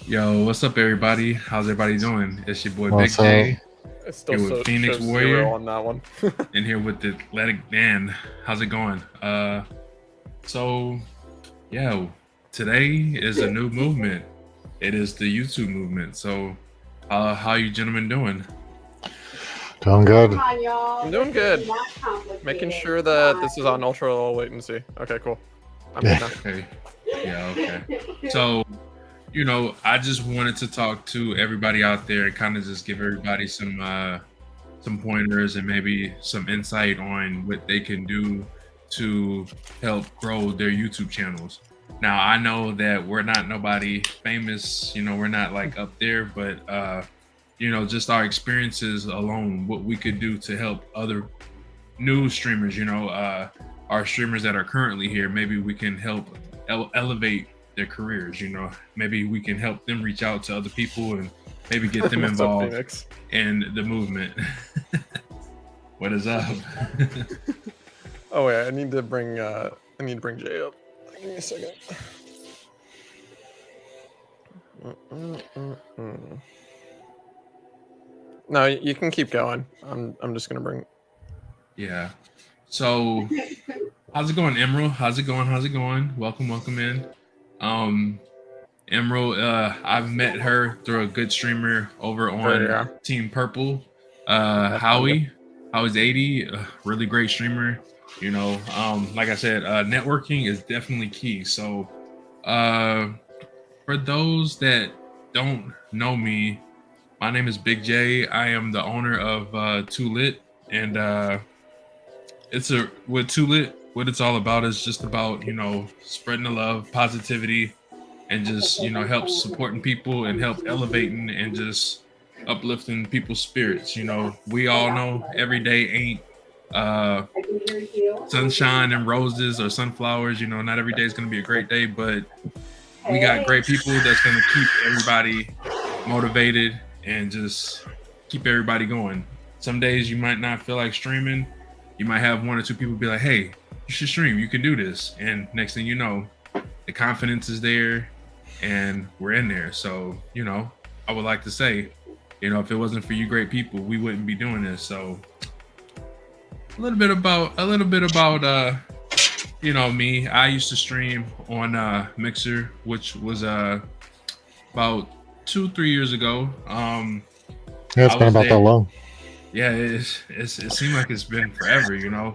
Yo, what's up, everybody? How's everybody doing? It's your boy Big What's up? J It still here with Phoenix shows zero Warrior on that one. and here with the Athletic Dan. How's it going? So yeah, today is a new movement. It is the YouTube movement. So, how you gentlemen doing? Doing good. I'm doing good. Making sure that this is on ultra low latency. Okay, cool. I'm good now. Okay. Yeah. Okay. So, I just wanted to talk to everybody out there and kind of just give everybody some pointers and maybe some insight on what they can do to help grow their YouTube channels. Now, I know that we're not nobody famous, we're not like up there, but just our experiences alone, what we could do to help other new streamers, our streamers that are currently here, maybe we can help elevate their careers, maybe we can help them reach out to other people and maybe get them What's up, involved Phoenix? in the movement. What is up? Oh wait, I need to bring Jay up. Give me a second. No, you can keep going. I'm just gonna bring. Yeah. So, how's it going, Emerald? How's it going? How's it going? Welcome in. Emerald, I've met her through a good streamer over on Team Purple. Howie, Howie's 80, really great streamer. Like I said, networking is definitely key. So, for those that don't know me, my name is Big J. I am the owner of Too Lit, and with Too Lit, what it's all about is just about spreading the love, positivity, and just help supporting people and help elevating and just uplifting people's spirits. We all know every day ain't sunshine and roses or sunflowers. Not every day is going to be a great day, but we got great people that's going to keep everybody motivated and just keep everybody going. Some days you might not feel like streaming. You might have one or two people be like, hey, you should stream, you can do this. And next thing you know, the confidence is there and we're in there. So, I would like to say, if it wasn't for you great people, we wouldn't be doing this. So a little bit about me. I used to stream on Mixer, which was about 2-3 years ago. Yeah, it's been about that long. Yeah, it seemed like it's been forever, Right.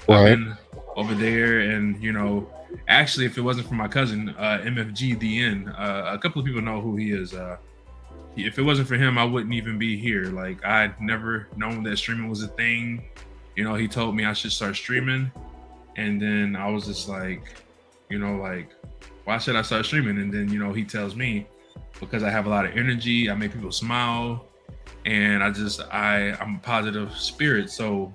I've been over there, and actually, if it wasn't for my cousin, MFG DN, a couple of people know who he is. If it wasn't for him, I wouldn't even be here. Like, I'd never known that streaming was a thing. He told me I should start streaming, and then I was just like, why should I start streaming? And then he tells me because I have a lot of energy, I make people smile, and I'm a positive spirit. So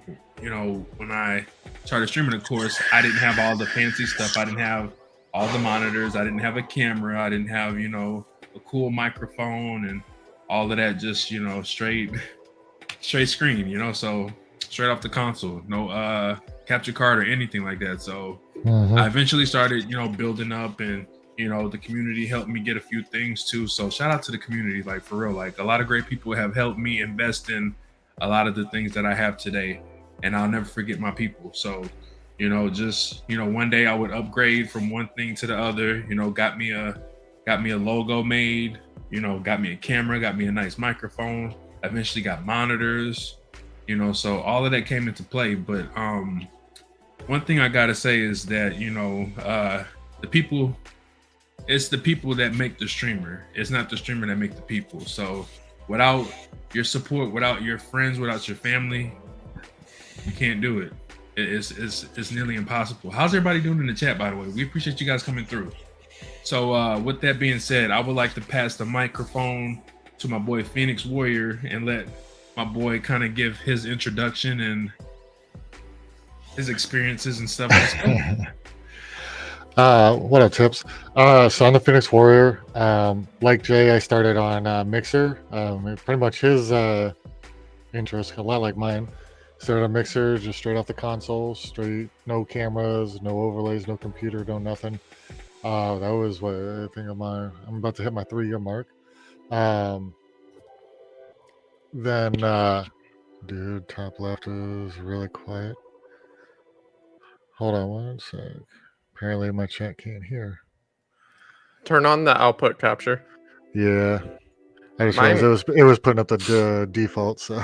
when I started streaming, of course, I didn't have all the fancy stuff. I didn't have all the monitors. I didn't have a camera. I didn't have a cool microphone and all of that. Just straight screen. So straight off the console, no capture card or anything like that. So I eventually started building up, and the community helped me get a few things too. So shout out to the community, like, for real. Like, a lot of great people have helped me invest in a lot of the things that I have today, and I'll never forget my people. So one day I would upgrade from one thing to the other. Got me a logo made, got me a camera, got me a nice microphone, eventually got monitors, so all of that came into play. But one thing I gotta say is that it's the people that make the streamer. It's not the streamer that make the people. So without your support, without your friends, without your family, you can't do it. It's nearly impossible. How's everybody doing in the chat, by the way? We appreciate you guys coming through. So with that being said, I would like to pass the microphone to my boy Phoenix Warrior and let my boy kind of give his introduction and his experiences and stuff. What up, Tips? So I'm the Phoenix Warrior. Like Jay, I started on Mixer. Pretty much his interest, a lot like mine. Started on Mixer, just straight off the console, straight, no cameras, no overlays, no computer, no nothing. That was what I think I'm about to hit my 3-year mark. Um, then, dude, top left is really quiet. Hold on one sec. Apparently my chat can't hear. Turn on the output capture. Yeah. I just Mine- realized it was putting up the default. So,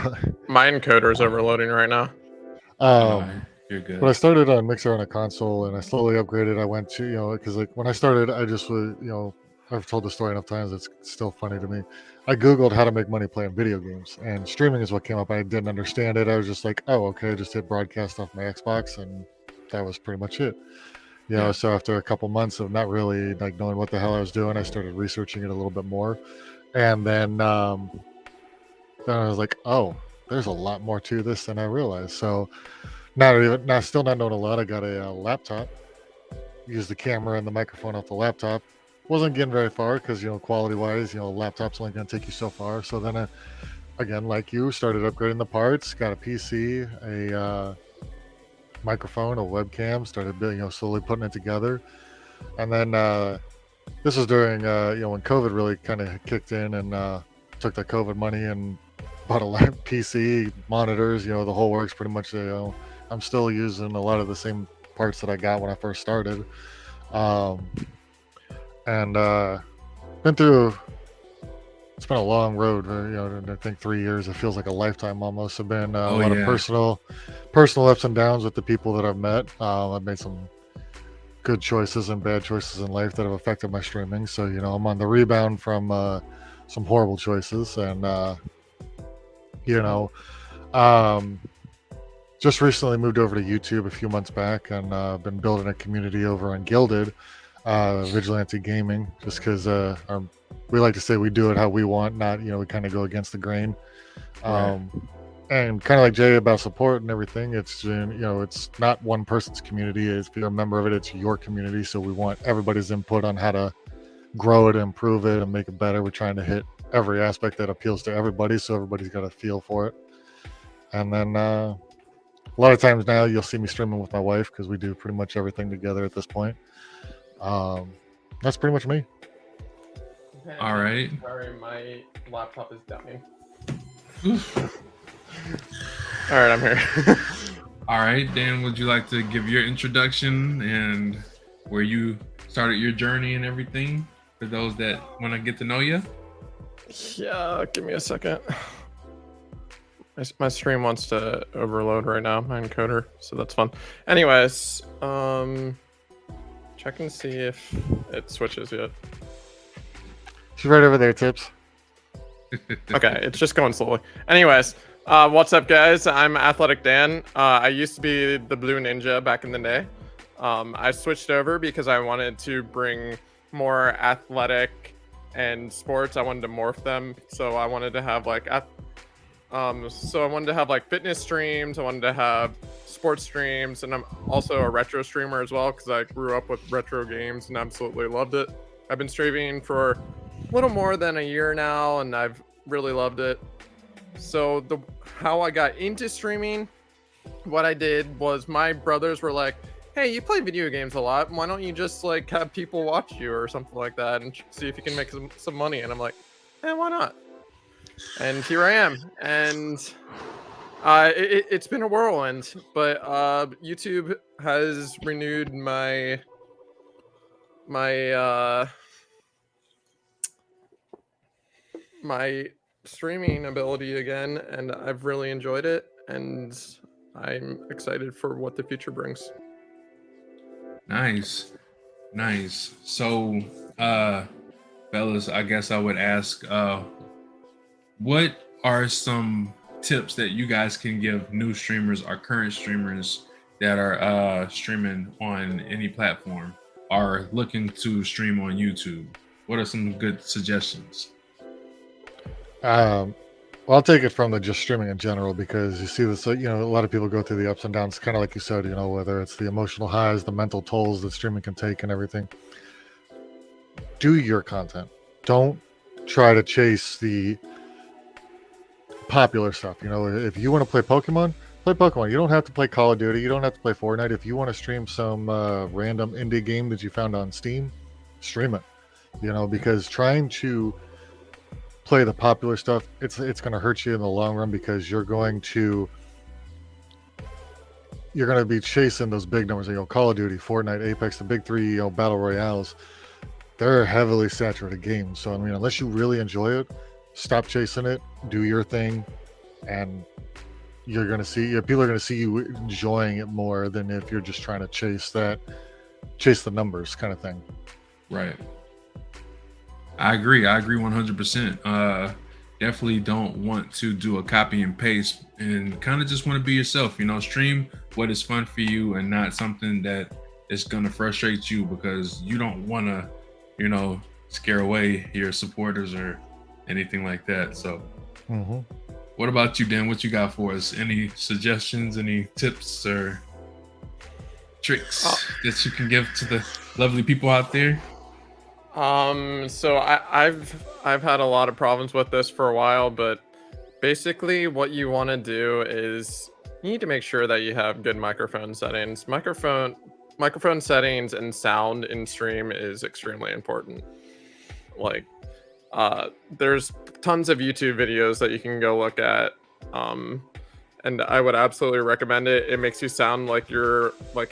My encoder is overloading right now. You're good. but I started on Mixer on a console, and I slowly upgraded. I went to because like when I started, I just was I've told the story enough times. It's still funny to me. I googled how to make money playing video games, and streaming is what came up. I didn't understand it. I was just like, oh, okay, just hit broadcast off my Xbox, and that was pretty much it. Yeah. So after a couple months of not really like knowing what the hell I was doing, I started researching it a little bit more, and then I was like, oh, there's a lot more to this than I realized. So still not knowing a lot. I got a laptop, used the camera and the microphone off the laptop. Wasn't getting very far because quality wise, laptop's only going to take you so far. So then I, again, like you, started upgrading the parts. Got a PC, a microphone, a webcam. Started slowly putting it together, and then this was during when COVID really kind of kicked in and took the COVID money and bought a PC, monitors, the whole works pretty much. I'm still using a lot of the same parts that I got when I first started. And been through, it's been a long road, I think 3 years, it feels like a lifetime almost. Have been a lot of personal ups and downs with the people that I've met. I've made some good choices and bad choices in life that have affected my streaming. So, I'm on the rebound from some horrible choices. And, just recently moved over to YouTube a few months back, and been building a community over on Gilded, Vigilante Gaming, just because we like to say we do it how we want, not we kind of go against the grain. Right. And kind of like Jay about support and everything, it's it's not one person's community. If you're a member of it, it's your community. So we want everybody's input on how to grow it, improve it, and make it better. We're trying to hit every aspect that appeals to everybody, so everybody's got a feel for it. And then a lot of times now you'll see me streaming with my wife because we do pretty much everything together at this point. That's pretty much me. Okay, All right. Sorry, my laptop is dying. All right, I'm here. All right, Dan, would you like to give your introduction and where you started your journey and everything for those that want to get to know you? Yeah, give me a second. My stream wants to overload right now, my encoder, so that's fun. Anyways, check and see if it switches yet. She's right over there, Tips. Okay, it's just going slowly. Anyways, what's up, guys? I'm Athletic Dan. I used to be the Blue Ninja back in the day. I switched over because I wanted to bring more athletic and sports. I wanted to morph them, so I wanted to have like fitness streams. I wanted to have sports streams, and I'm also a retro streamer as well because I grew up with retro games and absolutely loved it. I've been streaming for a little more than a year now, and I've really loved it. So how I got into streaming, what I did was my brothers were like, hey, you play video games a lot. Why don't you just like have people watch you or something like that and see if you can make some money? And I'm like, why not? And here I am. And it's been a whirlwind, but YouTube has renewed my streaming ability again, and I've really enjoyed it, and I'm excited for what the future brings. Nice. So, fellas, I guess I would ask, what are some tips that you guys can give new streamers or current streamers that are streaming on any platform or looking to stream on YouTube? What are some good suggestions? Well, I'll take it from the just streaming in general, because you see this, a lot of people go through the ups and downs, kind of like you said, whether it's the emotional highs, the mental tolls that streaming can take and everything. Do your content. Don't try to chase the popular stuff. If you want to play Pokemon, play Pokemon. You don't have to play Call of Duty. You don't have to play Fortnite. If you want to stream some random indie game that you found on Steam, stream it. Because trying to play the popular stuff, it's going to hurt you in the long run because you're going to be chasing those big numbers. Call of Duty, Fortnite, Apex, the big three, battle royales. They're heavily saturated games. So I mean, unless you really enjoy it, stop chasing it, do your thing, and you're gonna see people are gonna see you enjoying it more than if you're just trying to chase the numbers kind of thing. Right. I agree 100%. Definitely don't want to do a copy and paste, and kind of just want to be yourself. Stream what is fun for you and not something that is going to frustrate you, because you don't want to scare away your supporters or anything like that. So What about you, Dan? What you got for us? Any suggestions, any tips or tricks that you can give to the lovely people out there? So I've had a lot of problems with this for a while, but basically what you want to do is you need to make sure that you have good microphone settings. Microphone settings and sound in stream is extremely important. Like, there's tons of YouTube videos that you can go look at, and I would absolutely recommend it. It makes you sound like you're like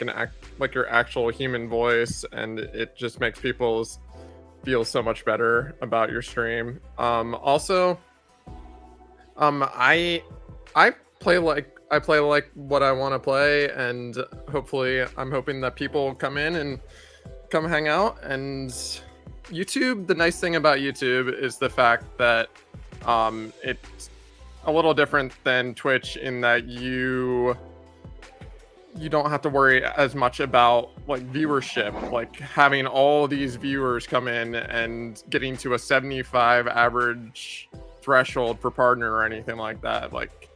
your actual human voice, and it just makes people feel so much better about your stream. Also, I play like what I want to play, and hopefully I'm hoping that people come in and come hang out. And YouTube, the nice thing about YouTube is the fact that it's a little different than Twitch in that you don't have to worry as much about like viewership, like having all these viewers come in and getting to a 75 average threshold for partner or anything like that. Like,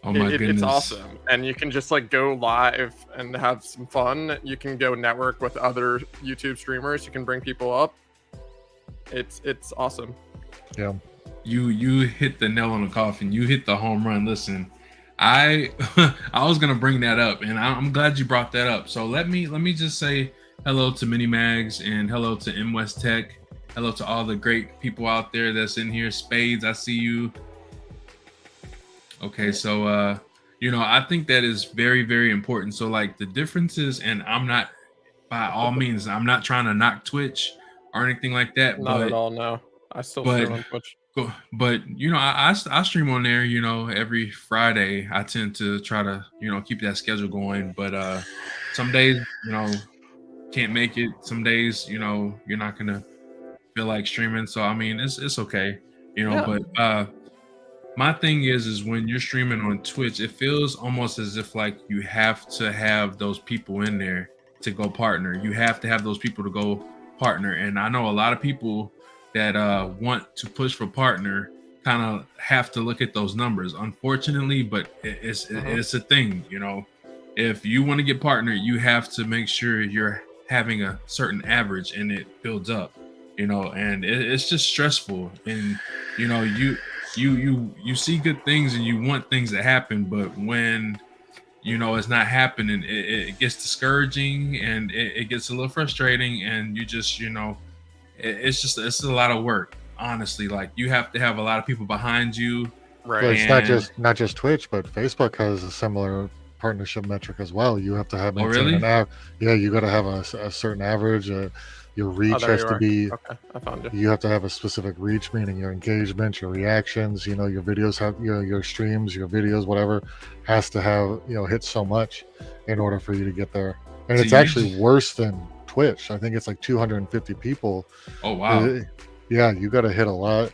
oh my goodness, it's awesome. And you can just like go live and have some fun. You can go network with other YouTube streamers. You can bring people up. It's awesome. Yeah. You hit the nail on the coffin. You hit the home run. Listen, I was gonna bring that up, and I'm glad you brought that up. So let me just say hello to Mini Mags and hello to M West Tech. Hello to all the great people out there that's in here. Spades, I see you. Okay, so I think that is very, very important. So like the differences, and I'm not, by all means, I'm not trying to knock Twitch or anything like that. Not at all, no. I still stream on Twitch. But I stream on there, every Friday. I tend to try to, keep that schedule going. But some days, can't make it. Some days, you're not gonna feel like streaming. So I mean, it's okay, Yeah. But my thing is when you're streaming on Twitch, it feels almost as if like you have to have those people in there to go partner. You have to have those people to go partner. And I know a lot of people that want to push for partner kind of have to look at those numbers, unfortunately, but it's a thing. If you want to get partner, you have to make sure you're having a certain average and it builds up, and it's just stressful. And you see good things and you want things to happen, but when it's not happening, it gets discouraging and it gets a little frustrating, and you just it's a lot of work, honestly. Like, you have to have a lot of people behind you. Right. Well, it's not just Twitch, but Facebook has a similar partnership metric as well. You have to have really? You got to have a certain average. Your reach has to be okay. I found it. You have to have a specific reach, meaning your engagement, your reactions. Your videos have your streams, your videos, whatever, has to have hit so much in order for you to get there. And it's actually worse than Twitch. I think it's like 250 people. Oh wow. Yeah, you got to hit a lot.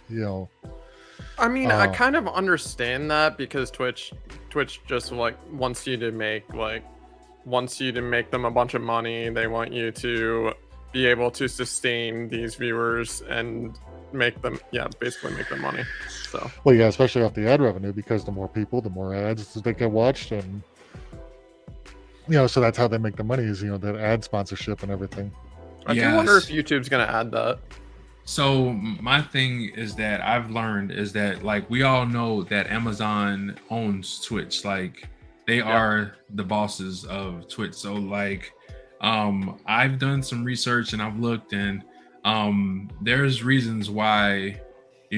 I mean, I kind of understand that, because Twitch just like wants you to make them a bunch of money. They want you to be able to sustain these viewers and basically make them money. So well, yeah, especially off the ad revenue, because the more people, the more ads that get watched, and so that's how they make the money, is that ad sponsorship and everything. I do wonder if YouTube's gonna add that. So my thing is that I've learned is that, like, we all know that Amazon owns Twitch. Like, they are the bosses of Twitch. So like, I've done some research and I've looked, and there's reasons why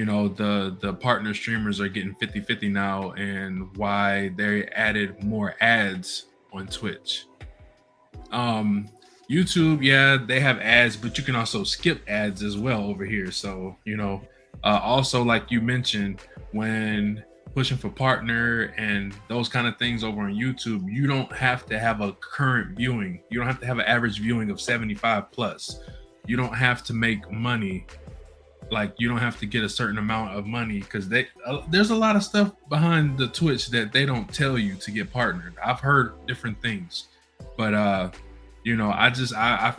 the partner streamers are getting 50-50 now, and why they added more ads on Twitch. YouTube, yeah, they have ads, but you can also skip ads as well over here. So, also like you mentioned, when pushing for partner and those kind of things over on YouTube, you don't have to have a current viewing. You don't have to have an average viewing of 75 plus. You don't have to make money. Like, you don't have to get a certain amount of money, because there's a lot of stuff behind the Twitch that they don't tell you to get partnered. I've heard different things, but I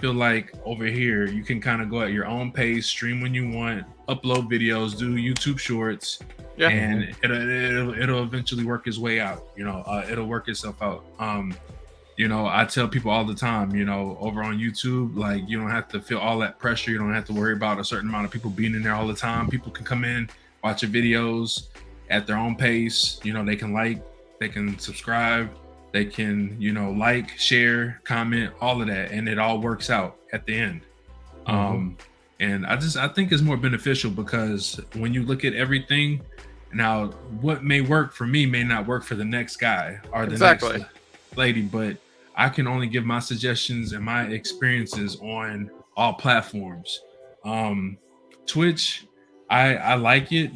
feel like over here you can kind of go at your own pace, stream when you want, upload videos, do YouTube shorts, and it'll eventually work its way out. It'll work itself out. I tell people all the time, over on YouTube, like, you don't have to feel all that pressure. You don't have to worry about a certain amount of people being in there all the time. People can come in, watch your videos at their own pace. They can like, they can subscribe, they can, like, share, comment, all of that, and it all works out at the end. And I think it's more beneficial, because when you look at everything, now what may work for me may not work for the next guy or the next lady, but I can only give my suggestions and my experiences on all platforms. Twitch, I like it.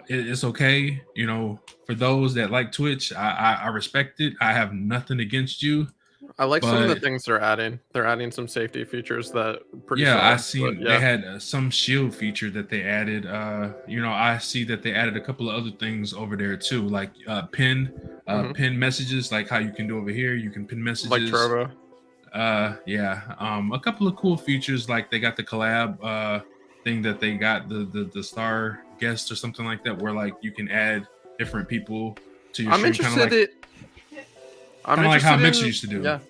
It's okay. For those that like Twitch, I respect it. I have nothing against you. I like some of the things they're adding. They're adding some safety features that pretty solid, I see they had some shield feature that they added. I see that they added a couple of other things over there too, like pin messages, like how you can do over here. You can pin messages like Turbo. A couple of cool features, like they got the collab thing that they got, the star guest or something like that, where like you can add different people to your stream, kind of like how Mixer used to do. Yeah,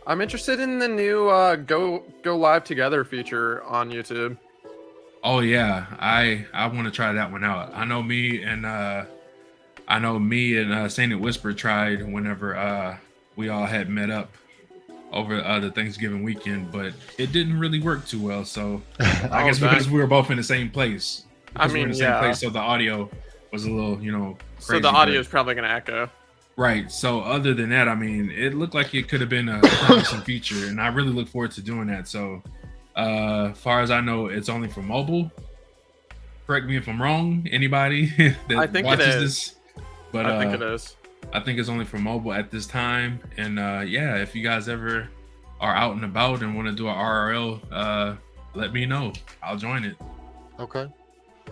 I'm interested in the new go live together feature on YouTube. Oh yeah, I want to try that one out. I know me and Saint and Whisper tried whenever we all had met up over the Thanksgiving weekend, but it didn't really work too well. So I guess because we were both in the same place. So the audio was a little, crazy, so the audio is probably going to echo. Right. So other than that, I mean, it looked like it could have been a promising feature, and I really look forward to doing that. So far as I know, it's only for mobile. Correct me if I'm wrong, anybody that I think watches it is. this. But I think it is. I think it's only for mobile at this time. And if you guys ever are out and about and want to do an RRL, let me know. I'll join it. Okay.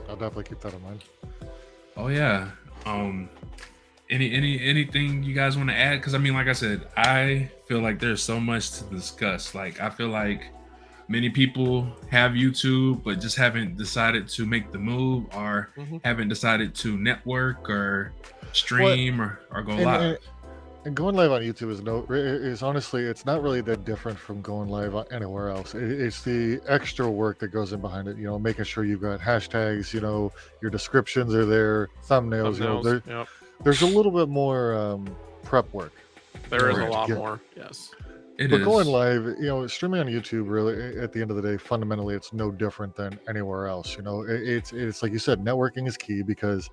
I'll definitely keep that in mind. Oh yeah. Anything you guys want to add? Because I mean, like I said, I feel like there's so much to discuss. Like, I feel like many people have YouTube but just haven't decided to make the move, or haven't decided to network or stream or go live. And going live on YouTube is honestly, it's not really that different from going live anywhere else. It's the extra work that goes in behind it, making sure you've got hashtags, your descriptions are there, thumbnails. There's a little bit more prep work. There is a lot more, yes. But going live, streaming on YouTube, really, at the end of the day, fundamentally, it's no different than anywhere else. It's like you said, networking is key, because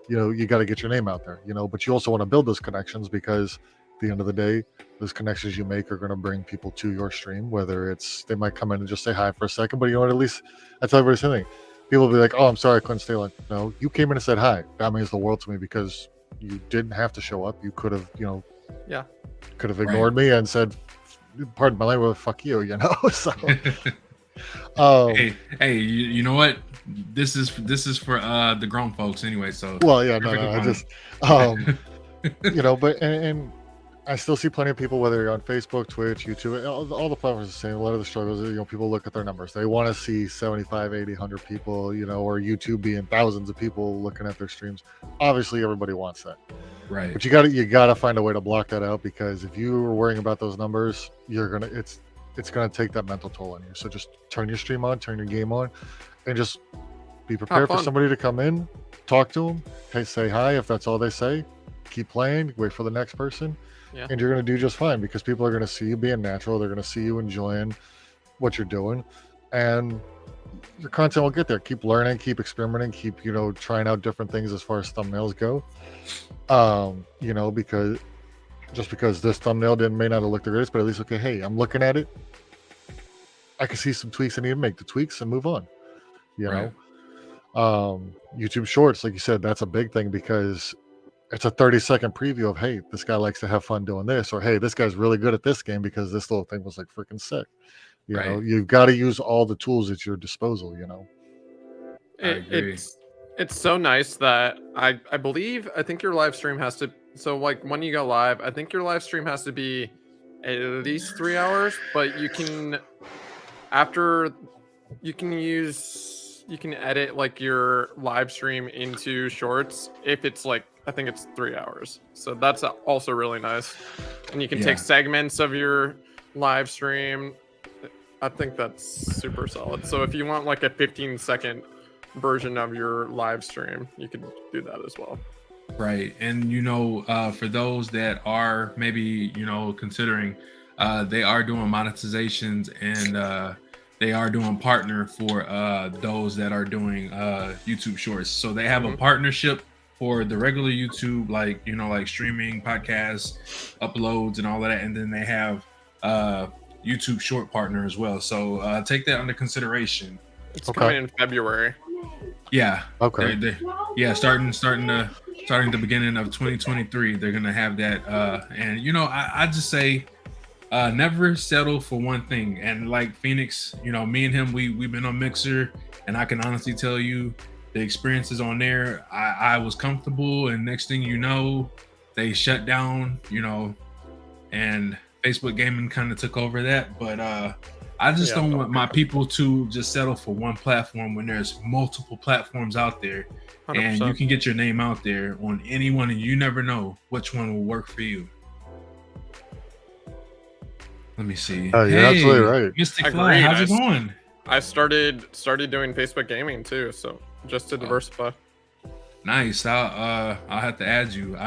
you got to get your name out there. But you also want to build those connections, because at the end of the day, those connections you make are going to bring people to your stream. Whether they might come in and just say hi for a second, but at least I tell everybody something. People will be like, "Oh, I'm sorry, I couldn't stay long." No, you came in and said hi. That means the world to me, because you didn't have to show up. You could have, could have ignored me and said, pardon my language, fuck you, So hey, you know what? This is for the grown folks anyway. So I just but and I still see plenty of people, whether you're on Facebook, Twitch, YouTube, all the platforms are the same. A lot of the struggles, people look at their numbers. They want to see 75, 80, 100 people, or YouTube being thousands of people looking at their streams. Obviously, everybody wants that. Right. But you gotta find a way to block that out, because if you are worrying about those numbers, it's gonna take that mental toll on you. So just turn your stream on, turn your game on, and just be prepared for somebody to come in, talk to them, say hi if that's all they say, keep playing, wait for the next person. Yeah. And you're going to do just fine, because people are going to see you being natural. They're going to see you enjoying what you're doing. and your content will get there. Keep learning, keep experimenting, keep trying out different things as far as thumbnails go. Because just because this thumbnail may not have looked the greatest, but at least okay, hey, I'm looking at it. I can see some tweaks I need to make. The tweaks and move on. Right. YouTube Shorts, like you said, that's a big thing because it's a 30-second preview of, hey, this guy likes to have fun doing this, or hey, this guy's really good at this game because this little thing was like freaking sick. You've got to use all the tools at your disposal. I agree. It's so nice that I think your live stream has to, so like when you go live, I think your live stream has to be at least 3 hours, but you can edit like your live stream into shorts if it's like, I think it's 3 hours. So that's also really nice. And you can take segments of your live stream. I think that's super solid. So if you want like a 15-second version of your live stream, you can do that as well. Right. And for those that are maybe considering, they are doing monetizations, and they are doing partner for those that are doing YouTube Shorts. So they have a partnership for the regular YouTube, like streaming, podcasts, uploads, and all of that, and then they have YouTube Short partner as well. So take that under consideration. It's coming in February. Yeah. Okay. Starting the beginning of 2023, they're gonna have that. And I just say, never settle for one thing. And like Phoenix, me and him, we've been on Mixer, and I can honestly tell you, the experiences on there, I was comfortable, and next thing you know, they shut down. And Facebook Gaming kind of took over that. But I just don't want my people to just settle for one platform when there's multiple platforms out there, 100%. and you can get your name out there on any one, and you never know which one will work for you. Let me see. Oh, you're absolutely right. Mystic Fly, how's it going? I started doing Facebook Gaming too, so just to diversify. Nice. I'll have to add you.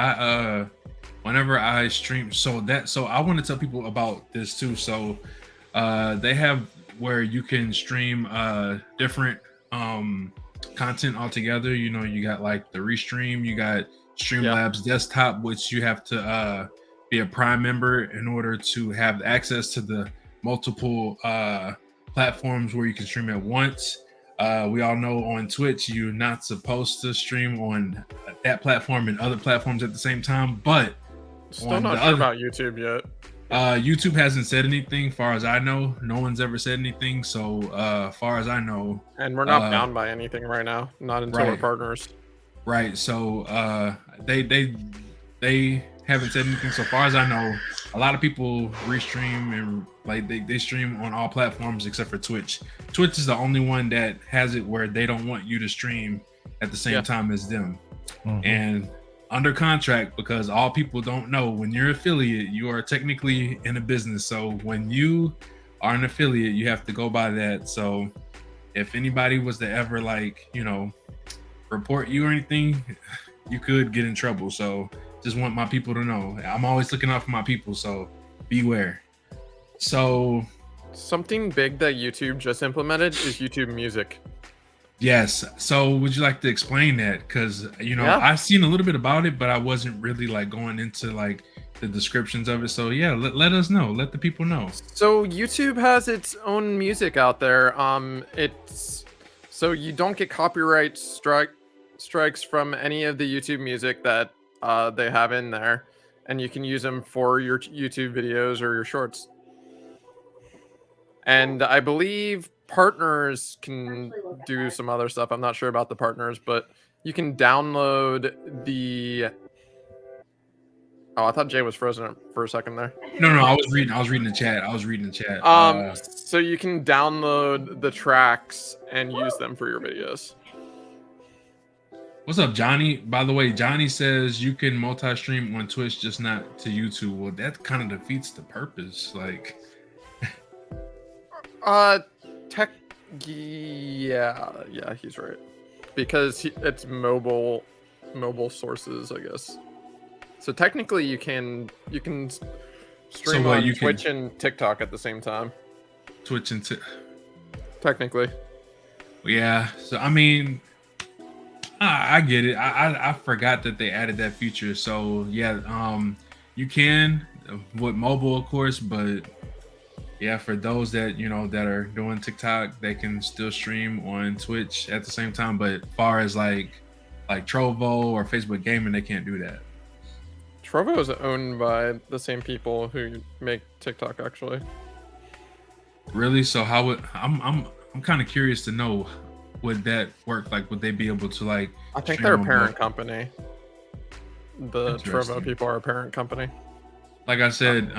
Whenever I stream, so I want to tell people about this too. So they have where you can stream different content altogether. You got like the Restream, you got Streamlabs Desktop, which you have to be a Prime member in order to have access to the multiple platforms where you can stream at once. We all know on Twitch you're not supposed to stream on that platform and other platforms at the same time, but still not sure about YouTube yet. YouTube hasn't said anything, far as I know. No one's ever said anything, so far as I know. And we're not bound by anything right now, not until we're partners. Right. So they haven't said anything, so far as I know. A lot of people restream and like they stream on all platforms except for Twitch. Twitch is the only one that has it where they don't want you to stream at the same time as them. And under contract, because all people don't know, when you're affiliate, you are technically in a business. So when you are an affiliate, you have to go by that. So if anybody was to ever report you or anything, you could get in trouble. So just want my people to know. I'm always looking out for my people, so beware. So something big that YouTube just implemented is YouTube Music. Yes. So would you like to explain that? Because I've seen a little bit about it, but I wasn't really going into the descriptions of it. So yeah, let us know. Let the people know. So YouTube has its own music out there. It's so you don't get copyright strikes from any of the YouTube music that they have in there, and you can use them for your YouTube videos or your shorts. And I believe partners can do some other stuff. I'm not sure about the partners, but you can download the... Oh, I thought Jay was frozen for a second there. No, I was reading the chat. So you can download the tracks and use them for your videos. What's up, Johnny? By the way, Johnny says you can multi-stream on Twitch, just not to YouTube. Well, that kind of defeats the purpose. Yeah, he's right. Because it's mobile sources, I guess. So technically, you can stream on Twitch and TikTok at the same time. Twitch and technically. Yeah. So I mean, I get it. I forgot that they added that feature. So yeah, you can with mobile, of course, but yeah, for those that that are doing TikTok, they can still stream on Twitch at the same time. But far as like Trovo or Facebook Gaming, they can't do that. Trovo is owned by the same people who make TikTok, actually. Really? So how would I'm kind of curious to know, would that work? Like, would they be able to like? I think stream they're a on parent both? company. The Trovo Interesting. people are a parent company. Like I said,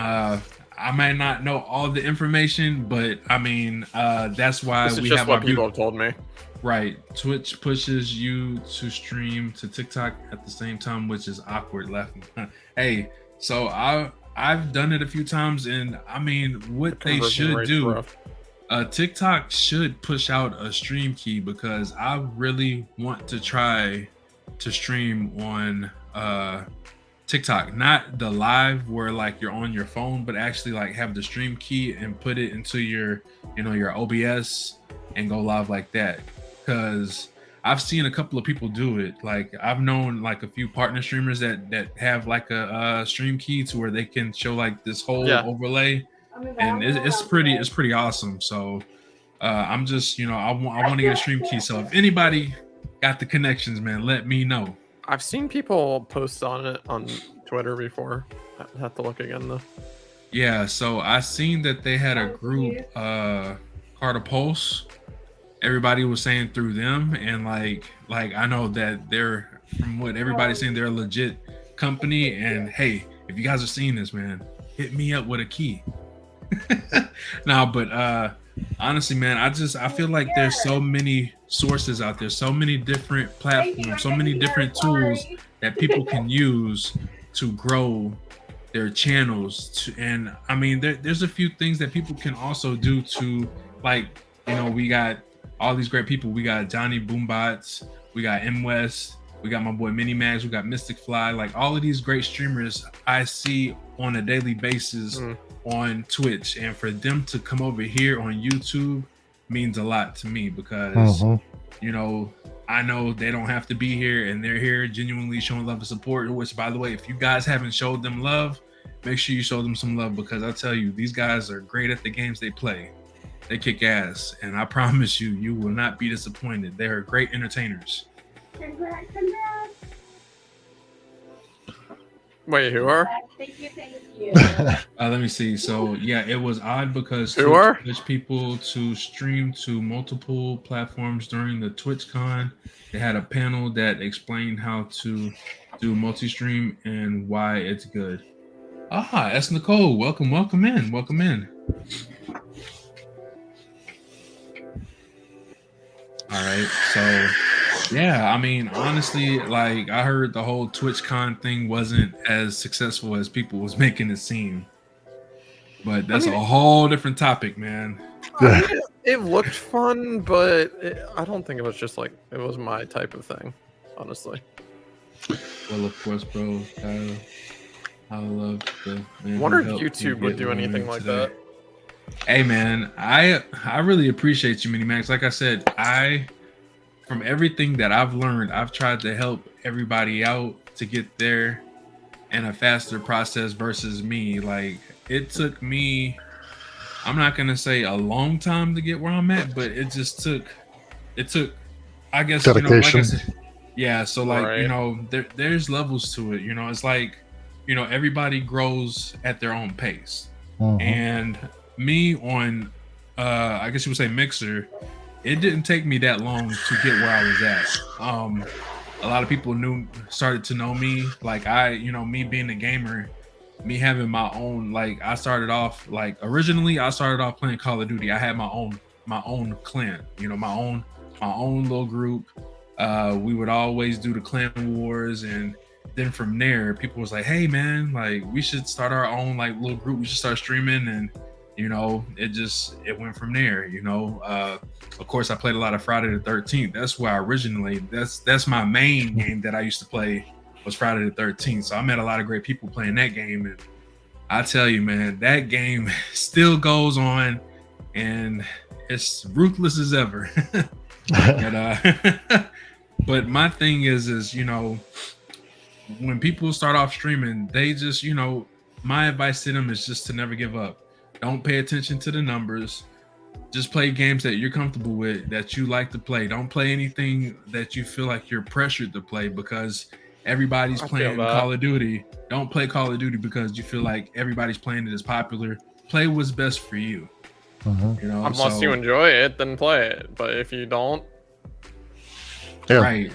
I might not know all the information, but I mean, that's why This is we just have our what people have told me. right. Twitch pushes you to stream to TikTok at the same time, which is awkward. Laughing. Hey, so I've done it a few times, and I mean, what they Conversion should rate's do. rough. TikTok should push out a stream key because I really want to try to stream on TikTok, not the live where like you're on your phone, but actually like have the stream key and put it into your your OBS and go live like that. Because I've seen a couple of people do it. Like I've known like a few partner streamers that have like a stream key to where they can show like this whole overlay, and it's pretty awesome. So I'm just I want to get a stream key. So if anybody got the connections, man, let me know. I've seen people post on it on Twitter before. I have to look again though. Yeah, so I seen that they had a group, Carter Pulse. Everybody was saying through them, and like I know that they're, from what everybody's saying, they're a legit company. And hey, if you guys are seeing this, man, hit me up with a key. No, but honestly, man, I feel like there's so many sources out there, so many different platforms, so many different tools that people can use to grow their channels. And I mean, there's a few things that people can also do to, like, we got all these great people. We got Johnny Boombots, we got M West, we got my boy Minimax, we got Mystic Fly. Like all of these great streamers I see on a daily basis on Twitch, and for them to come over here on YouTube means a lot to me because I know they don't have to be here, and they're here genuinely showing love and support. Which, by the way, if you guys haven't showed them love, make sure you show them some love, because I tell you, these guys are great at the games they play. They kick ass, and I promise you, you will not be disappointed. They are great entertainers. Congrats. Wait, who are? Thank you. Let me see. So yeah, it was odd because Who are? Twitch people to stream to multiple platforms during the TwitchCon. They had a panel that explained how to do multi-stream and why it's good. That's Nicole. Welcome in. All right, so yeah, I mean, honestly, like I heard the whole TwitchCon thing wasn't as successful as people was making it seem, but that's a whole different topic, man. It looked fun, but I don't think it was just like it was my type of thing, honestly. Well, of course, bro. I love the. I wonder if YouTube would do anything like that. Hey man, I really appreciate you, Minimax. Like I said, from everything that I've learned, I've tried to help everybody out to get there in a faster process versus me. Like it took me, I'm not gonna say a long time to get where I'm at, but it took, I guess, dedication. like I said, yeah. So like, Right. there's levels to it. It's like, everybody grows at their own pace. And me on I guess you would say Mixer, it didn't take me that long to get where I was at. A lot of people started to know me, like me being a gamer, me having my own, like I started off, like originally I started off playing Call of Duty. I had my own clan, my own little group. We would always do the clan wars, and then from there people was like, hey man, like we should start our own like little group, we should start streaming, and it went from there. Of course I played a lot of Friday the 13th. That's where I originally, that's my main game that I used to play, was Friday the 13th. So I met a lot of great people playing that game, and I tell you, man, that game still goes on, and it's ruthless as ever. but but my thing is when people start off streaming, they just my advice to them is just to never give up. Don't pay attention to the numbers. Just play games that you're comfortable with, that you like to play. Don't play anything that you feel like you're pressured to play because everybody's playing Call of Duty. Don't play Call of Duty because you feel like everybody's playing it as popular. Play what's best for you. Unless you enjoy it, then play it. But if you don't, Yeah.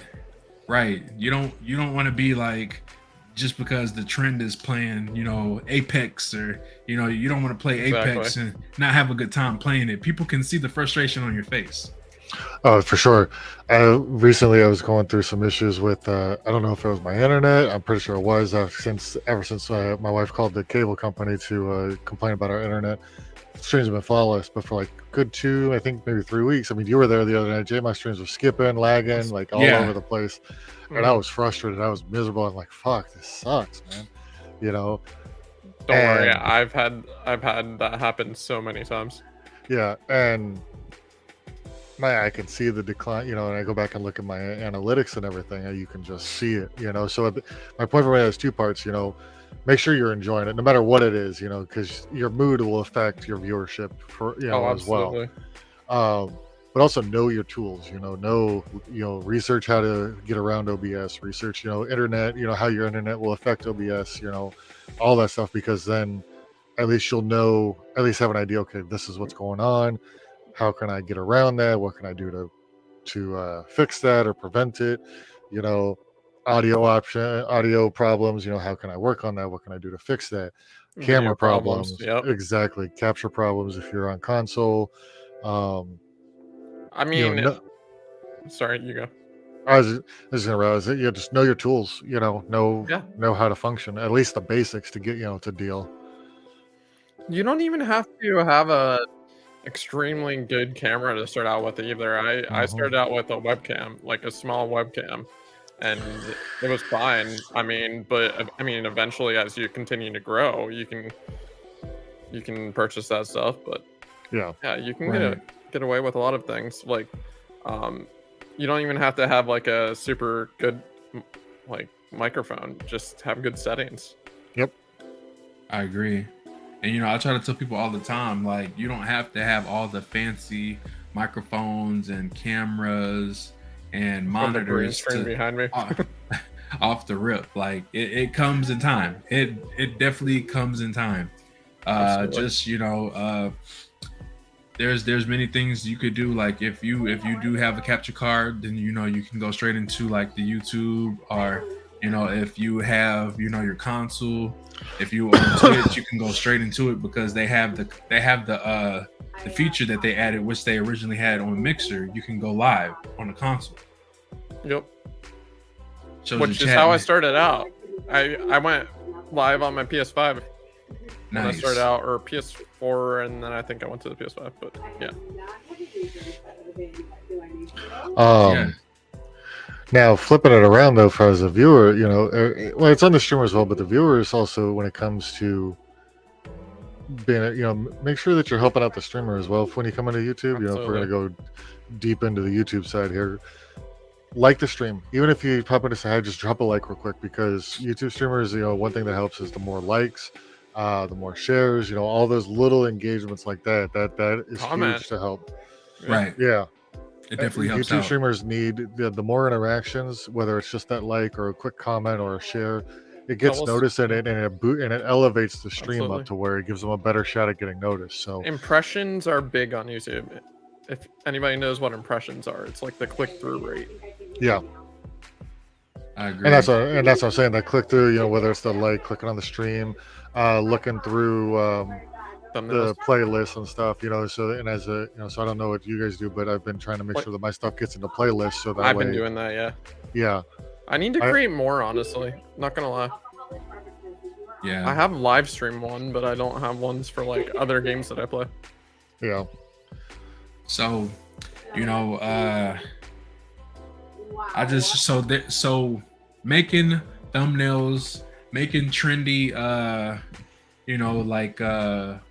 Right. You don't want to be like, just because the trend is playing, Apex, or you don't want to play Apex and not have a good time playing it. People can see the frustration on your face. Oh, for sure. Recently, I was going through some issues with. I don't know if it was my internet. I'm pretty sure it was. Ever since my wife called the cable company to complain about our internet, streams have been flawless. But for like good 2, I think maybe 3 weeks. I mean, you were there the other night, Jay. My streams were skipping, lagging, like all over the place, and I was frustrated. I was miserable. I'm like, "Fuck, this sucks, man." Don't worry. I've had that happen so many times. Yeah, and I can see the decline, and I go back and look at my analytics and everything, and you can just see it, So my point for me is 2 parts, make sure you're enjoying it, no matter what it is, because your mood will affect your viewership as well. But also know your tools, research how to get around OBS, research, internet, how your internet will affect OBS, all that stuff, because then at least you'll know, at least have an idea, okay, this is what's going on. How can I get around that? What can I do to fix that or prevent it? Audio problems. How can I work on that? What can I do to fix that? Camera problems. Yep. Exactly. Capture problems if you're on console. I mean, sorry, you go. I was just gonna realize that just know your tools. Know how to function. At least the basics to get to deal. You don't even have to have a extremely good camera to start out with either. I started out with a webcam, like a small webcam, and it was fine. But eventually as you continue to grow, you can purchase that stuff, but you can get away with a lot of things. Like you don't even have to have like a super good like microphone, just have good settings. Yep, I agree. And I try to tell people all the time, like, you don't have to have all the fancy microphones and cameras and monitors behind me off the rip. Like it comes in time. It definitely comes in time. Just there's many things you could do. Like if you do have a capture card, then you can go straight into like the YouTube, or if you have your console. If you on Twitch, you can go straight into it because they have the feature that they added, which they originally had on Mixer. You can go live on the console. Yep. Which is how I started out. I went live on my PS5. Nice. When I started out, or PS4, and then I think I went to the PS5. But yeah. Now, flipping it around, though, for as a viewer, it's on the streamer as well, but the viewers also, when it comes to being, make sure that you're helping out the streamer as well. When you come into YouTube, if we're going to go deep into the YouTube side here, like the stream. Even if you pop into say hi, just drop a like real quick, because YouTube streamers, one thing that helps is the more likes, the more shares, all those little engagements like that is huge to help. Right. Yeah. It definitely helps YouTube out. Streamers need the more interactions, whether it's just that like or a quick comment or a share. It gets noticed and it elevates the stream up to where it gives them a better shot at getting noticed. So impressions are big on YouTube. If anybody knows what impressions are, it's like the click-through rate. Yeah, I agree. And that's what I'm saying. That click-through, whether it's the like, clicking on the stream, looking through the playlist and stuff, so and as a so I don't know what you guys do, but I've been trying to make sure that my stuff gets into playlists, so that I've been doing that. Yeah, I need to create more, honestly, not gonna lie. Yeah, I have live stream one, but I don't have ones for like other games that I play. Yeah, so I just so making thumbnails, making trendy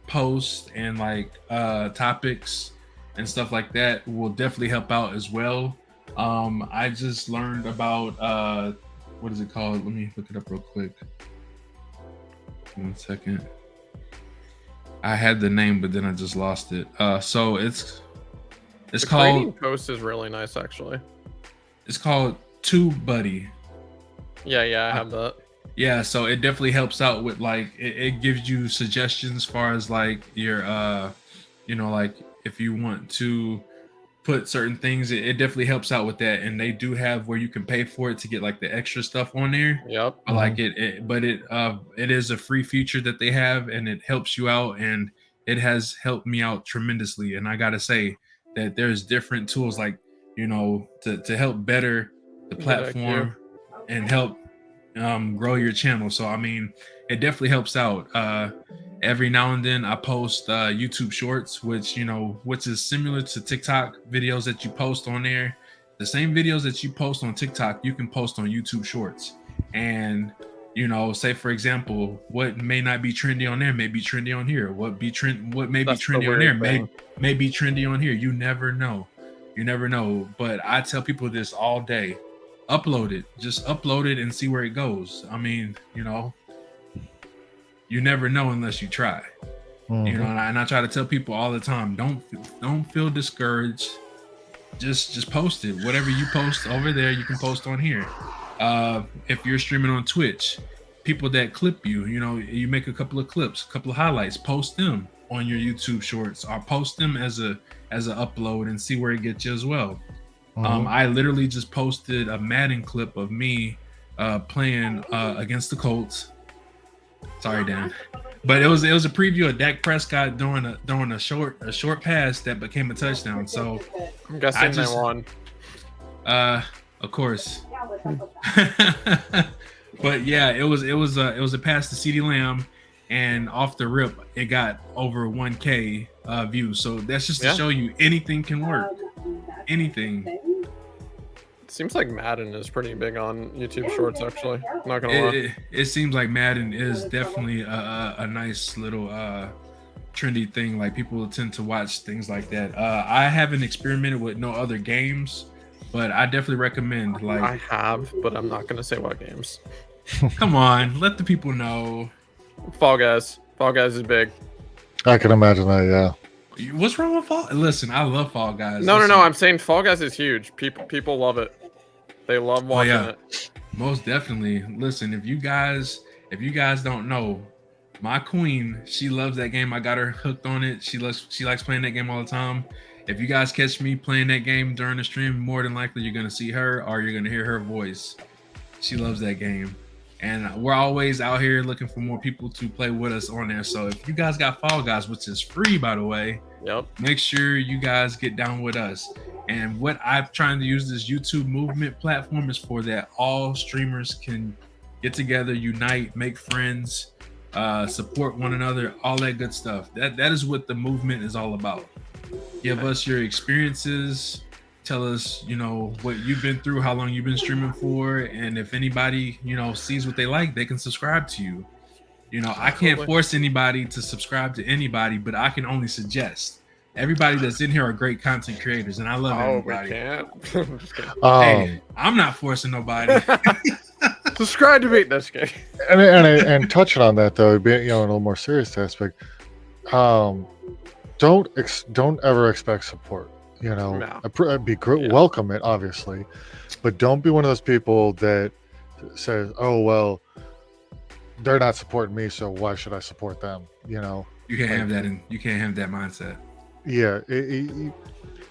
posts and like topics and stuff like that will definitely help out as well. I just learned about what is it called? Let me look it up real quick. 1 second. I had the name, but then I just lost it. So it's The called creating post is really nice, actually. TubeBuddy. Yeah, I have that. Yeah, so it definitely helps out with like it gives you suggestions as far as like your like if you want to put certain things, it definitely helps out with that. And they do have where you can pay for it to get like the extra stuff on there. Yep. But like it is a free feature that they have, and it helps you out, and it has helped me out tremendously. And I gotta say that there's different tools like to help better the Good idea. platform and help grow your channel. So I mean, it definitely helps out. Every now and then I post YouTube shorts, which is similar to TikTok videos that you post on there. The same videos that you post on TikTok, you can post on YouTube shorts. And say for example, what may not be trendy on there may be trendy on here. What may be That's the trendy on weird there thing. may be trendy on here. You never know. But I tell people this all day. Upload it. Just upload it and see where it goes. I mean, you never know unless you try. Mhm. And I try to tell people all the time, don't feel discouraged. Just post it. Whatever you post over there, you can post on here. If you're streaming on Twitch, people that clip you make a couple of clips, a couple of highlights, post them on your YouTube shorts, or post them as a upload and see where it gets you as well. Mhm. I literally just posted a Madden clip of me playing against the Colts. Sorry, Dan, but it was a preview of Dak Prescott throwing a short pass that became a touchdown. So, I'm guessing just- they won. of course. But yeah, it was a pass to CeeDee Lamb, and off the rip, it got over 1K views. So that's just to Yeah. show you anything can work. Anything. Seems like Madden is pretty big on YouTube Shorts, actually. Not gonna lie. It seems like Madden is definitely a nice little trendy thing. Like people tend to watch things like that. I haven't experimented with no other games, but I definitely recommend. I Like, have, but I'm not gonna say what games. come on, let the people know. Fall Guys. Fall Guys is big. I can imagine that. Yeah. What's wrong with Fall? Listen, I love Fall Guys. No. Listen, I'm saying Fall Guys is huge. People love it. They love watching yeah. it. Most definitely. Listen, if you guys don't know, my queen, she loves that game. I got her hooked on it. She likes playing that game all the time. If you guys catch me playing that game during the stream, more than likely you're gonna see her or you're gonna hear her voice. She loves that game. And we're always out here looking for more people to play with us on there. So if you guys got Fall Guys, which is free by the way, Yep. make sure you guys get down with us. And what I'm trying to use this YouTube movement platform is for that all streamers can get together, unite, make friends, support one another, all that good stuff. That is what the movement is all about. Give us your experiences, tell us what you've been through, how long you've been streaming for, and if anybody sees what they like, they can subscribe to you. I can't Absolutely. force anybody to subscribe to anybody, but I can only suggest. Everybody that's in here are great content creators, and I love Oh, we everybody. can't. I'm just kidding. Hey, I'm not forcing nobody. Subscribe to beat this game. and touching on that though, being in a little more serious aspect, don't ever expect support. No. Yeah. Welcome it obviously, but don't be one of those people that says, "Oh well, they're not supporting me, so why should I support them?" You can't have that, you can't have that mindset. Yeah.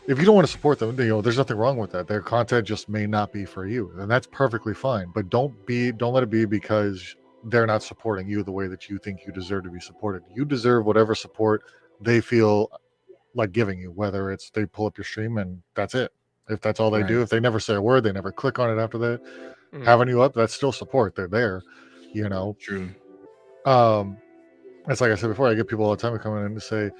If you don't want to support them, there's nothing wrong with that. Their content just may not be for you, and that's perfectly fine. But don't let it be because they're not supporting you the way that you think you deserve to be supported. You deserve whatever support they feel like giving you, whether it's they pull up your stream and that's it. If that's all they do, Right. if they never say a word, they never click on it after that, Mhm. having you up, that's still support. They're there, True. It's like I said before, I get people all the time coming in to say,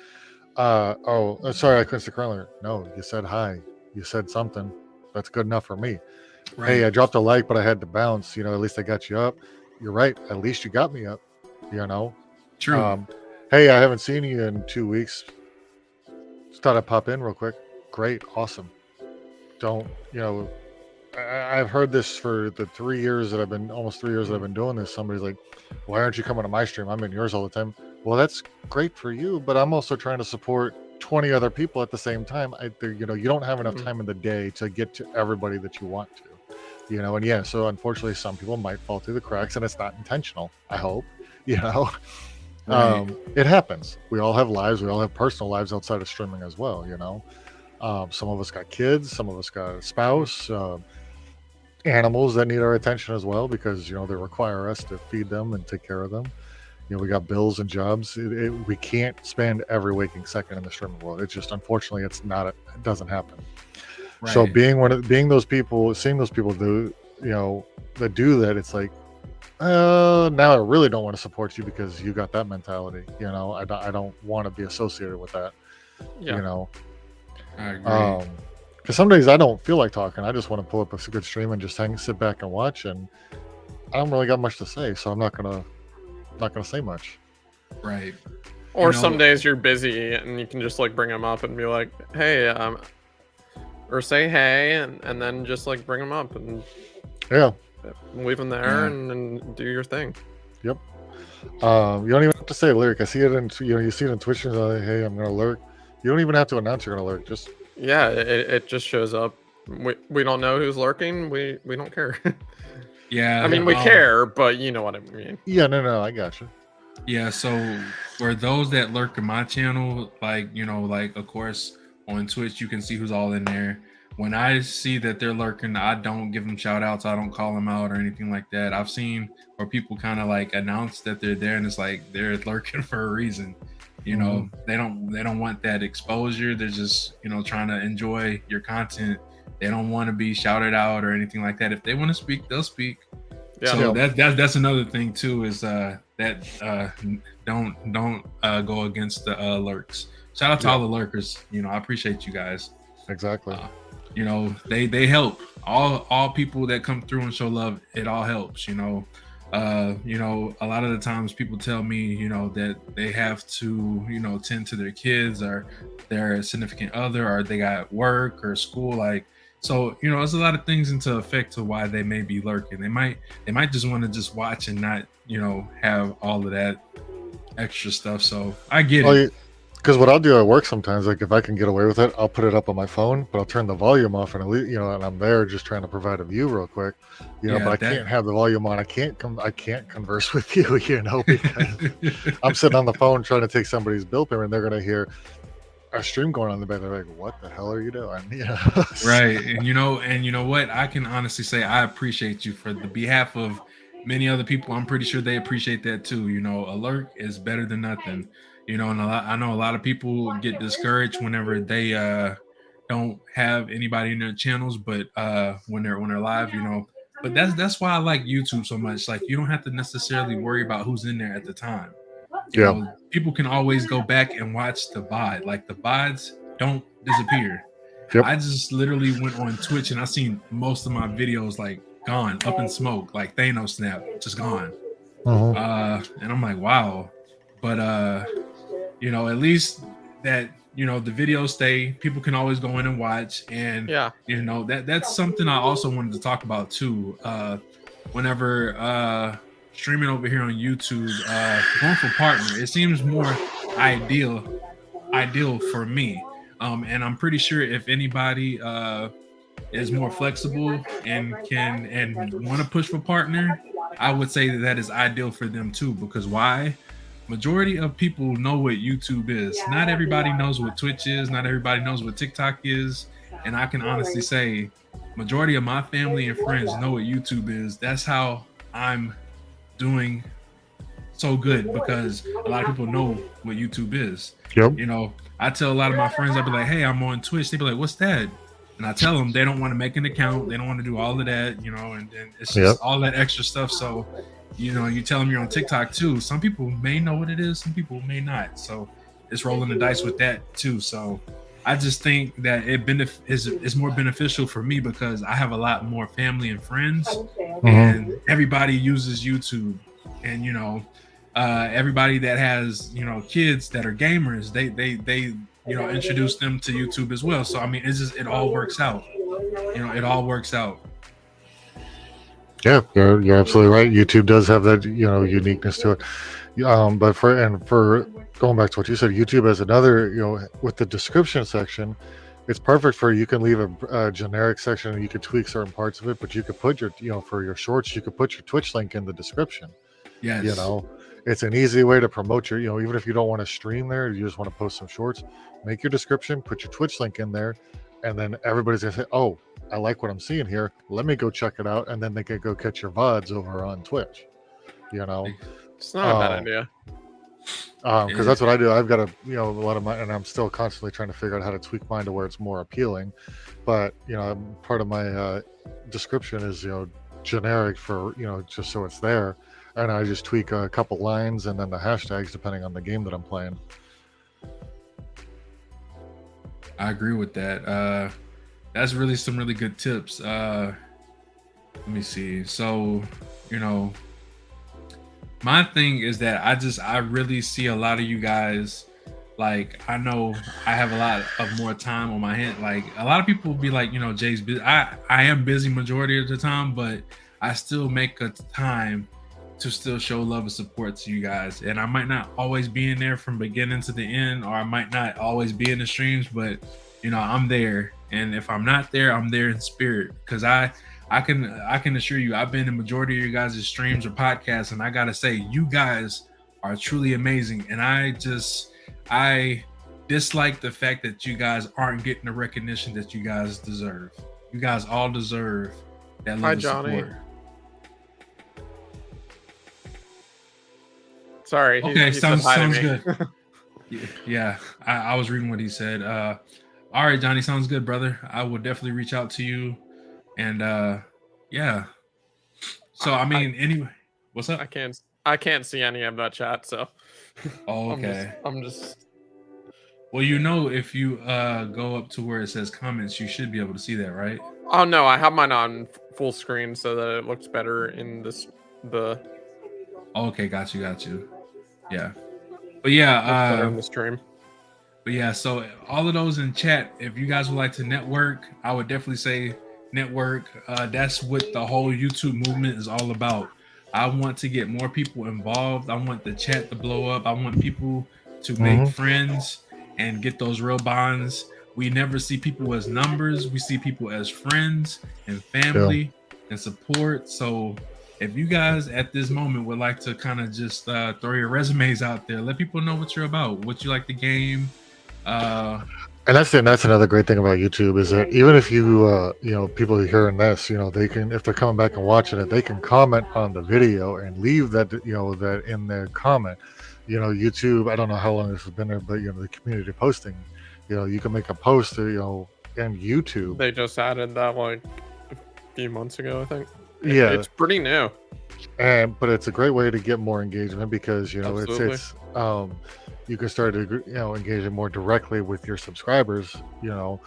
sorry, I couldn't stick around there. No, you said hi. You said something. That's good enough for me. Right. Hey, I dropped a like, but I had to bounce. At least I got you up. You're right. At least you got me up. True. Hey, I haven't seen you in 2 weeks. Just thought I'd pop in real quick. Great, awesome. Don't I've heard this for the 3 years that I've been almost 3 years that I've been doing this. Somebody's like, "Why aren't you coming to my stream? I'm in yours all the time." Well, that's great for you, but I'm also trying to support 20 other people at the same time. You don't have enough time in the day to get to everybody that you want to. And yeah, so unfortunately, some people might fall through the cracks, and it's not intentional. I hope. Right. It happens. We all have lives. We all have personal lives outside of streaming as well. Some of us got kids. Some of us got a spouse. Animals that need our attention as well, because they require us to feed them and take care of them. We got bills and jobs. We can't spend every waking second in the streaming world. It's just, unfortunately, it doesn't happen. Right. So being those people, seeing those people do that do that, it's like, now I really don't want to support you because you got that mentality. I don't want to be associated with that. Yeah. I agree. Because some days I don't feel like talking. I just want to pull up a good stream and just sit back and watch. And I don't really got much to say, so I'm not gonna say much. Right. Or some days you're busy and you can just like bring them up and be like, hey, or say hey, and then just like bring them up and Yeah. leave them there and do your thing. Yep. You don't even have to say lurk. I see it in you see it in Twitch and like, hey, I'm gonna lurk. You don't even have to announce you're gonna lurk. Just Yeah, it just shows up. We don't know who's lurking. We don't care. Yeah. I mean, we care, but you know what I mean. yeah, no, I got you. Yeah, so for those that lurk in my channel, like of course on Twitch you can see who's all in there. When I see that they're lurking, I don't give them shout outs, I don't call them out or anything like that. I've seen where people kind of like announce that they're there and it's like they're lurking for a reason. They don't want that exposure. They're just trying to enjoy your content. They don't want to be shouted out or anything like that. If they want to speak, they'll speak. Yeah. So that's another thing too, is don't go against the lurks. Shout out to all the lurkers. I appreciate you guys. Exactly. They help. All people that come through and show love, it all helps. A lot of the times people tell me that they have to tend to their kids or their significant other, or they got work or school, like. So there's a lot of things into effect to why they may be lurking. They might just want to just watch and not have all of that extra stuff. So I get it. Because what I'll do at work sometimes, like if I can get away with it, I'll put it up on my phone, but I'll turn the volume off and and I'm there just trying to provide a view real quick, but I can't have the volume on. I can't converse with you, because I'm sitting on the phone trying to take somebody's bill payment and they're gonna hear a stream going on in the back. They're like, "What the hell are you doing?" Right. And you know what? I can honestly say I appreciate you for the behalf of many other people. I'm pretty sure they appreciate that too. A lurk is better than nothing. And I know a lot of people get discouraged whenever they don't have anybody in their channels, but when they're live, But that's why I like YouTube so much. Like you don't have to necessarily worry about who's in there at the time. People can always go back and watch the VOD. Like the VODs don't disappear. Yep. I just literally went on Twitch and I seen most of my videos like gone up in smoke, like Thanos snap, just gone. And I'm like, wow. But at least that the videos stay. People can always go in and watch. And that's something I also wanted to talk about too. Whenever streaming over here on YouTube, going for partner, it seems more ideal for me. And I'm pretty sure if anybody is more flexible and want to push for partner, I would say that is ideal for them too. Because why? Majority of people know what YouTube is. Not everybody knows what Twitch is. Not everybody knows what TikTok is. And I can honestly say, majority of my family and friends know what YouTube is. That's how I'm doing so good, because a lot of people know what YouTube is. Yep. I tell a lot of my friends, I'll be like, hey, I'm on Twitch. They be like, what's that? And I tell them they don't want to make an account. They don't want to do all of that, and it's just all that extra stuff. So, you tell them you're on TikTok too. Some people may know what it is. Some people may not. So it's rolling the dice with that too. So I just think that it's more beneficial for me because I have a lot more family and friends, and everybody uses YouTube, and everybody that has kids that are gamers, they introduce them to YouTube as well. So I mean, it all works out. It all works out. Yeah, you're absolutely right. YouTube does have that uniqueness to it. But for going back to what you said, YouTube has another with the description section. It's perfect for you can leave a generic section and you could tweak certain parts of it, but you could put your for your shorts you could put your Twitch link in the description. Yes. It's an easy way to promote your even if you don't want to stream there, you just want to post some shorts, make your description, put your Twitch link in there, and then everybody's gonna say, oh, I like what I'm seeing here, let me go check it out, and then they can go catch your VODs over on Twitch. It's not a bad idea. Because that's what I do. I've got a lot of and I'm still constantly trying to figure out how to tweak mine to where it's more appealing. But part of my description is generic for just so it's there, and I just tweak a couple lines and then the hashtags depending on the game that I'm playing. I agree with that. That's really some really good tips. Let me see. So my thing is that I really see a lot of you guys, like, I know I have a lot of more time on my hand. Like, a lot of people will be like, Jay's busy. I am busy majority of the time, but I still make a time to still show love and support to you guys. And I might not always be in there from beginning to the end, or I might not always be in the streams, but I'm there. And if I'm not there, I'm there in spirit, because I can assure you, I've been in the majority of you guys' streams or podcasts, and I gotta say, you guys are truly amazing. And I dislike the fact that you guys aren't getting the recognition that you guys deserve. You guys all deserve that love and support. Sorry. Okay, sounds good. Yeah, I was reading what he said. All right, Johnny, sounds good, brother. I will definitely reach out to you. And yeah. So anyway, what's up? I can't see any of that chat, so oh, okay. I'm just well, if you go up to where it says comments, you should be able to see that, right? Oh no, I have mine on full screen so that it looks better in the okay, got you. Yeah. But yeah, in the stream. But yeah, so all of those in chat, if you guys would like to network, I would definitely say network. That's what the whole YouTube movement is all about. I want to get more people involved. I want the chat to blow up. I want people to make friends and get those real bonds. We never see people as numbers. We see people as friends and family and support. So if you guys at this moment would like to kind of just throw your resumes out there, let people know what you're about, what you like the game. And that's another great thing about YouTube is that even if you people hearing this, they can, if they're coming back and watching it, they can comment on the video and leave that that in their comment. YouTube, I don't know how long this has been there, but the community posting, you can make a post in YouTube. They just added that like a few months ago, I think. Yeah, it's pretty new. But it's a great way to get more engagement because Absolutely. it's you can start to engaging more directly with your subscribers, and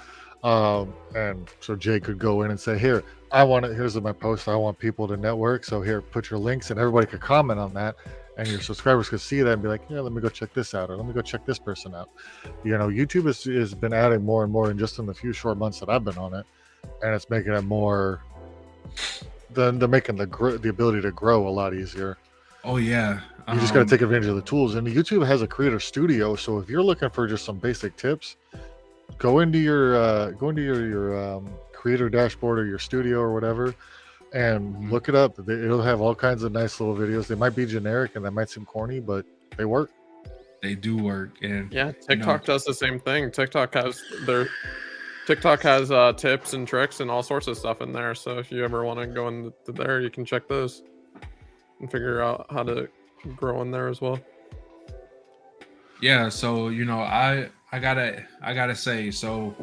so Jay could go in and say, here's my post, I want people to network, so here, put your links, and everybody could comment on that, and your subscribers could see that and be like, yeah, let me go check this out, or let me go check this person out. YouTube has been adding more and more in just in the few short months that I've been on it, and it's making it more they're making the ability to grow a lot easier. Oh yeah, you just got to take advantage of the tools. And YouTube has a creator studio, so if you're looking for just some basic tips, go into your creator dashboard or your studio or whatever, and look it up. It'll have all kinds of nice little videos. They might be generic and they might seem corny, but they work. They do work. And yeah, TikTok does the same thing. TikTok has tips and tricks and all sorts of stuff in there. So if you ever want to go into there, you can check those and figure out how to grow in there as well. Yeah, so I gotta say, so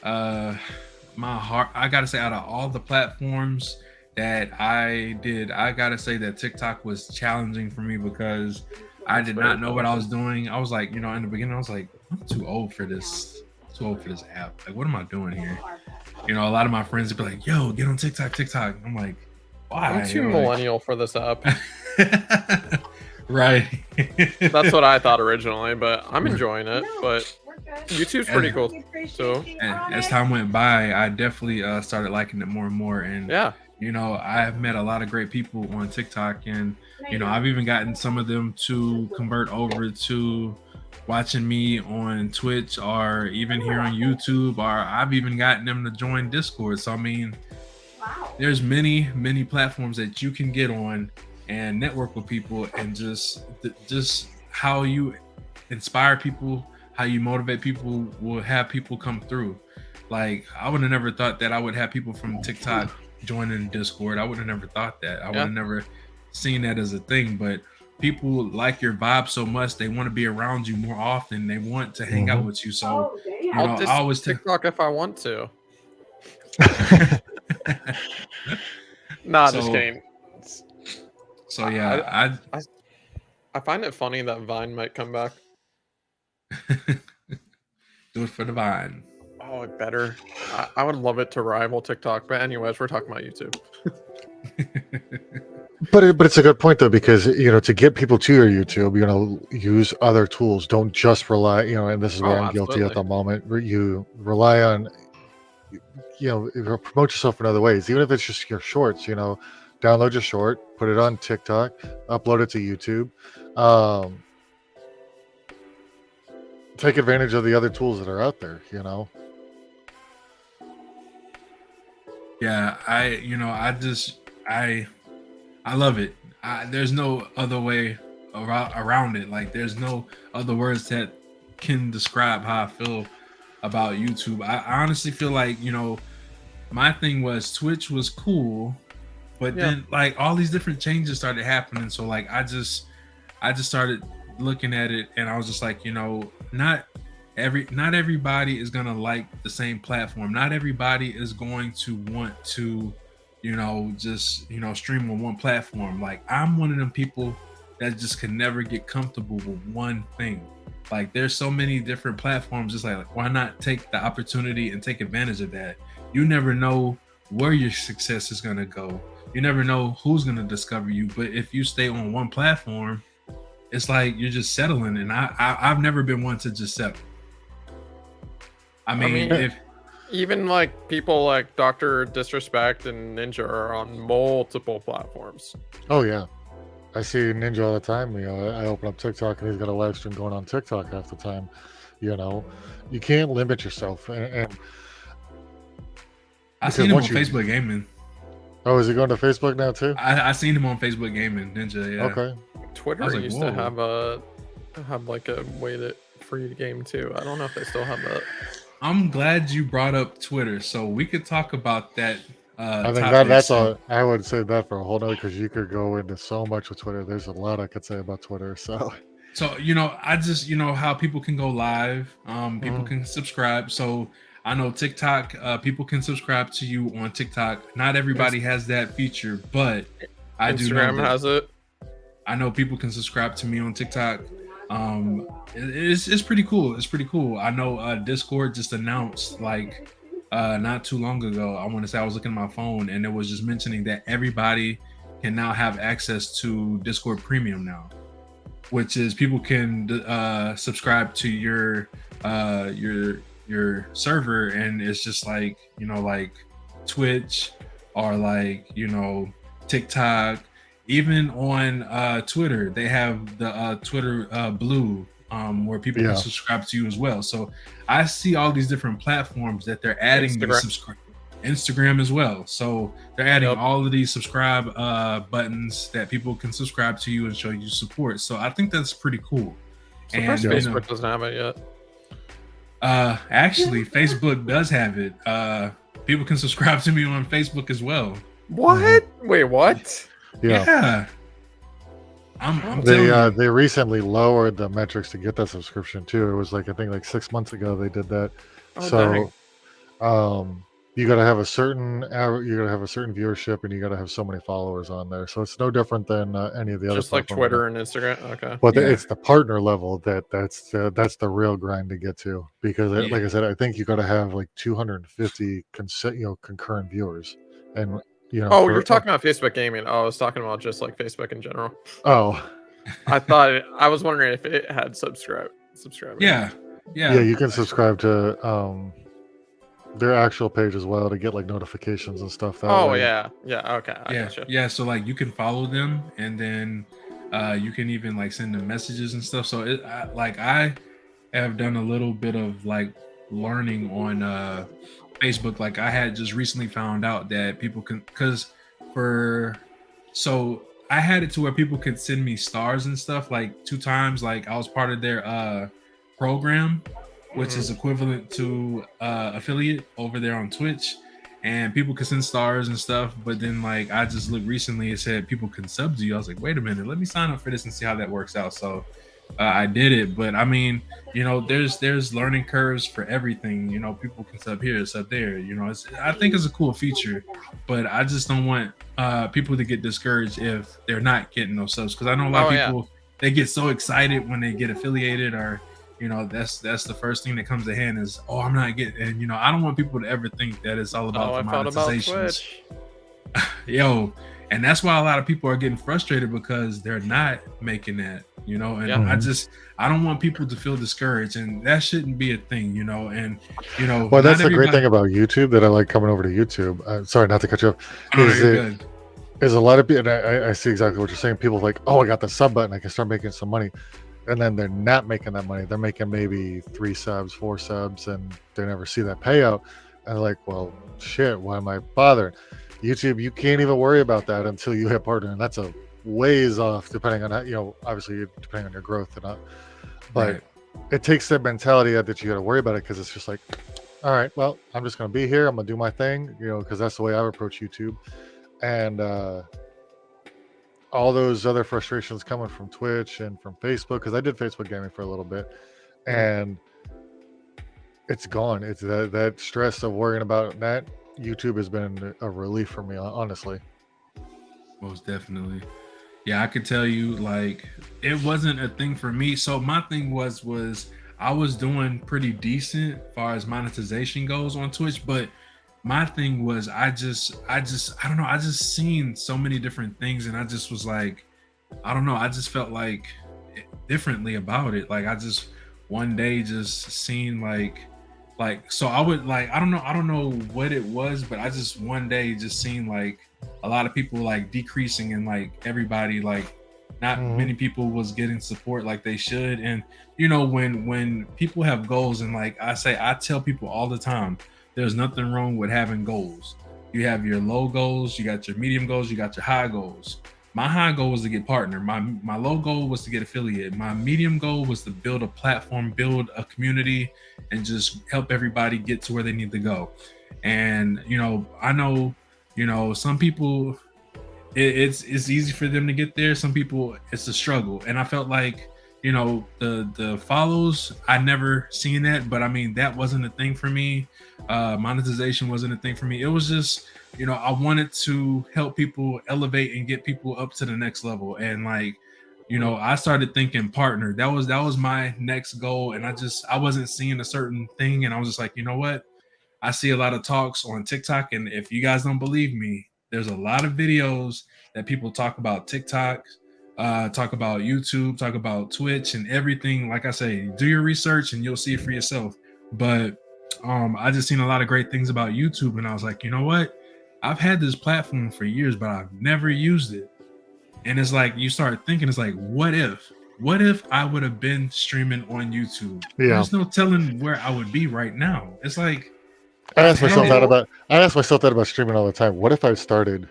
my heart, I gotta say, out of all the platforms that I did, I gotta say that TikTok was challenging for me because I did not know what I was doing. I was like, in the beginning, I was like, I'm too old for this app. Like, what am I doing here? A lot of my friends would be like, yo, get on TikTok. I'm like, why? I'm too millennial for this app. Right. That's what I thought originally, but I'm enjoying it. But YouTube's pretty cool. So As time went by, I definitely started liking it more and more. And yeah, you know, I've met a lot of great people on TikTok, and you know, I've even gotten some of them to convert over to watching me on Twitch or even here on YouTube, or I've even gotten them to join Discord. So I mean, Wow. there's many platforms that you can get on and network with people, and just how you inspire people, how you motivate people will have people come through. Like, I would have never thought that I would have people from TikTok joining Discord. I would have never thought that. I would have never seen that as a thing. But people like your vibe so much, they want to be around you more often. They want to hang out with you. So, Oh, you damn. know, I'll just I always TikTok if I want to. Nah, just So- kidding. So yeah, I find it funny that Vine might come back. do it for the Vine. Oh, it better. I would love it to rival TikTok. But anyways, we're talking about YouTube. But it's a good point though, because you know, to get people to your YouTube, you know, use other tools. Don't just rely, you know, and this is where Oh, I'm guilty at absolutely. the moment. You rely on, you know, promote yourself in other ways, even if it's just your shorts. You know, download your short, put it on TikTok, upload it to YouTube. Take advantage of the other tools that are out there. You know. Yeah, I love it. There's no other way around it. Like, there's no other words that can describe how I feel about YouTube. I honestly feel like, you know, my thing was Twitch was cool, but then like all these different changes started happening. So like I just started looking at it, and I was just like, you know, not everybody is gonna like the same platform. Not everybody is going to want to, you know, just, you know, stream on one platform. Like, I'm one of them people that just can never get comfortable with one thing. Like, there's so many different platforms. It's like why not take the opportunity and take advantage of that? You never know where your success is gonna go. You never know who's gonna discover you. But if you stay on one platform, it's like you're just settling. And I've never been one to just settle. I mean, if Even like people like Dr. Disrespect and Ninja are on multiple platforms. Oh yeah, I see Ninja all the time. You know, I open up TikTok and he's got a live stream going on TikTok half the time. You know, you can't limit yourself. And I because seen him on once you- Facebook Gaming. oh, is he going to Facebook now too? I seen him on Facebook Gaming, Ninja. Yeah. Okay. Twitter I was like, used whoa. to have like a way that for you to game too. I don't know if they still have that. I'm glad you brought up Twitter, so we could talk about that. I think topic that's soon. all. I would say that for a whole nother, because you could go into so much with Twitter. There's a lot I could say about Twitter. So So, you know, I just, you know, how people can go live, people Mhm. can subscribe. So I know TikTok, people can subscribe to you on TikTok. Not everybody has that feature, but I do know Instagram that- has it. I know people can subscribe to me on TikTok. It's pretty cool. It's pretty cool. I know Discord just announced like not too long ago. I want to say I was looking at my phone and it was just mentioning that everybody can now have access to Discord Premium now, which is people can subscribe to your server, and it's just like, you know, like Twitch or like, you know, TikTok. Even on Twitter, they have the Twitter Blue, where people Yeah. can subscribe to you as well. So I see all these different platforms that they're adding Instagram. Instagram as well. So they're adding Yep. all of these subscribe buttons that people can subscribe to you and show you support. So I think that's pretty cool. Surprised And, you Facebook know, doesn't have it yet. Actually, Facebook does have it. People can subscribe to me on Facebook as well. What? Wait, what? yeah, I'm telling they you. they recently lowered the metrics to get that subscription too. It was like, I think like 6 months ago they did that. Oh, So dang. you got to have a certain viewership, and you got to have so many followers on there. So it's no different than any of the other Just like platforms. Twitter and Instagram. Okay. But Yeah. it's the partner level that's the real grind to get to, because Yeah. like I said, I think you got to have like 250 concurrent viewers, and you know. Oh, for- you're talking about Facebook gaming. Oh, I was talking about just like Facebook in general. Oh, I was wondering if it had subscribing. Yeah. Yeah. Yeah, you can subscribe to their actual page as well to get like notifications and stuff. That Oh way. yeah, yeah. Okay, I Yeah, gotcha. yeah. So like you can follow them, and then you can even like send them messages and stuff. So I have done a little bit of like learning on Facebook. Like I had just recently found out that people can, because for so I had it to where people could send me stars and stuff like 2 times. Like I was part of their program, which is equivalent to affiliate over there on Twitch, and people can send stars and stuff. But then like I just looked recently, it said people can sub to you. I was like, wait a minute, let me sign up for this and see how that works out. So I did it. But I mean, you know, there's learning curves for everything. You know, people can sub here, sub there. You know, I think it's a cool feature, but I just don't want people to get discouraged if they're not getting those subs, because I know a lot of people they get so excited when they get affiliated, or you know, that's the first thing that comes to hand is, oh, I'm not getting. And you know, I don't want people to ever think that it's all about the monetizations. Yo, and that's why a lot of people are getting frustrated, because they're not making that, you know. And I don't want people to feel discouraged, and that shouldn't be a thing, you know. And you know, well, that's the great thing about YouTube that I like coming over to YouTube. Sorry, not to cut you off. Is a lot of people, and I see exactly what you're saying. People like, oh, I got the sub button, I can start making some money, and then they're not making that money. They're making maybe 3 subs, 4 subs, and they never see that payout. And they're like, well, shit, why am I bothering? YouTube, you can't even worry about that until you hit partner, and that's a ways off, depending on how, you know, obviously depending on your growth and not. But it takes that mentality out that you got to worry about it, because it's just like, all right, well, I'm just going to be here, I'm going to do my thing, you know, because that's the way I approach YouTube. And all those other frustrations coming from Twitch and from Facebook, because I did Facebook gaming for a little bit, and it's gone. It's that stress of worrying about that. YouTube has been a relief for me, honestly. Most definitely. Yeah, I could tell you, like, it wasn't a thing for me. So my thing was I was doing pretty decent as far as monetization goes on Twitch, but my thing was I don't know, I just seen so many different things, and I just was like, I don't know, I just felt like differently about it. Like I just one day just seen like so I would like, I don't know what it was, but I just one day just seen like a lot of people like decreasing, and like everybody, like not many people was getting support like they should. And you know, when people have goals, and like I tell people all the time, there's nothing wrong with having goals. You have your low goals, you got your medium goals, you got your high goals. My high goal was to get partner. My low goal was to get affiliate. My medium goal was to build a platform, build a community, and just help everybody get to where they need to go. And you know, I know, you know, some people it's easy for them to get there. Some people it's a struggle. And I felt like, you know, the follows, I never seen that, but I mean, that wasn't a thing for me. Monetization wasn't a thing for me. It was just, you know, I wanted to help people elevate and get people up to the next level. And like, you know, I started thinking partner. That was my next goal. And I wasn't seeing a certain thing. And I was just like, you know what? I see a lot of talks on TikTok. And if you guys don't believe me, there's a lot of videos that people talk about TikTok, talk about YouTube, talk about Twitch and everything. Like I say, do your research and you'll see it for yourself. But I just seen a lot of great things about YouTube, and I was like, you know what? I've had this platform for years, but I've never used it. And it's like, you start thinking, it's like, what if I would have been streaming on YouTube? Yeah. There's no telling where I would be right now. It's like, I ask myself that about streaming all the time. What if I started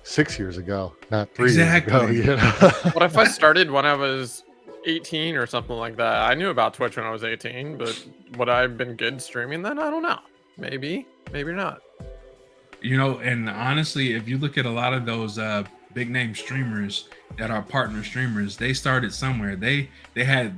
6 years ago, not 3 years ago? You know? What if I started when I was 18 or something like that? I knew about Twitch when I was 18, but would I have been good streaming then? I don't know. Maybe not. You know, and honestly, if you look at a lot of those big name streamers that are partner streamers, they started somewhere. They had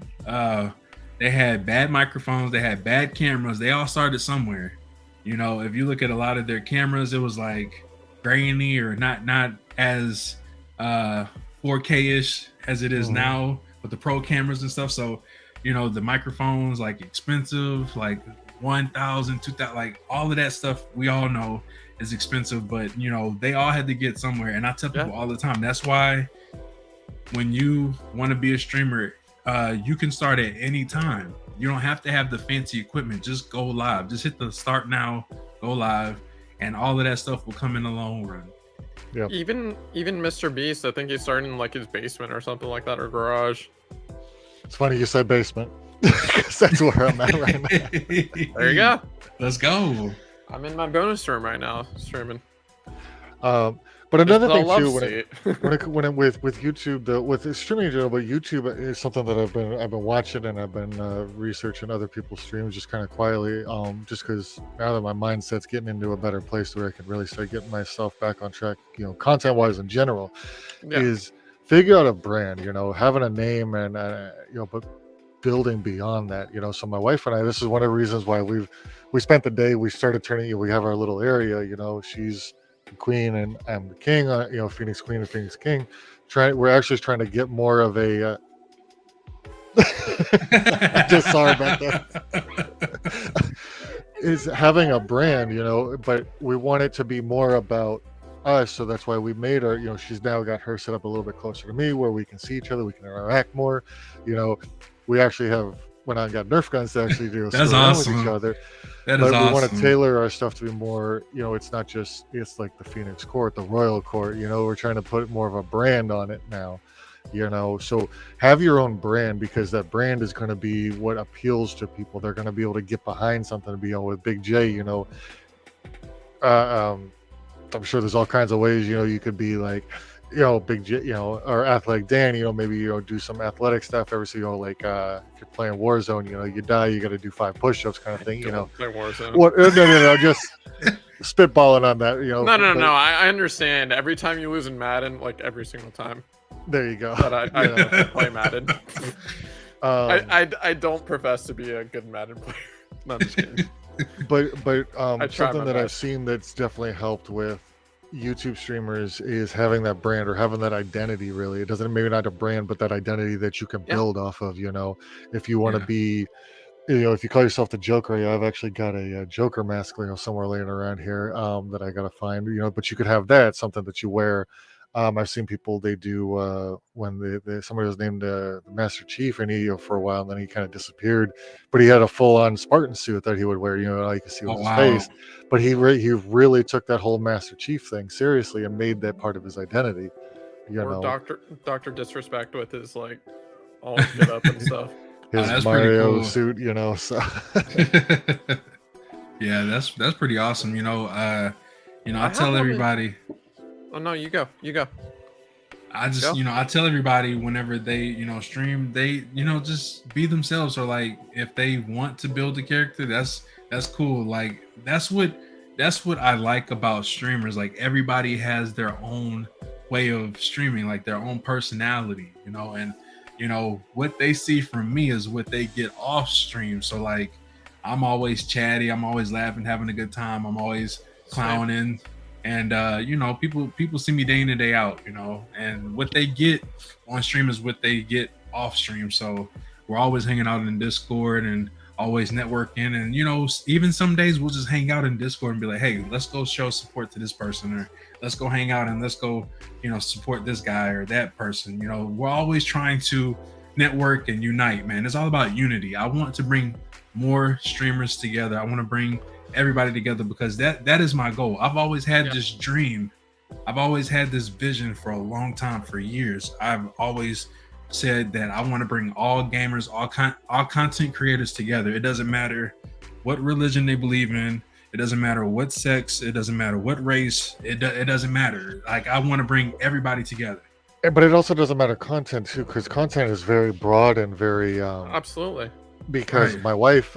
bad microphones, they had bad cameras, they all started somewhere. You know, if you look at a lot of their cameras, it was like grainy or not as 4K-ish as it is now with the pro cameras and stuff. So, you know, the microphones, like expensive, like 1,000, 2,000, like all of that stuff we all know is expensive, but you know, they all had to get somewhere. And I tell people all the time, that's why when you want to be a streamer, you can start at any time. You don't have to have the fancy equipment. Just go live. Just hit the start now, go live, and all of that stuff will come in the long run. Even Mr. Beast, I think he's starting in like his basement or something like that, or garage. It's funny you said basement because that's where I'm at right now. There you go. Let's go. I'm in my bonus room right now, streaming. But another Just the thing love too, seat. when it with YouTube, with streaming in general, but YouTube is something that I've been watching and I've been researching other people's streams just kind of quietly, just because now that my mindset's getting into a better place where I can really start getting myself back on track, content wise in general, Yeah. is figure out a brand, having a name and but building beyond that, so my wife and I, this is one of the reasons why we spent the day, we started turning, we have our little area, she's the queen and I'm the king, Phoenix Queen and Phoenix King. We're actually trying to get more of a just sorry about that. Is having a brand, but we want it to be more about us, so that's why we made her, she's now got her set up a little bit closer to me where we can see each other, we can interact more. We actually have went out and got Nerf guns to actually do That's screw around awesome. with each other. That But is we awesome. want to tailor our stuff to be more, it's not just, it's like the Phoenix Court, the Royal Court, we're trying to put more of a brand on it now, so have your own brand, because that brand is going to be what appeals to people. They're going to be able to get behind something, with Big J, I'm sure there's all kinds of ways, you could be like, Big J, or Athletic Dan, maybe, do some athletic stuff ever. So, like, if you're playing Warzone, you die, you got to do 5 push-ups kind of thing, Play Warzone. What? No, just spitballing on that, No. I understand. Every time you lose in Madden, like every single time There you go. that I play Madden, Um, I don't profess to be a good Madden player. No, I'm just kidding. but I try something my that I've best. seen that's definitely helped with YouTube streamers is having that brand or having that identity. Really, it doesn't, maybe not a brand, but that identity that you can Yeah. build off of. If you want to Yeah. be, if you call yourself the Joker, I've actually got a Joker mask, somewhere laying around here, that I gotta find. But you could have that, something that you wear. I've seen people, they do when somebody was named the Master Chief, and he, for a while, and then he kind of disappeared, but he had a full-on Spartan suit that he would wear, all you can see was Oh, his wow. face. But he really took that whole Master Chief thing seriously and made that part of his identity. Or Doctor Disrespect with his like all get up and stuff. His that's pretty Mario cool. suit, so Yeah, that's pretty awesome. I have tell one in- everybody. Oh no, you go. I just, Go. I tell everybody whenever they, stream, they, just be themselves. Or like, if they want to build a character, that's cool. Like, that's what I like about streamers. Like, everybody has their own way of streaming, like their own personality, and, what they see from me is what they get off stream. So like, I'm always chatty. I'm always laughing, having a good time. I'm always clowning. And people see me day in and day out, and what they get on stream is what they get off stream. So we're always hanging out in Discord and always networking, and even some days we'll just hang out in Discord and be like, hey, let's go show support to this person, or let's go hang out and let's go support this guy or that person. We're always trying to network and unite, man. It's all about unity. I want to bring more streamers together. I want to bring everybody together, because that is my goal. I've always had this dream. I've always had this vision for a long time, for years. I've always said that I want to bring all gamers, all content creators together. It doesn't matter what religion they believe in. It doesn't matter what sex. It doesn't matter what race. It doesn't matter. Like, I want to bring everybody together. but it also doesn't matter content too, because content is very broad and very Absolutely. because Right. my wife,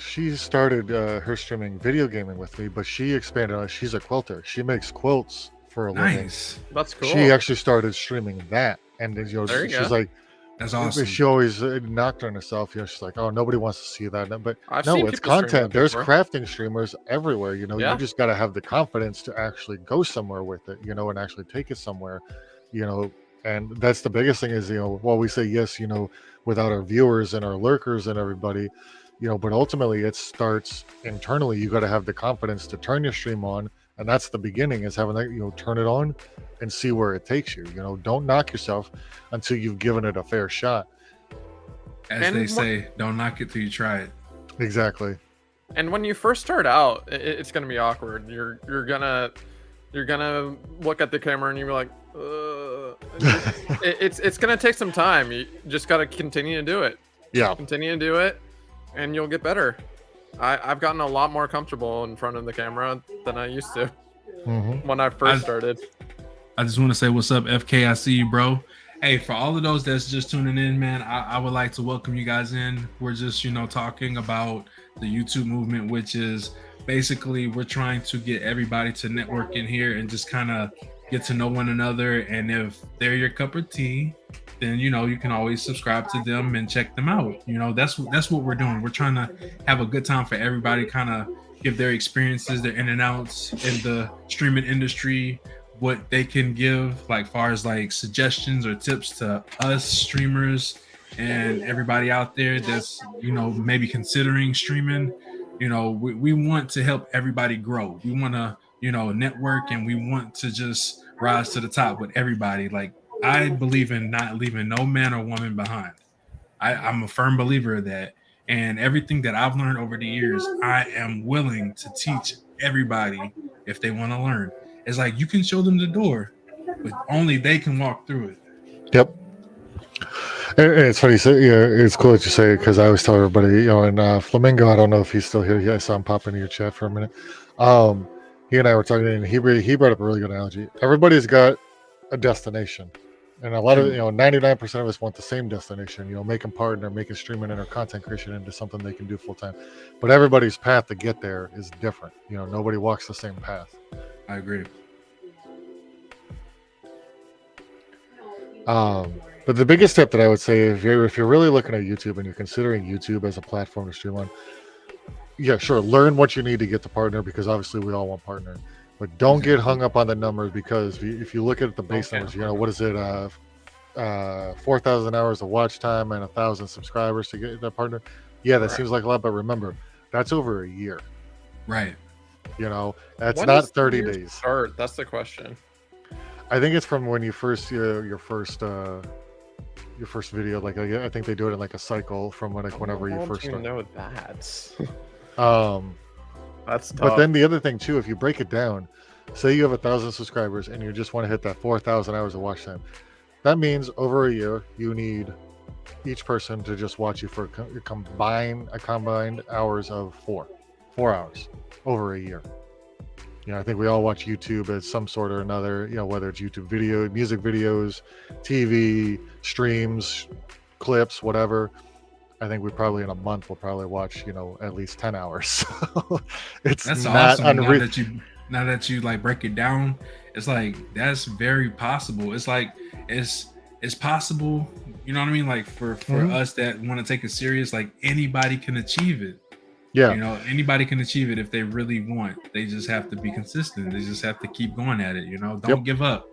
she started her streaming video gaming with me, but she expanded. She's a quilter. She makes quilts for a living. Nice. That's cool. She actually started streaming that, and then, There you she's go. like, That's awesome. she always knocked on herself. She's like, oh, nobody wants to see that. But I've no, seen it's people stream content. that There's before. crafting streamers everywhere. Yeah. You just got to have the confidence to actually go somewhere with it. And actually take it somewhere. And that's the biggest thing is, while we say yes, without our viewers and our lurkers and everybody, but ultimately it starts internally. You got to have the confidence to turn your stream on. And that's the beginning, is having that, turn it on and see where it takes you. Don't knock yourself until you've given it a fair shot. As And they what- say, don't knock it till you try it. Exactly. And when you first start out, it's gonna be awkward. You're gonna look at the camera and you're like, it's gonna take some time. You just gotta continue to do it. Yeah. Continue to do it, and you'll get better. I've gotten a lot more comfortable in front of the camera than I used to hmm when I first started. I just want to say what's up, FK. I see you, bro. Hey, for all of those that's just tuning in, man, I would like to welcome you guys in. We're just, talking about the YouTube movement, which is basically we're trying to get everybody to network in here and just kind of get to know one another. And if they're your cup of tea, then you can always subscribe to them and check them out. That's what we're doing. We're trying to have a good time for everybody, kind of give their experiences, their in and outs in the streaming industry, what they can give, like far as like suggestions or tips to us streamers and everybody out there that's maybe considering streaming. We want to help everybody grow. We want to network, and we want to just rise to the top with everybody. Like, I believe in not leaving no man or woman behind. I'm a firm believer of that. And everything that I've learned over the years, I am willing to teach everybody if they want to learn. It's like you can show them the door, but only they can walk through it. Yep. And it's funny. So, yeah, it's cool that you say it, because I always tell everybody, and Flamingo, I don't know if he's still here. Yeah, I saw him pop into your chat for a minute. He and I were talking, and he brought up a really good analogy. Everybody's got a destination, and a lot of 99% of us want the same destination. Making partner, making streaming and or content creation into something they can do full time. But everybody's path to get there is different. Nobody walks the same path. I agree. But the biggest step that I would say, if you're really looking at YouTube and you're considering YouTube as a platform to stream on, yeah, sure, learn what you need to get the partner, because obviously we all want partner. But don't get hung up on the numbers, because if you look at the base numbers, what is it? 4,000 hours of watch time and 1,000 subscribers to get that partner. Yeah, that seems like a lot, but remember, that's over a year. Right. That's When not does 30 the year days. Start. That's the question. I think it's from when you first your first video. Like I think they do it in like a cycle from whenever you first I start. know that. That's tough. But then the other thing too, if you break it down, say you have 1,000 subscribers and you just want to hit that 4,000 hours of watch time, that means over a year you need each person to just watch you for a combined hours of 4 hours over a year. I think we all watch YouTube as some sort or another, whether it's YouTube video, music videos, TV, streams, clips, whatever. I think we probably in a month will probably watch, at least 10 hours. It's That's not awesome. unreal. Now that you like break it down, it's like that's very possible. It's like it's possible, you know what I mean? Like for us that want to take it serious, like anybody can achieve it. Yeah. Anybody can achieve it if they really want. They just have to be consistent. They just have to keep going at it. Don't give up.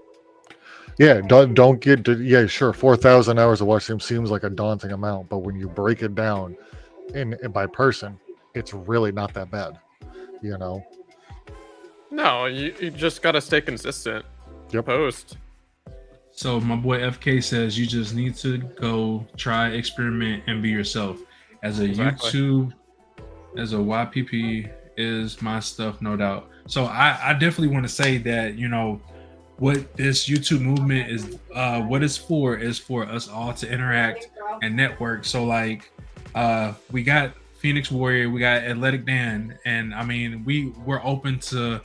Yeah, don't get to, yeah, sure. 4,000 hours of watch time seems like a daunting amount, but when you break it down in by person, it's really not that bad. No, you just gotta stay consistent. Yep. Post. So my boy FK says you just need to go try, experiment, and be yourself. As a Exactly. YouTube, as a YPP is my stuff, no doubt. So I definitely want to say that, what this YouTube movement is, what it's for is for us all to interact and network. So like, we got Phoenix Warrior, we got Athletic Dan, and I mean, we're open to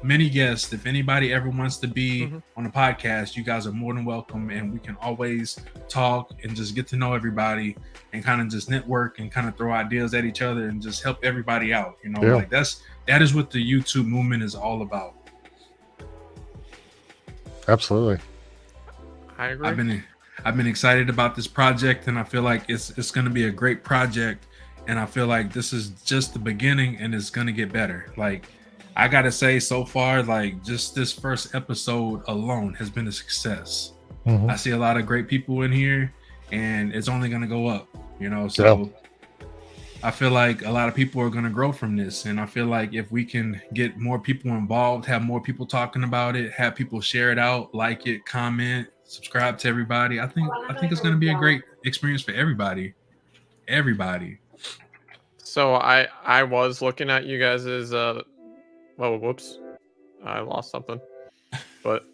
many guests. If anybody ever wants to be on a podcast, you guys are more than welcome, and we can always talk and just get to know everybody and kind of just network and kind of throw ideas at each other and just help everybody out. Like that is what the YouTube movement is all about. Absolutely. I agree. I've been excited about this project, and I feel like it's going to be a great project, and I feel like this is just the beginning, and it's going to get better. Like, I gotta say, so far, like just this first episode alone has been a success. Mhm. I see a lot of great people in here, and it's only gonna go up. So I feel like a lot of people are gonna grow from this, and I feel like if we can get more people involved, have more people talking about it, have people share it out, like it, comment, subscribe to everybody, I think it's gonna be a great experience for everybody. everybody. So I was looking at you guys's oh, whoops, I lost something, but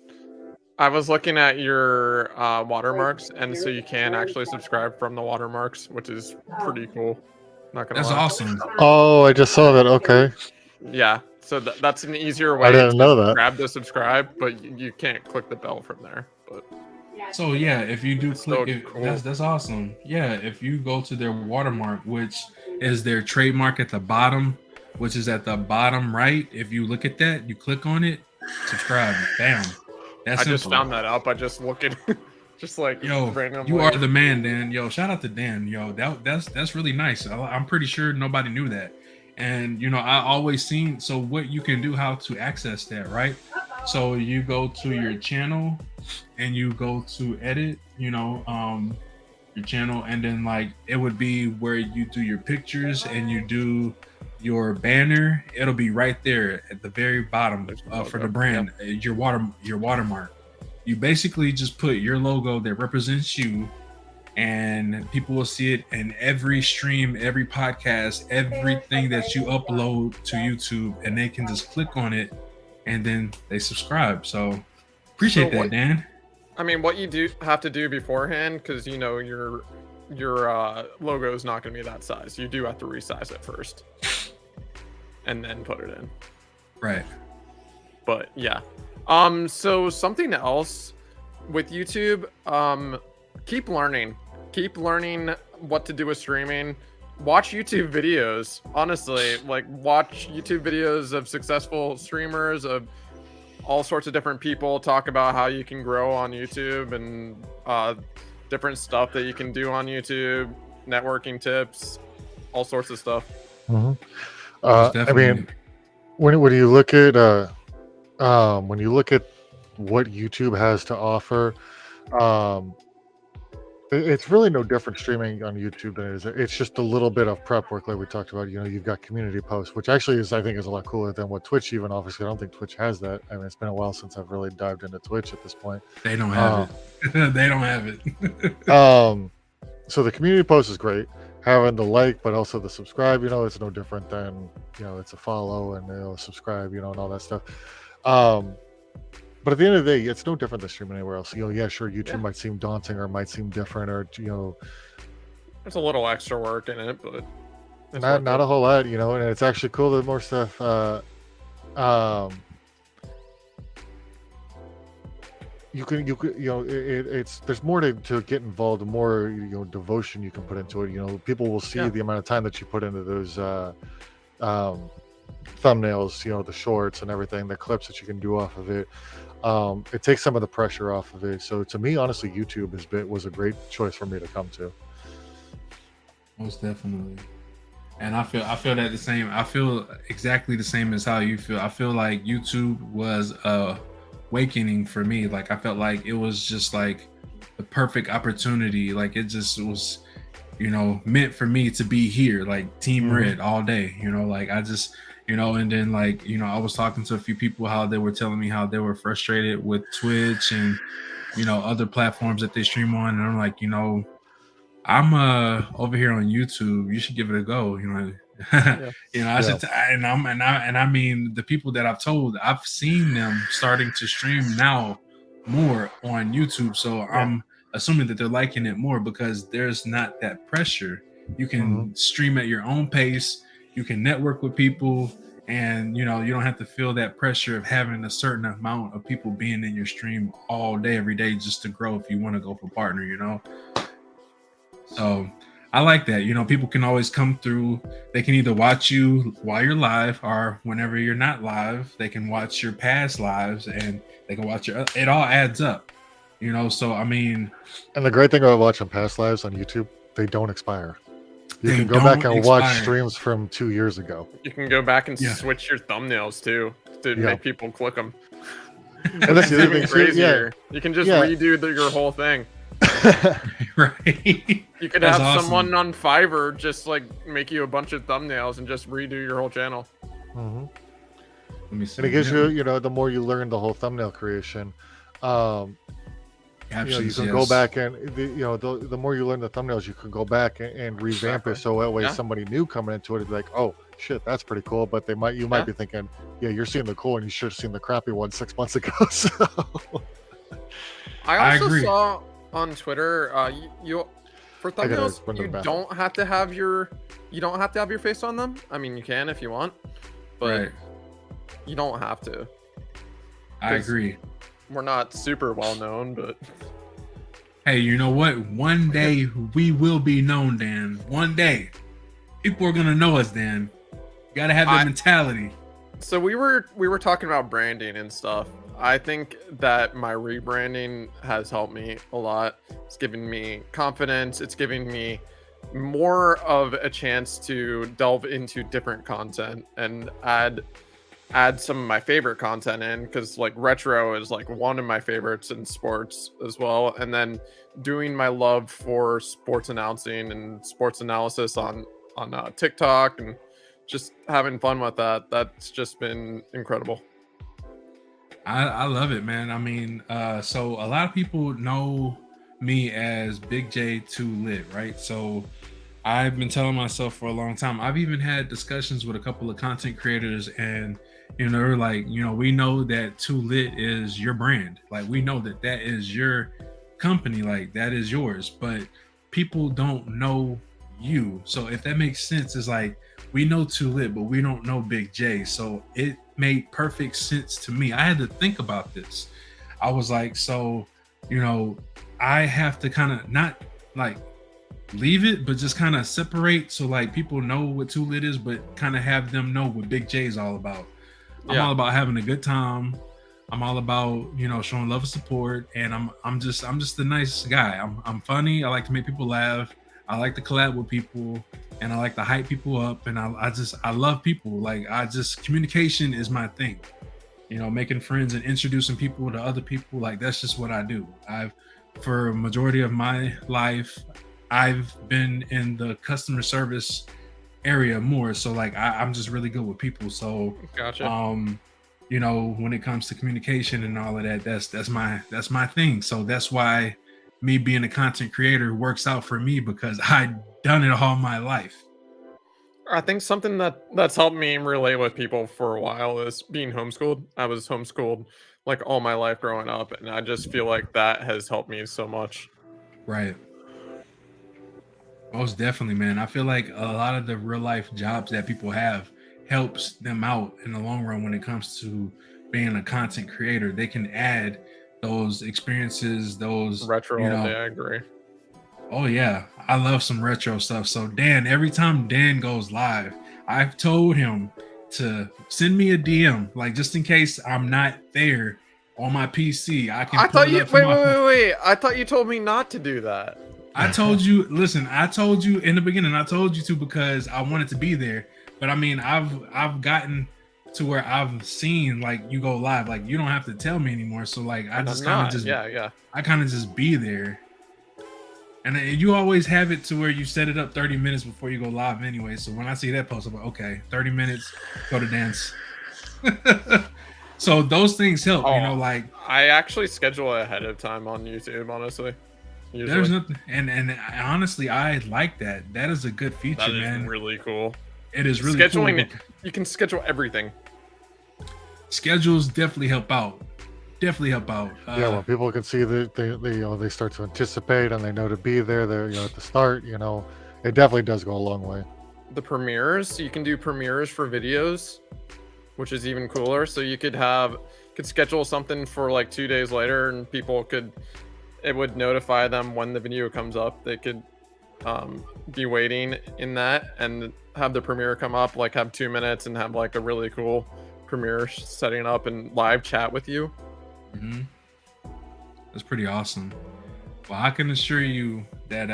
I was looking at your watermarks, and so you can actually subscribe from the watermarks, which is pretty cool. Not gonna That's lie. awesome. Oh, I just saw that. Okay. Yeah, so that's an easier way didn't to know that. grab the subscribe, but you can't click the bell from there. But So yeah, if you do So click, cool. that's awesome. Yeah, if you go to their watermark, which is their trademark at the bottom, which is at the bottom right. If you look at that, you click on it, subscribe. Bam. That's I just simple. found that up. I just look at just like Yo, randomly. you are the man, Dan. Yo, shout out to Dan. Yo, that's really nice. I'm pretty sure nobody knew that. And you know, I always seen. So what you can do, how to access that, right? So you go to your channel, and you go to edit. You know, your channel, and then like it would be where you do your pictures and you do your banner. It'll be right there at the very bottom for the brand. Your watermark. You basically just put your logo that represents you, and people will see it in every stream, every podcast, everything that you upload to YouTube, and they can just click on it and then they subscribe. So appreciate that, Dan. I mean, what you do have to do beforehand, because you know your logo is not going to be that size. You do have to resize it first, and then put it in. Right. But yeah. So something else with YouTube, keep learning what to do with streaming. Watch YouTube videos. Honestly, like watch YouTube videos of successful streamers, of all sorts of different people talk about how you can grow on YouTube, and different stuff that you can do on YouTube, networking tips, all sorts of stuff. Mm-hmm. Most I definitely. mean, when you look at what YouTube has to offer, it's really no different streaming on YouTube than it is. It's just a little bit of prep work, like we talked about. You know, you've got community posts, which actually I think is a lot cooler than what Twitch even offers. I don't think Twitch has that. I mean, it's been a while since I've really dived into Twitch at this point. They don't have it. They don't have it. So the community post is great. Having the like, but also the subscribe, you know, it's no different than, you know, it's a follow and, you know, subscribe, you know, and all that stuff. But at the end of the day, it's no different than streaming anywhere else. You know, yeah, sure, YouTube might seem daunting or might seem different, or, you know, There's a little extra work in it, but it's not worth a it. whole lot, you know, and it's actually cool that more stuff. You know, it's there's more to get involved, the more, you know, devotion you can put into it. You know, people will see the amount of time that you put into those thumbnails, you know, the shorts and everything, the clips that you can do off of it. It takes some of the pressure off of it. So to me, honestly, YouTube was a great choice for me to come to. Most definitely. And I feel that the same. I feel exactly the same as how you feel. I feel like YouTube was a awakening for me. Like I felt like it was just like the perfect opportunity. Like it just was, you know, meant for me to be here, like Team Red all day, you know, like I just, you know, and then like, you know, I was talking to a few people how they were telling me how they were frustrated with Twitch and, you know, other platforms that they stream on. And I'm like, you know, I'm over here on YouTube. You should give it a go, you know. You know, I should, and I mean, the people that I've told, I've seen them starting to stream now more on YouTube. So I'm assuming that they're liking it more because there's not that pressure. You can stream at your own pace. You can network with people, and you know, you don't have to feel that pressure of having a certain amount of people being in your stream all day, every day, just to grow. If you want to go for partner, you know. So I like that. You know, people can always come through. They can either watch you while you're live or whenever you're not live. They can watch your past lives and they can watch your. It all adds up, you know. So I mean, and the great thing about watching past lives on YouTube, they don't expire. You can go back and watch streams from 2 years ago. You can go back and switch your thumbnails too to make people click them. And that's the other thing too. You can just redo your whole thing. Right. You could have someone on Fiverr just like make you a bunch of thumbnails and just redo your whole channel. Let me see. And it gives you, you know, the more you learn the whole thumbnail creation, Captions, you can yes. go back and the more you learn the thumbnails, you can go back and revamp Exactly. it so that way Yeah. somebody new coming into it is like, oh shit, that's pretty cool. But you might Yeah. be thinking, yeah, you're seeing the cool, and you should have seen the crappy one 6 months ago. So I I also agree. saw on Twitter, you for I gotta thumbnails, run to the you bathroom. don't have to have your face on them. I mean, you can if you want, but Right. you don't have to. I 'Cause- agree. We're not super well known, but Hey, you know what? One day we will be known, Dan. One day. People are gonna know us, Dan. You gotta have that I- mentality. so we were talking about branding and stuff. I think that my rebranding has helped me a lot. It's given me confidence. It's giving me more of a chance to delve into different content and add some of my favorite content in, because like retro is like one of my favorites in sports as well, and then doing my love for sports announcing and sports analysis on TikTok and just having fun with that. That's just been incredible. I love it, man. I mean, so a lot of people know me as Big J Too Lit, right? So I've been telling myself for a long time. I've even had discussions with a couple of content creators, and they're like, we know that Too Lit is your brand. Like, we know that that is your company, like that is yours, but people don't know you. So if that makes sense, it's like we know Too Lit, but we don't know Big J. So it made perfect sense to me. I had to think about this. I was like, so I have to kind of not like leave it, but just kind of separate, so like people know what Too Lit is, but kind of have them know what Big J is all about. I'm Yeah. all about having a good time. I'm all about showing love and support, and I'm just the nice guy. I'm funny. I like to make people laugh. I like to collab with people, and I like to hype people up, and I love people. Like, communication is my thing. Making friends and introducing people to other people, like that's just what I do. For a majority of my life, I've been in the customer service area more, so like I'm just really good with people. So Gotcha. when it comes to communication and all of that, that's my thing. So that's why me being a content creator works out for me, because I done it all my life. I think something that's helped me relate with people for a while is being homeschooled. I was homeschooled like all my life growing up, and I just feel like that has helped me so much. Right. Most definitely, man. I feel like a lot of the real life jobs that people have helps them out in the long run when it comes to being a content creator. They can add those experiences, those Retro all day, I agree. Oh yeah, I love some retro stuff. So Dan, every time Dan goes live, I've told him to send me a DM, like just in case I'm not there on my PC. I can. I pull thought it you up from my phone. wait. I thought you told me not to do that. I told you, listen, I told you in the beginning, I told you to because I wanted to be there. But I mean, I've gotten to where I've seen like you go live, like you don't have to tell me anymore. So like I just kind of just I kind of just be there. And you always have it to where you set it up 30 minutes before you go live anyway. So when I see that post, I'm like, okay, 30 minutes, go to dance. So those things help, like I actually schedule ahead of time on YouTube, honestly. Usually. There's nothing, and honestly, I like that. That is a good feature, That is man. really cool. It is really Scheduling, cool. you can schedule everything. Schedules definitely help out. Yeah, when people can see that they start to anticipate and they know to be there, they're at the start, it definitely does go a long way. The premieres, you can do premieres for videos, which is even cooler. So you could schedule something for like 2 days later, and people it would notify them when the video comes up. They could be waiting in that and have the premiere come up, like have 2 minutes and have like a really cool premiere setting up and live chat with you. Mm-hmm. That's pretty awesome. Well, I can assure you that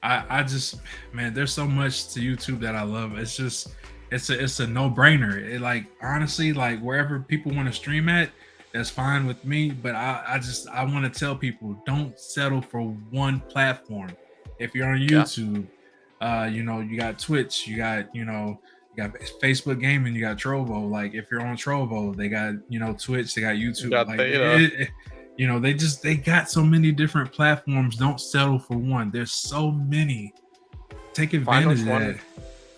I just, man, there's so much to YouTube that I love. It's just it's a no-brainer. It, like, honestly, like wherever people want to stream at, that's fine with me. But I want to tell people, don't settle for one platform. If you're on YouTube, you got Twitch, you got Facebook Gaming, you got Trovo. Like if you're on Trovo, they got Twitch, they got YouTube. You got like Theta. You know, they got so many different platforms. Don't settle for one. There's so many. Take advantage of that.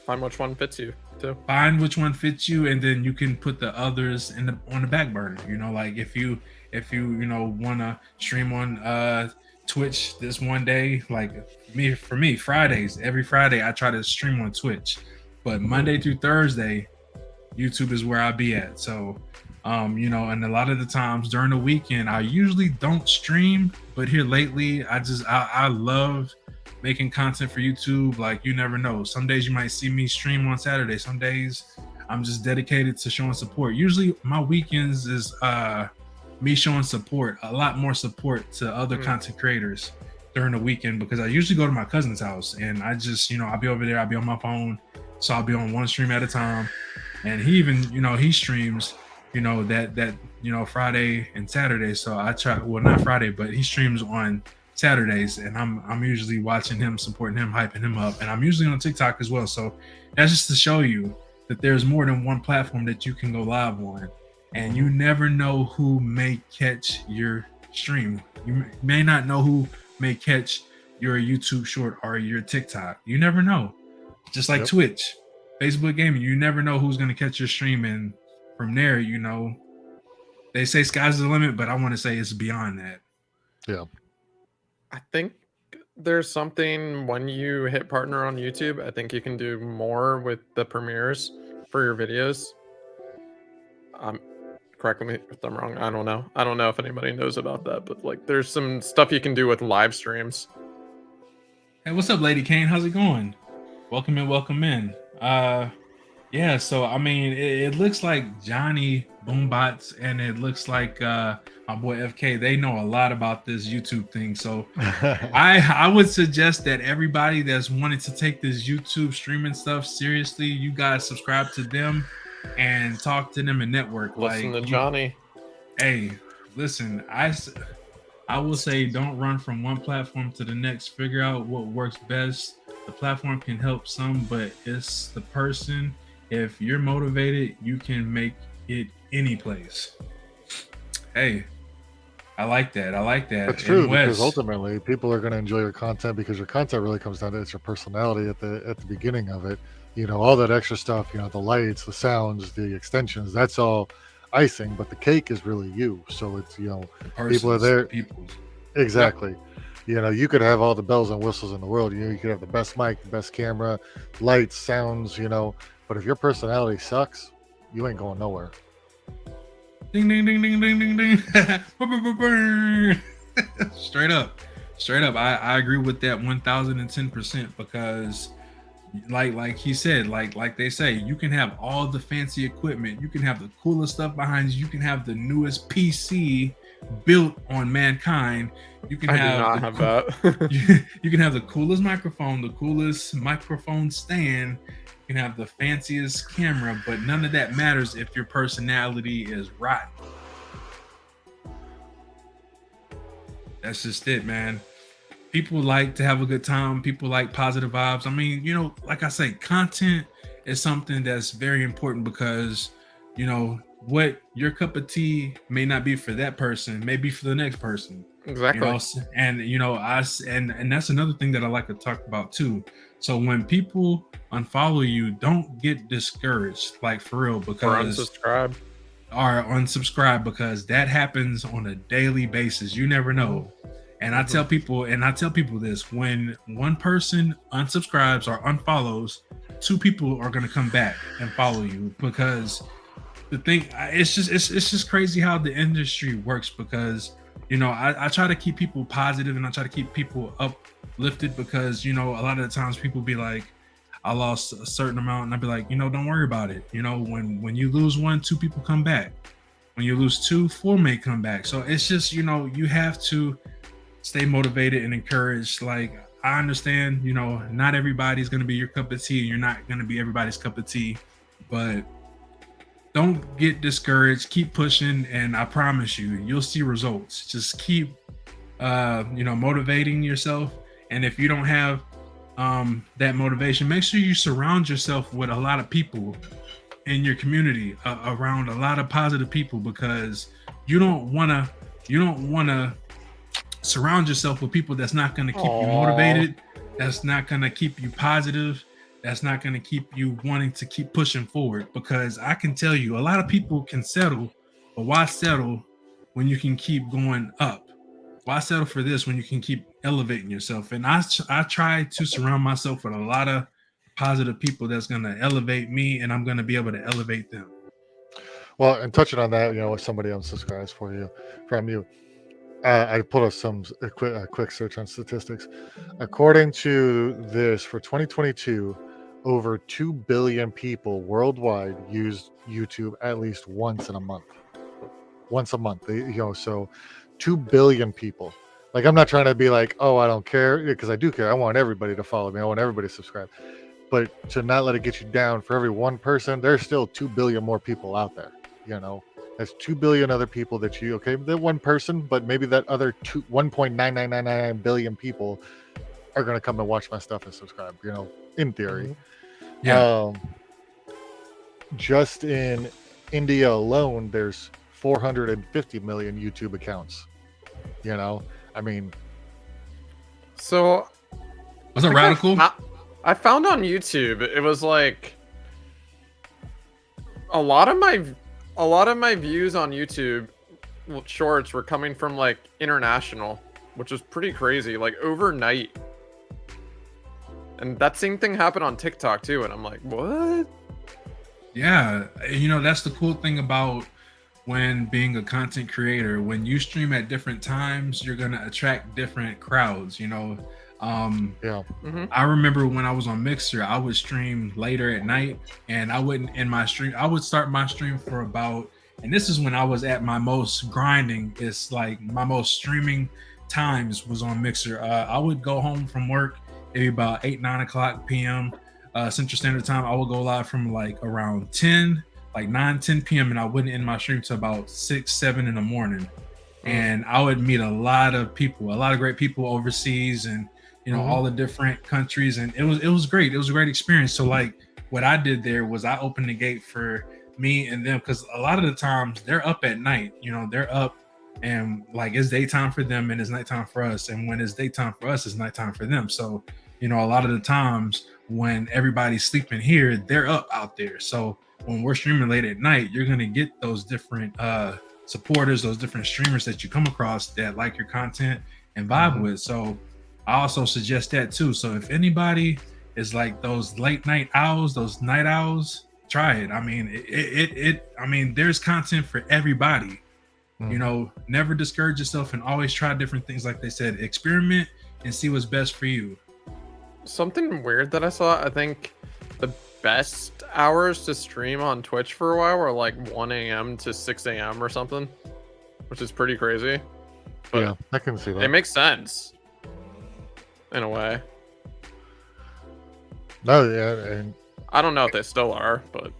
Find which one fits you too. Find which one fits you, and then you can put the others on the back burner. You know, like if you want to stream on Twitch this one day, like for me Fridays, every Friday I try to stream on Twitch, but Monday through Thursday YouTube is where I'll be at. So and a lot of the times during the weekend I usually don't stream, but here lately I love making content for YouTube. Like, you never know, some days you might see me stream on Saturday, some days I'm just dedicated to showing support. Usually my weekends is me showing support, a lot more support to other content creators during the weekend, because I usually go to my cousin's house and I just, I'll be over there, I'll be on my phone, so I'll be on one stream at a time. And he even, he streams, that Friday and Saturday. So I try, well, not Friday, but he streams on Saturdays, and I'm usually watching him, supporting him, hyping him up, and I'm usually on TikTok as well. So that's just to show you that there's more than one platform that you can go live on, and you never know who may catch your stream. You may not know who may catch your YouTube short or your TikTok. You never know. Just like Twitch, Facebook gaming, you never know who's going to catch your stream, and from there, they say sky's the limit, but I want to say it's beyond that. Yeah. I think there's something when you hit partner on YouTube, I think you can do more with the premieres for your videos. Correct me if I'm wrong. I don't know. I don't know if anybody knows about that, but like there's some stuff you can do with live streams. Hey, what's up, Lady Kane? How's it going? Welcome in, welcome in. Yeah, so I mean, it looks like Johnny Boombots and it looks like my boy FK, they know a lot about this YouTube thing. So I would suggest that everybody that's wanting to take this YouTube streaming stuff seriously, you guys subscribe to them and talk to them and network. Listen to Johnny. Hey, listen, I will say don't run from one platform to the next. Figure out what works best. The platform can help some, but it's the person. If you're motivated, you can make it any place. Hey, I like that. That's true, because ultimately people are going to enjoy your content, because your content really comes down to it's your personality at the beginning of it. All that extra stuff, the lights, the sounds, the extensions, that's all icing, but the cake is really you. So it's, people are there. Exactly. You could have all the bells and whistles in the world. You could have the best mic, the best camera, lights, sounds, but if your personality sucks, you ain't going nowhere. Ding, ding, ding, ding, ding, ding, ding. Straight up. I agree with that 1010%, because like he said, like they say, you can have all the fancy equipment, you can have the coolest stuff behind you, you can have the newest PC built on mankind, you can have that. You can have the coolest microphone, the coolest microphone stand, you can have the fanciest camera, but none of that matters if your personality is rotten. That's just it, man. People like to have a good time. People like positive vibes. I mean, like I say, content is something that's very important, because, what your cup of tea may not be for that person, may be for the next person. Exactly. And and that's another thing that I like to talk about too. So when people unfollow you, don't get discouraged, like for real, because unsubscribe, because that happens on a daily basis. You never know. And I tell people this: when one person unsubscribes or unfollows, two people are going to come back and follow you, because the thing, it's just crazy how the industry works, because I try to keep people positive and I try to keep people uplifted, because a lot of the times people be like, I lost a certain amount, and I'd be like, don't worry about it. When you lose one, two people come back. When you lose two, four may come back. So it's just, you have to stay motivated and encouraged. Like, I understand, not everybody's going to be your cup of tea, and you're not going to be everybody's cup of tea, but don't get discouraged. Keep pushing, and I promise you'll see results. Just keep, motivating yourself. And if you don't have that motivation, make sure you surround yourself with a lot of people in your community, around a lot of positive people, because you don't want to you don't want to surround yourself with people that's not going to keep you Aw. motivated, that's not going to keep you positive, that's not going to keep you wanting to keep pushing forward. Because I can tell you, a lot of people can settle, but why settle when you can keep going up? Why settle for this when you can keep elevating yourself? And I try to surround myself with a lot of positive people that's going to elevate me, and I'm going to be able to elevate them. Well, and touching on that, if somebody unsubscribes from you, I pulled up a quick search on statistics. According to this, for 2022, over 2 billion people worldwide used YouTube at least once a month. So 2 billion people. Like, I'm not trying to be like, oh, I don't care, because I do care. I want everybody to follow me. I want everybody to subscribe. But to not let it get you down, for every one person, there's still 2 billion more people out there. That's 2 billion other people that that one person, but maybe that other 1.9999 billion people are going to come and watch my stuff and subscribe, in theory. Yeah. Just in India alone, there's 450 million YouTube accounts. I mean, So Was it radical? I found on YouTube it was like a lot of my views on YouTube shorts were coming from like international, which was pretty crazy, like overnight. And that same thing happened on TikTok too, and I'm like, what? Yeah, that's the cool thing about when being a content creator. When you stream at different times, you're gonna attract different crowds. I remember when I was on Mixer, I would stream later at night, and I would start my stream for about, and this is when I was at my most grinding. It's like my most streaming times was on Mixer. I would go home from work maybe about 8-9 o'clock p.m. Central Standard Time. I would go live from like around 9-10 p.m. and I wouldn't end my stream till about 6-7 in the morning. And I would meet a lot of great people overseas, and all the different countries, and it was great. It was a great experience. So like what I did there was I opened the gate for me and them, because a lot of the times they're up at night. They're up, and like it's daytime for them and it's nighttime for us, and when it's daytime for us, it's nighttime for them. So a lot of the times when everybody's sleeping here, they're up out there. So when we're streaming late at night, you're gonna get those different supporters, those different streamers that you come across that like your content and vibe with. So I also suggest that too. So if anybody is like those late night owls, those night owls, try it. I mean, there's content for everybody. Never discourage yourself, and always try different things. Like they said, experiment and see what's best for you. Something weird that I saw, I think the best hours to stream on Twitch for a while were like 1 a.m. to 6 a.m. or something, which is pretty crazy. But yeah, I can see that. it makes sense in a way. No, yeah, and I don't know if they still are, but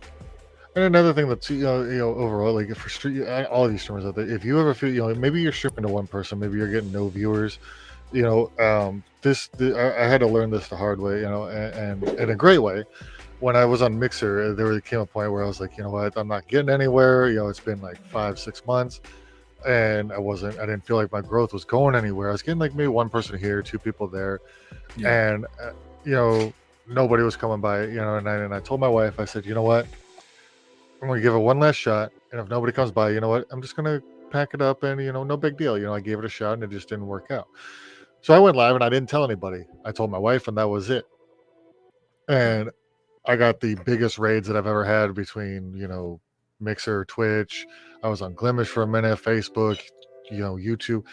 another thing that's overall, like for all of these streamers out there, if you ever feel maybe you're streaming to one person, maybe you're getting no viewers, I had to learn this the hard way, and in a great way. When I was on Mixer, there came a point where I was like, you know what, I'm not getting anywhere. It's been like 5-6 months, and I didn't feel like my growth was going anywhere. I was getting like maybe one person here, 2 people there, and nobody was coming by, and I told my wife, I said, you know what, I'm gonna give it one last shot, and if nobody comes by, you know what, I'm just gonna pack it up, and no big deal. I gave it a shot, and it just didn't work out. So I went live, and I didn't tell anybody. I told my wife, and that was it. And I got the biggest raids that I've ever had between, Mixer, Twitch. I was on Glimish for a minute, Facebook, YouTube.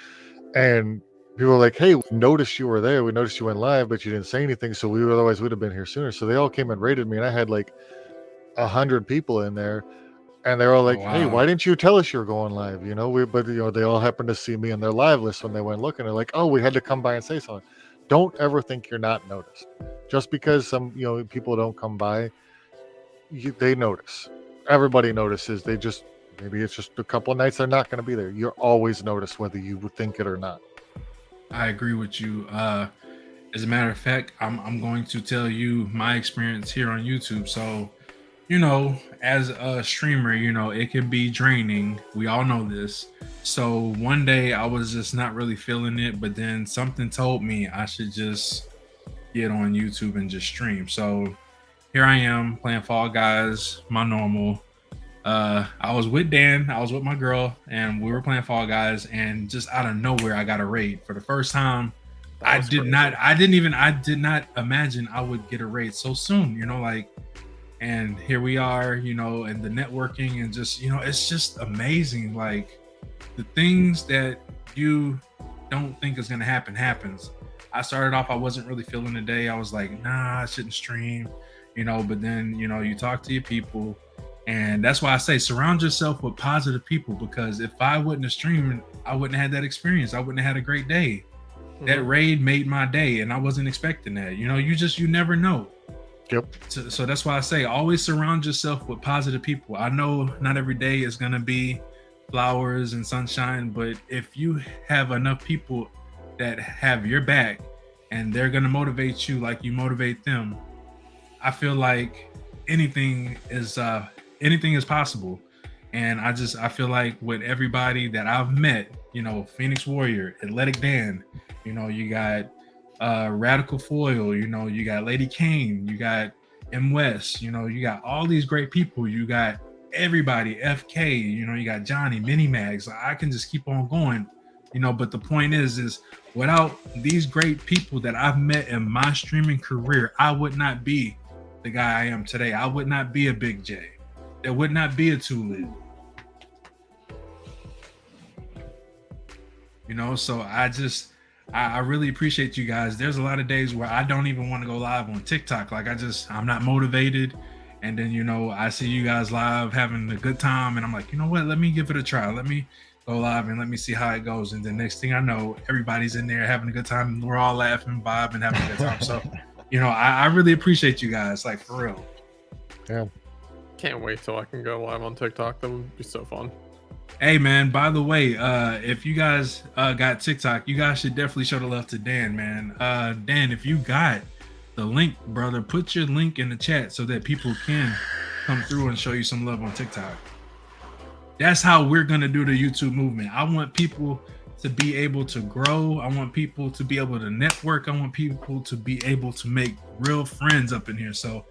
And people were like, hey, we noticed you were there. We noticed you went live, but you didn't say anything. So we otherwise would have been here sooner. So they all came and raided me, and I had like 100 people in there. And they're all like, hey, why didn't you tell us you were going live? But they all happened to see me in their live list when they went looking. They're like, oh, we had to come by and say something. Don't ever think you're not noticed. Just because some people don't come by, they notice. Everybody notices. Maybe it's just a couple of nights they're not going to be there. You're always noticed, whether you would think it or not. I agree with you. As a matter of fact, I'm going to tell you my experience here on YouTube. So, as a streamer, it can be draining. We all know this. So one day I was just not really feeling it, but then something told me I should just get on YouTube and just stream. So here I am playing Fall Guys, my normal. I was with Dan, I was with my girl, and we were playing Fall Guys, and just out of nowhere I got a raid for the first time. That I was did crazy. not I did not imagine I would get a raid so soon, you know, like, and here we are, you know, and the networking and just, you know, it's just amazing. Like the things that you don't think is gonna happen happens. I started off, I wasn't really feeling the day. I was like, nah, I shouldn't stream, you know, but then, you know, you talk to your people, and that's why I say surround yourself with positive people, because if I wouldn't have streamed, I wouldn't have had that experience. I wouldn't have had a great day. That Mhm. raid made my day, and I wasn't expecting that. You know, you never know. Yep. So that's why I say always surround yourself with positive people. I know not every day is gonna be flowers and sunshine, but if you have enough people that have your back and they're gonna motivate you like you motivate them, I feel like anything is possible. And I feel like with everybody that I've met, you know, Phoenix Warrior, Athletic Dan, you know, you got Radical Foil, you know, you got Lady Kane, you got M West, you know, you got all these great people, you got everybody, FK, you know, you got Johnny, Mini Mags. I can just keep on going, you know, but the point is without these great people that I've met in my streaming career, I would not be the guy I am today. I would not be a Big J. There would not be a Tulip. You know, so I really appreciate you guys. There's a lot of days where I don't even want to go live on TikTok. Like I'm not motivated. And then, you know, I see you guys live having a good time, and I'm like, you know what? Let me give it a try. Let me go live and let me see how it goes. And the next thing I know, everybody's in there having a good time, and we're all laughing, vibing, having a good time. So, you know, I really appreciate you guys, like for real. Yeah. Can't wait till I can go live on TikTok. That would be so fun. Hey man, by the way, if you guys got TikTok, you guys should definitely show the love to Dan, man. Dan, if you got the link, brother, put your link in the chat so that people can come through and show you some love on TikTok. That's how we're gonna do the YouTube movement. I want people to be able to grow. I want people to be able to network. I want people to be able to make real friends up in here. So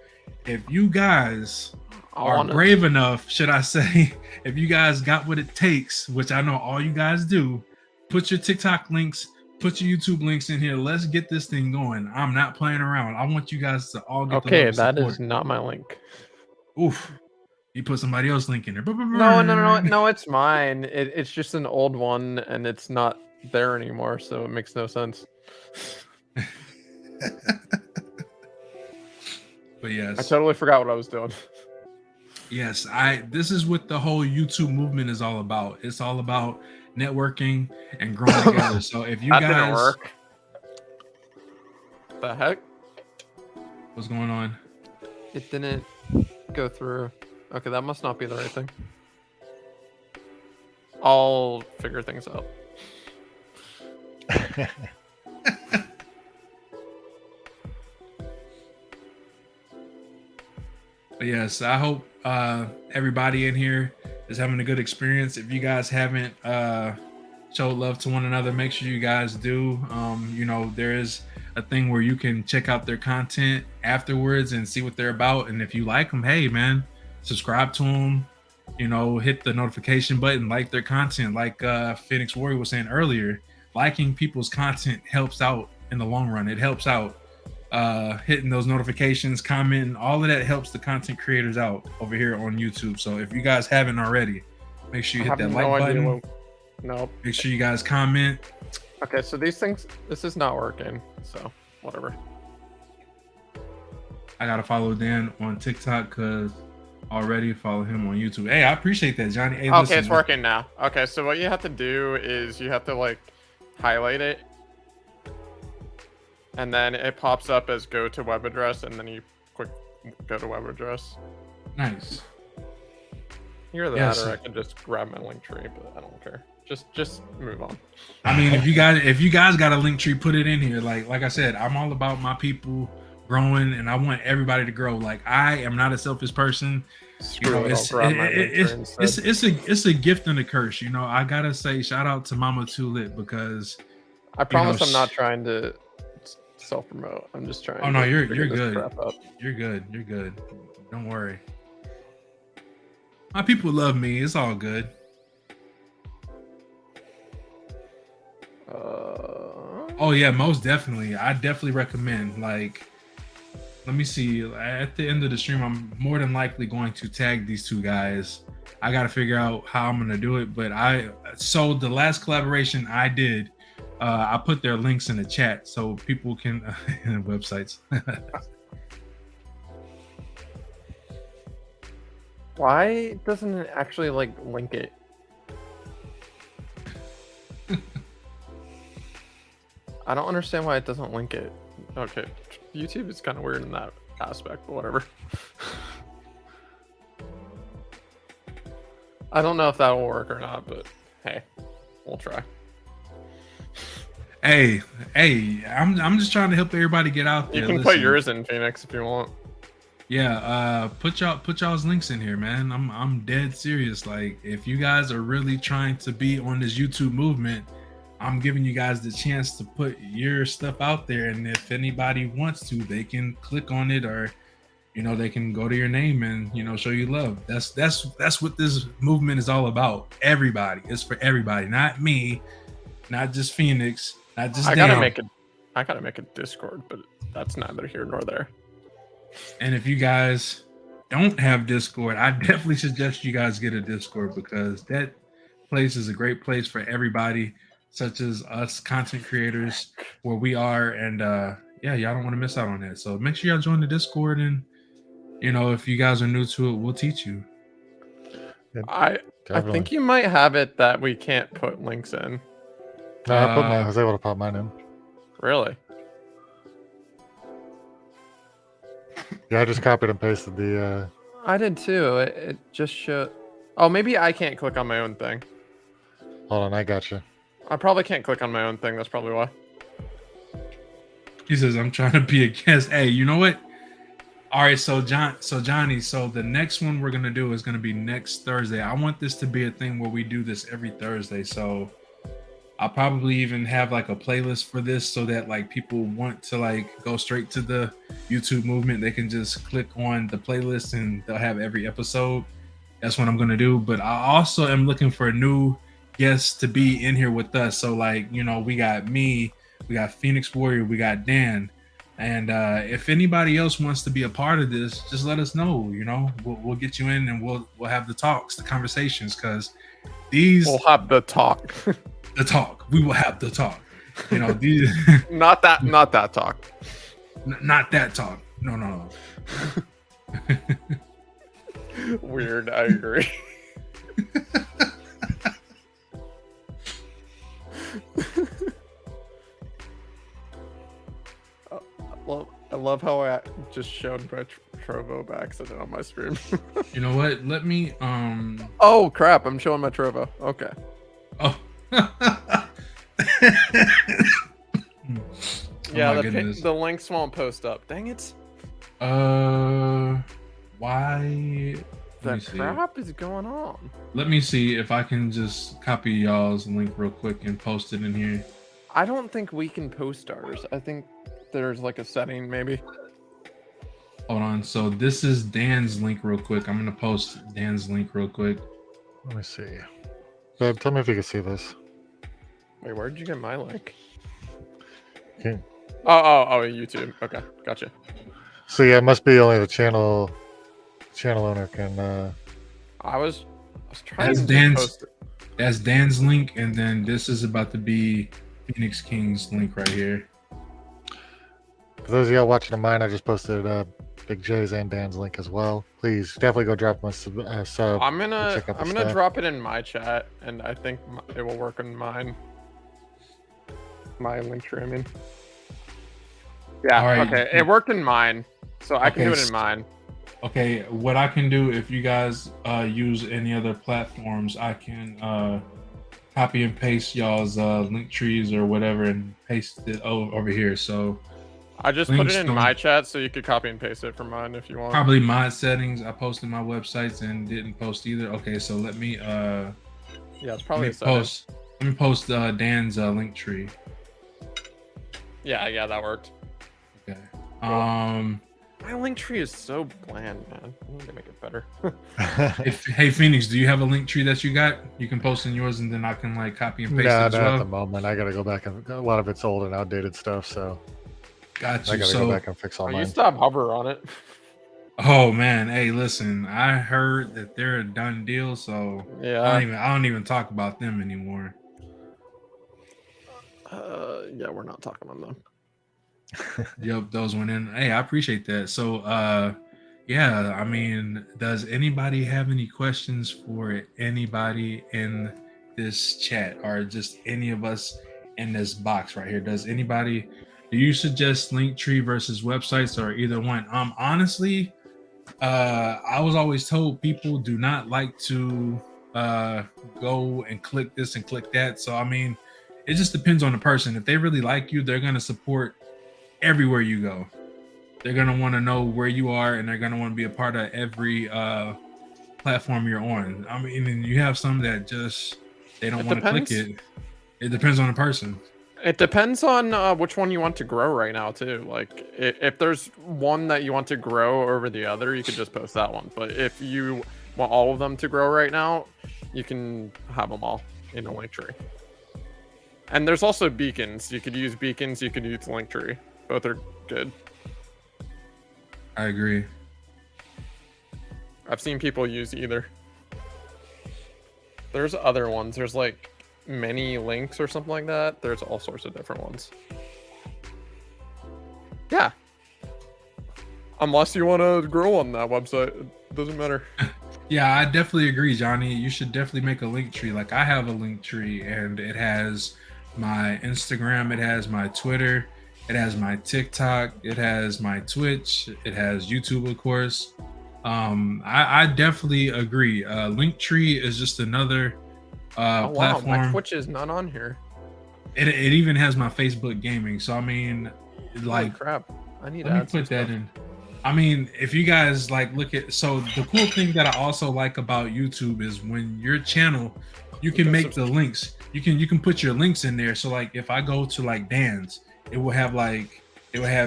if you guys are brave enough, should I say, if you guys got what it takes, which I know all you guys do, put your TikTok links, put your YouTube links in here. Let's get this thing going. I'm not playing around. I want you guys to all get Okay, the that support. is not my link. Oof. You put somebody else's link in there. No, it's mine. It's just an old one, and it's not there anymore, so it makes no sense. But yes. I totally forgot what I was doing. Yes, this is what the whole YouTube movement is all about. It's all about networking and growing together. So if you That guys didn't work. The heck? what's going on? It didn't go through. Okay, that must not be the right thing. I'll figure things out. But yes, I hope everybody in here is having a good experience. If you guys haven't showed love to one another, make sure you guys do. You know, there is a thing where you can check out their content afterwards and see what they're about. And if you like them, hey man, subscribe to them. You know, hit the notification button, like their content. Like Phoenix Warrior was saying earlier, liking people's content helps out in the long run. It helps out. Hitting those notifications, commenting, all of that helps the content creators out over here on YouTube. So if you guys haven't already, make sure you hit that like button. Nope. Make sure you guys comment. Okay, so these things, this is not working. So whatever. I gotta follow Dan on TikTok because already follow him on YouTube. Hey, I appreciate that, Johnny. Hey, Okay, listen, it's working now. Okay, so what you have to do is you have to like highlight it, and then it pops up as go to web address, and then you click go to web address. Nice. Either that, Yes. or I can just grab my link tree, but I don't care. Just move on. I mean, if you guys got a link tree, put it in here. Like I said, I'm all about my people growing, and I want everybody to grow. Like, I am not a selfish person. You know, I'll grab my Linktree instead. it's a gift and a curse. You know, I gotta say shout out to Mama Tulip because I promise know, I'm not trying to self-promote. I'm just trying. oh no, to you're figure this good. crap out. You're good. Don't worry. My people love me. It's all good. Oh yeah, most definitely. I definitely recommend. Like, let me see. At the end of the stream, I'm more than likely going to tag these two guys. I got to figure out how I'm gonna do it. But so the last collaboration I did, I put their links in the chat so people can websites. Why doesn't it actually like link it? I don't understand why it doesn't link it. Okay, YouTube is kind of weird in that aspect, but whatever. I don't know if that will work or not, but hey, we'll try. Hey, I'm just trying to help everybody get out there. You can put Listen. yours in, Phoenix, if you want. Yeah, put y'all's links in here, man. I'm dead serious. Like, if you guys are really trying to be on this YouTube movement, I'm giving you guys the chance to put your stuff out there, and if anybody wants to, they can click on it, or you know, they can go to your name and, you know, show you love. That's what this movement is all about. Everybody. It's for everybody, not me, not just Phoenix, not just I Dan. gotta make a Discord, but that's neither here nor there. And if you guys don't have Discord, I definitely suggest you guys get a Discord, because that place is a great place for everybody, such as us content creators, where we are. And yeah, y'all don't want to miss out on that. So make sure y'all join the Discord, and you know, if you guys are new to it, we'll teach you. I think you might have it that we can't put links in. No, I was able to pop mine in. Really? Yeah, I just copied and pasted the. I did too. It just showed. Oh, maybe I can't click on my own thing. Hold on, I got you. I probably can't click on my own thing. That's probably why. He says, I'm trying to be a guest. Hey, you know what? All right, so Johnny, so the next one we're gonna do is gonna be next Thursday. I want this to be a thing where we do this every Thursday. So I'll probably even have like a playlist for this, so that like people want to like go straight to the YouTube movement, they can just click on the playlist and they'll have every episode. That's what I'm gonna do. But I also am looking for a new guest to be in here with us. So like, you know, we got me, we got Phoenix Warrior, we got Dan. And if anybody else wants to be a part of this, just let us know. You know, we'll get you in, and we'll have the talks, the conversations, because we'll have the talk. The talk. We will have the talk. You know, these not that talk. Not that talk. No. Weird. I agree. I love how I just showed my Trovo by accident on my stream. You know what? Let me Oh crap! I'm showing my Trovo. Okay. Oh. Yeah, the links won't post up. Dang it. Why? The crap is going on? Let me see if I can just copy y'all's link real quick and post it in here. I don't think we can post ours. I think there's like a setting maybe. Hold on. So this is Dan's link real quick. I'm gonna post Dan's link real quick. Let me see. Babe, tell me if you can see this. Wait, where did you get my link? Okay. Oh, YouTube. Okay, gotcha. So yeah, it must be only the channel owner can. I was trying to post it. That's Dan's link, and then this is about to be Phoenix King's link right here. For those of y'all watching on mine, I just posted Big J's and Dan's link as well. Please definitely go drop my sub. I'm gonna drop it in my chat, and I think it will work on mine. My link tree, I mean. Yeah. Right. Okay. It worked in mine, so I can do it in mine. Okay. What I can do, if you guys use any other platforms, I can copy and paste y'all's link trees or whatever, and paste it over here. So I just put Links it in to- my chat so you could copy and paste it from mine if you want. Probably mod settings. I posted my websites and didn't post either. Okay, so let me Yeah, it's let probably me a setting. post. Let me post Dan's link tree. Yeah, that worked. Okay. My link tree is so bland, man. I need to make it better. Hey Phoenix, do you have a link tree that you got? You can post in yours, and then I can like copy and paste No, it not as at the well. moment. I gotta go back and a lot of it's old and outdated stuff, so Got I you. gotta So, go back and fix all Oh, you mine. stop hover on it. oh man, hey, listen, I heard that they're a done deal, so Yeah. I don't even talk about them anymore. Yeah, we're not talking on them. Yep, those went in. Hey, I appreciate that. So, yeah, I mean, does anybody have any questions for anybody in this chat or just any of us in this box right here? Do you suggest Linktree versus websites or either one? Honestly, I was always told people do not like to go and click this and click that. So, I mean, it just depends on the person. If they really like you, they're going to support everywhere you go. They're going to want to know where you are, and they're going to want to be a part of every platform you're on. I mean, and you have some that just they don't It want to click depends. it. It depends on the person. It depends on which one you want to grow right now too. Like if there's one that you want to grow over the other, you could just post that one. But if you want all of them to grow right now, you can have them all in a link tree. And there's also beacons. You could use beacons. You could use Linktree. Both are good. I agree. I've seen people use either. There's other ones. There's like many links or something like that. There's all sorts of different ones. Yeah. Unless you want to grow on that website, it doesn't matter. Yeah, I definitely agree, Johnny. You should definitely make a link tree. Like I have a link tree, and it has my Instagram, it has my Twitter, it has my TikTok, it has my Twitch, it has YouTube, of course. I definitely agree. Linktree is just another Oh wow, platform. my Twitch is not on here. It even has my Facebook gaming. So I mean, Holy like, crap. I need to let me add some put that stuff. in. I mean, if you guys like look at, so the cool thing that I also like about YouTube is when your channel, you can make the links. You can put your links in there. So like if I go to like Dan's, it will have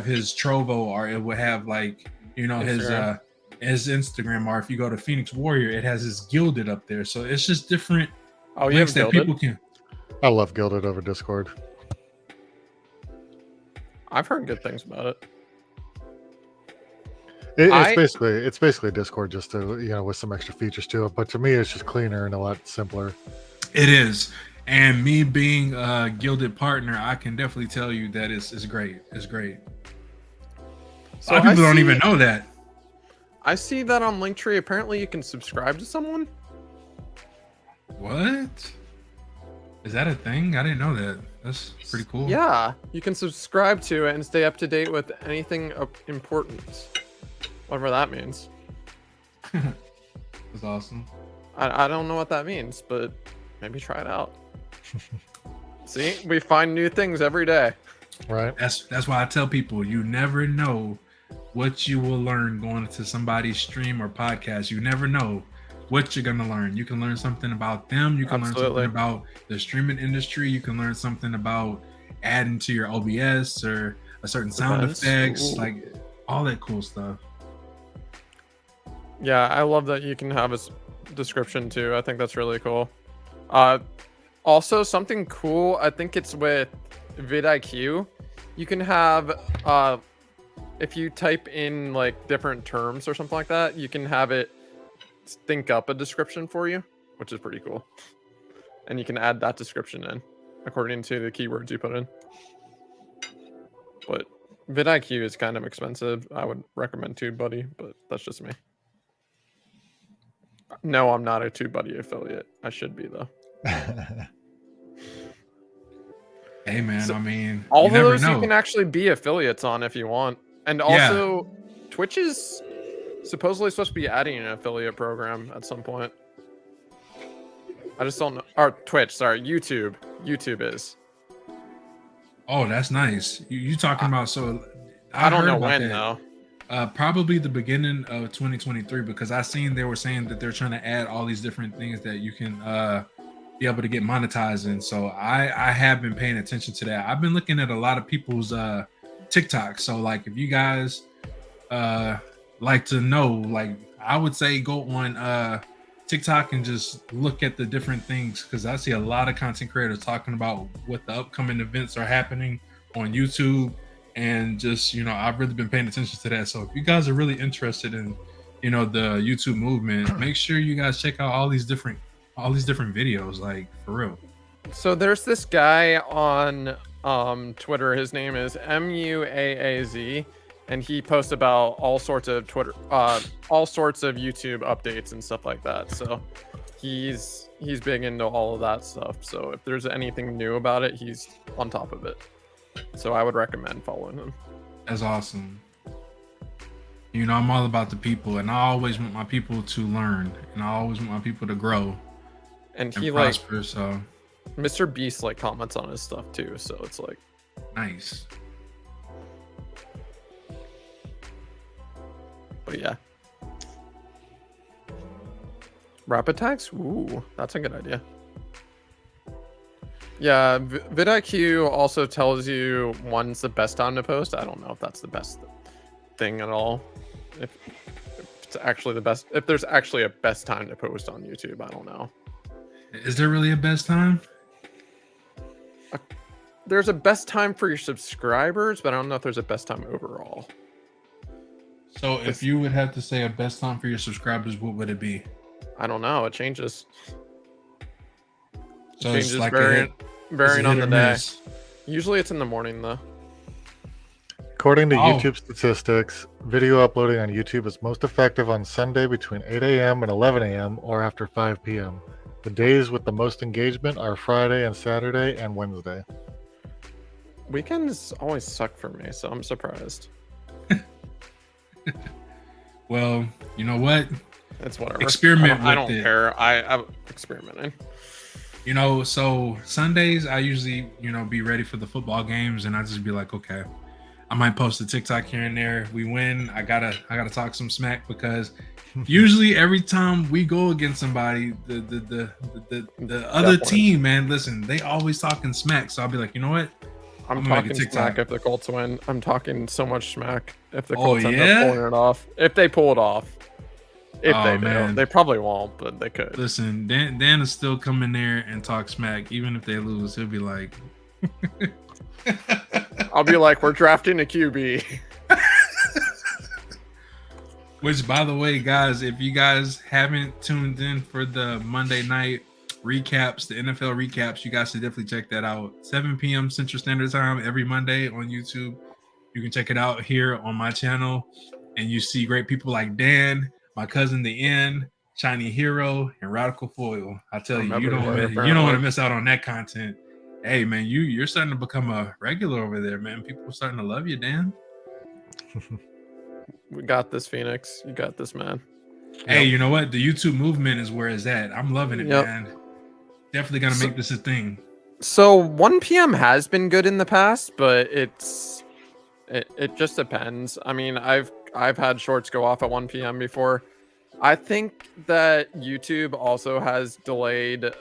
his Trovo, or it will have like, you know, Instagram. his Instagram, or if you go to Phoenix Warrior, it has his Gilded up there. So it's just different Oh, you links have that Gilded? people can. I love Gilded over Discord. I've heard good things about it. It's I- basically Discord, just to, you know, with some extra features to it. But to me, it's just cleaner and a lot simpler. It is. And me being a Gilded partner, I can definitely tell you that it's great. It's great. So A lot of people don't see- even know that. I see that on Linktree. Apparently, you can subscribe to someone. What? Is that a thing? I didn't know that. That's pretty cool. Yeah, you can subscribe to it and stay up to date with anything of importance, whatever that means. That's awesome. I don't know what that means, but maybe try it out. See, we find new things every day. Right? That's why I tell people you never know what you will learn going to somebody's stream or podcast. You never know what you're gonna learn. You can learn something about them. You can Absolutely. learn something about the streaming industry. You can learn something about adding to your OBS or a certain sound Events. effects, Ooh. like all that cool stuff. Yeah, I love that you can have a description too. I think that's really cool. Also, something cool, I think it's with vidIQ. You can have, if you type in like different terms or something like that, you can have it think up a description for you, which is pretty cool. And you can add that description in according to the keywords you put in. But vidIQ is kind of expensive. I would recommend TubeBuddy, but that's just me. No, I'm not a TubeBuddy affiliate. I should be though. Hey man, So, I mean, All you of never those know. you can actually be affiliates on if you want. And Yeah. also, Twitch is supposedly supposed to be adding an affiliate program at some point. I just don't know. Or Twitch, sorry, YouTube. YouTube is. Oh, that's nice. You talking about, so I don't heard know about when that. though. Probably the beginning of 2023, because I seen they were saying that they're trying to add all these different things that you can be able to get monetized in. So I have been paying attention to that. I've been looking at a lot of people's TikTok. So like if you guys like to know, like I would say go on TikTok and just look at the different things, because I see a lot of content creators talking about what the upcoming events are happening on YouTube. And just, you know, I've really been paying attention to that. So if you guys are really interested in, you know, the YouTube movement, make sure you guys check out all these different videos, like for real. So there's this guy on Twitter. His name is MUAAZ, and he posts about all sorts of all sorts of YouTube updates and stuff like that. So he's big into all of that stuff. So if there's anything new about it, he's on top of it. So I would recommend following him. That's awesome. You know, I'm all about the people, and I always want my people to learn, and I always want my people to grow And and he prosper. So Mr. Beast comments on his stuff too. So it's like nice. But yeah. Rapid tags? Ooh, that's a good idea. Yeah, vidIQ also tells you when's the best time to post. I don't know if that's the best thing at all. If it's actually the best, if there's actually a best time to post on YouTube, I don't know. Is there really a best time? There's a best time for your subscribers, but I don't know if there's a best time overall. So if you would have to say a best time for your subscribers, what would it be? I don't know. It changes. So Changes it's like varying on the day. miss. Usually it's in the morning though. According to Oh. YouTube statistics, video uploading on YouTube is most effective on Sunday between 8 a.m. and 11 a.m. or after 5 p.m. The days with the most engagement are Friday and Saturday and Wednesday. Weekends always suck for me, so I'm surprised. Well, you know what? It's whatever. Experiment I don't with it. care. I'm experimenting. You know, so Sundays I usually, you know, be ready for the football games, and I just be like, okay, I might post a TikTok here and there. We win, I gotta talk some smack, because usually every time we go against somebody, the other Definitely. team, man, listen, they always talking smack. So I'll be like, you know what? I'm I'm gonna make a talking smack TikTok. if the Colts win. I'm talking so much smack if the Oh, Colts end yeah? up pulling it off. If they pull it off. If Oh, they do. man. They probably won't, but they could. Listen, Dan is still come in there and talk smack, even if they lose. He'll be like, I'll be like, we're drafting a QB. which, by the way, guys, if you guys haven't tuned in for the Monday night recaps, the NFL recaps, you guys should definitely check that out. 7 p.m. Central Standard Time every Monday on YouTube. You can check it out here on my channel, and you see great people like Dan, my cousin the N, Shiny Hero, and Radical Foil. I tell you, you don't want to miss out on that content. Hey man, you're starting to become a regular over there, man. People are starting to love you, Dan. We got this, Phoenix. You got this, man. Hey, you know what? The YouTube movement is where it's at. I'm loving it, Yep. man. Definitely gonna make this a thing. So 1 p.m. has been good in the past, but it just depends. I mean, I've had shorts go off at 1 p.m. before. I think that YouTube also has delayed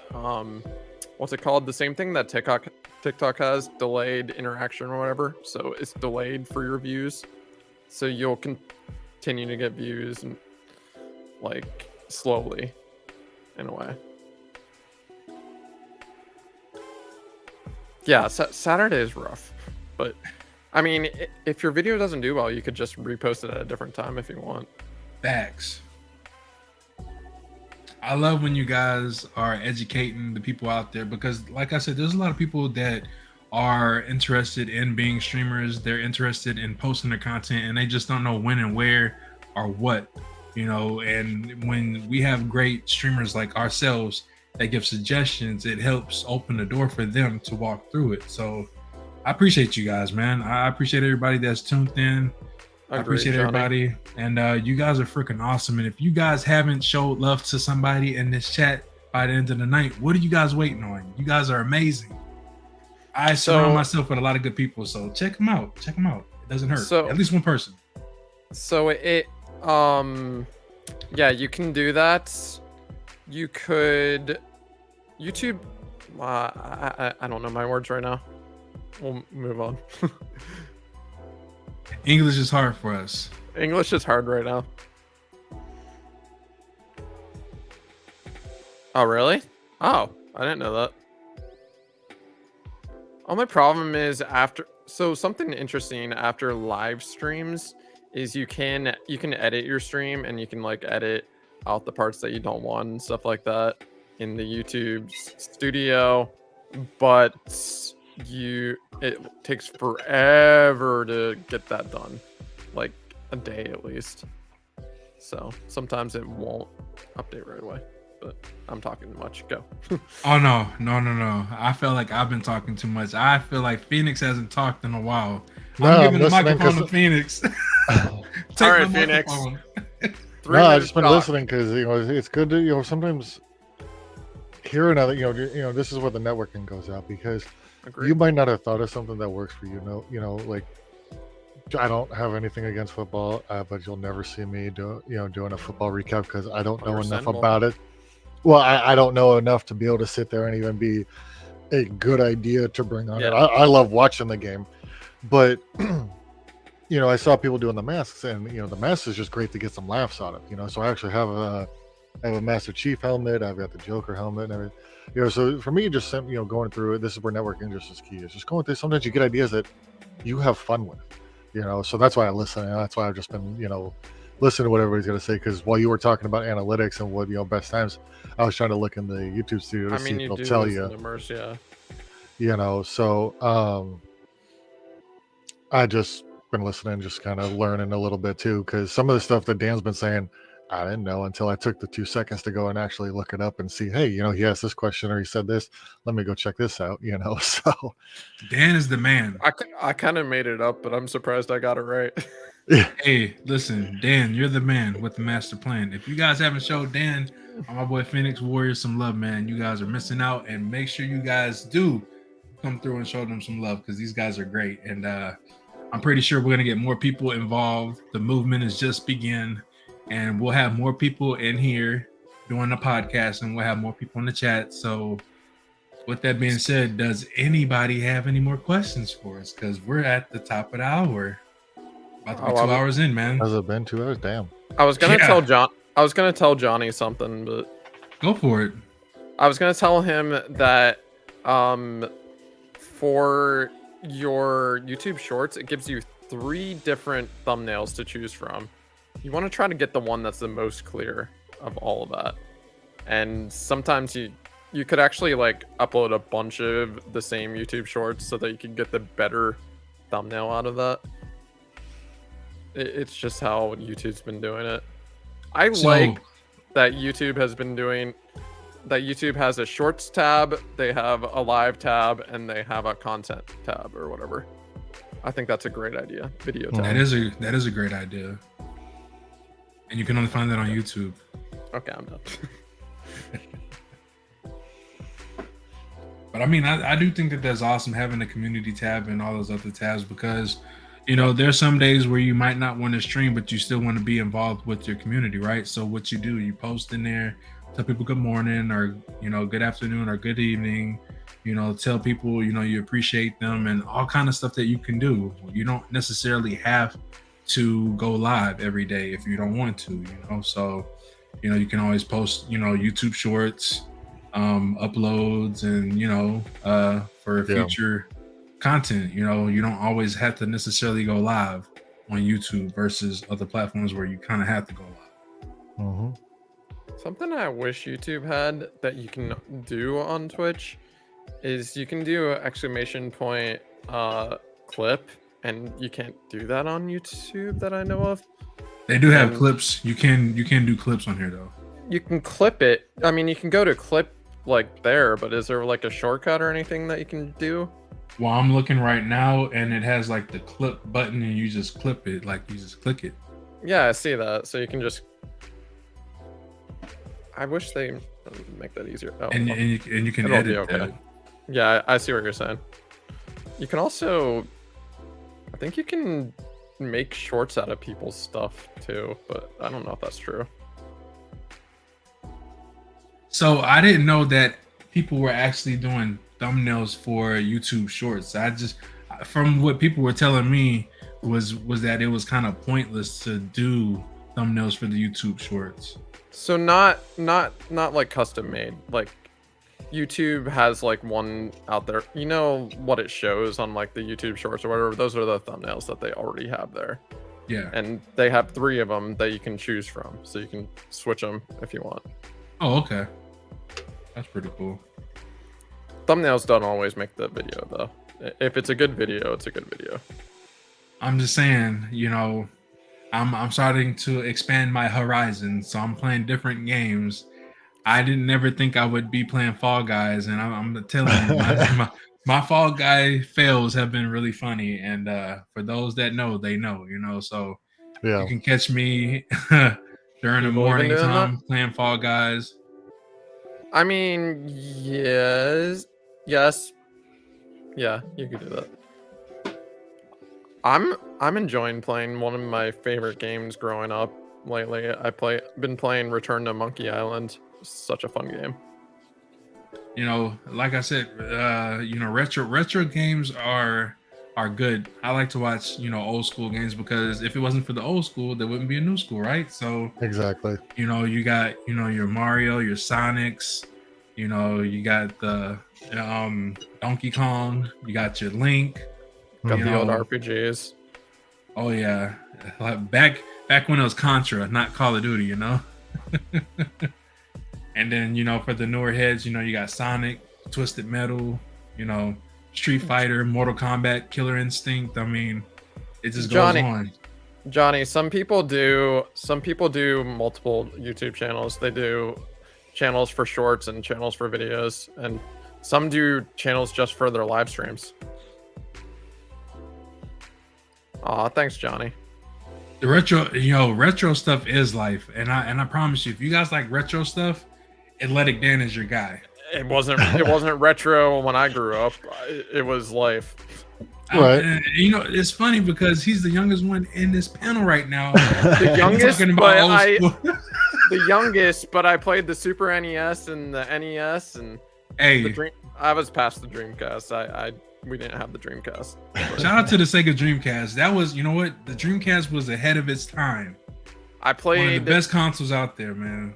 what's it called? The same thing that TikTok has, delayed interaction or whatever. So it's delayed for your views. So you'll continue to get views and like slowly in a way. Yeah, Saturday is rough, but I mean, if your video doesn't do well, you could just repost it at a different time if you want. Facts. I love when you guys are educating the people out there, because like I said, there's a lot of people that are interested in being streamers. They're interested in posting their content, and they just don't know when and where or what, you know. And when we have great streamers like ourselves that give suggestions, it helps open the door for them to walk through it. So I appreciate you guys, man. I appreciate everybody that's tuned in. I appreciate everybody, and you guys are freaking awesome. And if you guys haven't showed love to somebody in this chat by the end of the night, what are you guys waiting on? You guys are amazing. I surround myself with a lot of good people, so check them out. Check them out. Doesn't hurt. So- At least one person. So yeah, you can do that. You could YouTube. I don't know my words right now. We'll move on. English is hard for us. English is hard right now. Oh, really? Oh, I didn't know that. Only problem is something interesting after live streams is you can edit your stream and you can like edit out the parts that you don't want and stuff like that in the YouTube studio, but it takes forever to get that done, like a day at least. So sometimes it won't update right away. But I'm talking too much. Go. Oh no. I feel like I've been talking too much. I feel like Phoenix hasn't talked in a while. No, I'm I'm giving the listening microphone to Phoenix. Take All right, my Phoenix. microphone. 3 No, I've minutes just been talk. listening because it's good to sometimes hear another. This is where the networking goes out because Agreed. you might not have thought of something that works for you. Like I don't have anything against football, but you'll never see me doing a football recap because I don't know enough Understandable. about it. Well, I don't know enough to be able to sit there and even be a good idea to bring on it. Yeah. I love watching the game, but I saw people doing the masks, and the mask is just great to get some laughs out of. So I actually have a Master Chief helmet. I've got the Joker helmet and everything. So for me, just going through it, this is where networking just is key. It's just going through. Sometimes you get ideas that you have fun with. So that's why I listen, and that's why I've just been listen to what everybody's going to say, because while you were talking about analytics and what best times, I was trying to look in the YouTube studio to see if you they'll do tell listen you. to Merce, yeah. So I just been listening, just kind of learning a little bit too, because some of the stuff that Dan's been saying I didn't know until I took the 2 seconds to go and actually look it up and see, hey, he asked this question or he said this, let me go check this out. So Dan is the man. I kind of made it up, but I'm surprised I got it right. Hey, listen, Dan, you're the man with the master plan. If you guys haven't showed Dan or my boy Phoenix Warriors some love, man, you guys are missing out. And make sure you guys do come through and show them some love, because these guys are great. And I'm pretty sure we're gonna get more people involved. The movement is just begin, and we'll have more people in here doing the podcast, and we'll have more people in the chat. So with that being said, does anybody have any more questions for us? Because we're at the top of the hour. About to be 2 hours in, man. has it been 2 hours? Damn. I was gonna Yeah. tell Johnny something, but Go for it. I was gonna tell him that for your YouTube shorts, it gives you 3 different thumbnails to choose from. You want to try to get the one that's the most clear of all of that. And sometimes you could actually like upload a bunch of the same YouTube shorts so that you can get the better thumbnail out of that. It's just how YouTube's been doing it. I So, like that YouTube has been doing that. YouTube has a shorts tab, they have a live tab, and they have a content tab or whatever. I think that's a great idea. Video tab. that is a great idea. And you can only find that on YouTube. Okay, I'm done. But I mean, I do think that that's awesome, having a community tab and all those other tabs, because there's some days where you might not want to stream, but you still want to be involved with your community, right? So what you do, you post in there, tell people good morning or good afternoon or good evening, tell people you appreciate them, and all kind of stuff that you can do. You don't necessarily have to go live every day if you don't want to, so you can always post YouTube shorts, uploads, and for future content. You don't always have to necessarily go live on YouTube versus other platforms where you kind of have to go live. Mm-hmm. Something I wish YouTube had that you can do on Twitch is you can do an exclamation point clip, and you can't do that on YouTube that I know of. They do have And- clips. You can do clips on here though. You can clip it. I mean, you can go to clip like there, but is there like a shortcut or anything that you can do? Well, I'm looking right now, and it has like the clip button, and you just clip it, like you just click it. Yeah, I see that. So you can just. I wish they make that easier. Oh, And well. you can It'll be edit okay. that. Yeah, I see what you're saying. You can also. I think you can make shorts out of people's stuff too, but I don't know if that's true. So I didn't know that people were actually doing thumbnails for YouTube Shorts. I just, from what people were telling me, was that it was kind of pointless to do thumbnails for the YouTube Shorts. So not like custom made. Like YouTube has like one out there. You know what it shows on like the YouTube Shorts or whatever. Those are the thumbnails that they already have there. Yeah. And they have 3 of them that you can choose from, so you can switch them if you want. Oh, okay. That's pretty cool. Thumbnails don't always make the video though. If it's a good video, it's a good video. I'm just saying, you know, I'm starting to expand my horizons, so I'm playing different games. I didn't never think I would be playing Fall Guys, and I'm telling you, my Fall Guy fails have been really funny. And for those that know, they know, you know. So Yeah. you can catch me during the You believe in morning doing time playing Fall Guys. I mean, yes. Yeah, you could do that. I'm enjoying playing one of my favorite games growing up lately. Been playing Return to Monkey Island. Such a fun game. You know, like I said, you know, retro games are good. I like to watch, you know, old school games, because if it wasn't for the old school, there wouldn't be a new school, right? So Exactly. you know, you got, you know, your Mario, your Sonics, you know, you got the Donkey Kong, you got your Link. Got you the old know, RPGs. Oh yeah, like back when it was Contra, not Call of Duty, you know. And then, you know, for the newer heads, you know, you got Sonic, Twisted Metal, you know, Street Fighter, Mortal Kombat, Killer Instinct. I mean, it just goes on. Johnny, some people do multiple YouTube channels. They do channels for shorts and channels for videos, and some do channels just for their live streams. Aw, thanks, Johnny. The retro stuff is life, and I promise you, if you guys like retro stuff, Athletic Dan is your guy. It wasn't retro when I grew up. It was life. Right. You know, it's funny because he's the youngest one in this panel right now. The youngest, Talking but about old school. the youngest, but I played the Super NES and the NES and Hey, the Dream. I was past the Dreamcast. We didn't have the Dreamcast. shout out to the Sega Dreamcast. That was, you know what? The Dreamcast was ahead of its time. I One of the played best consoles out there, man.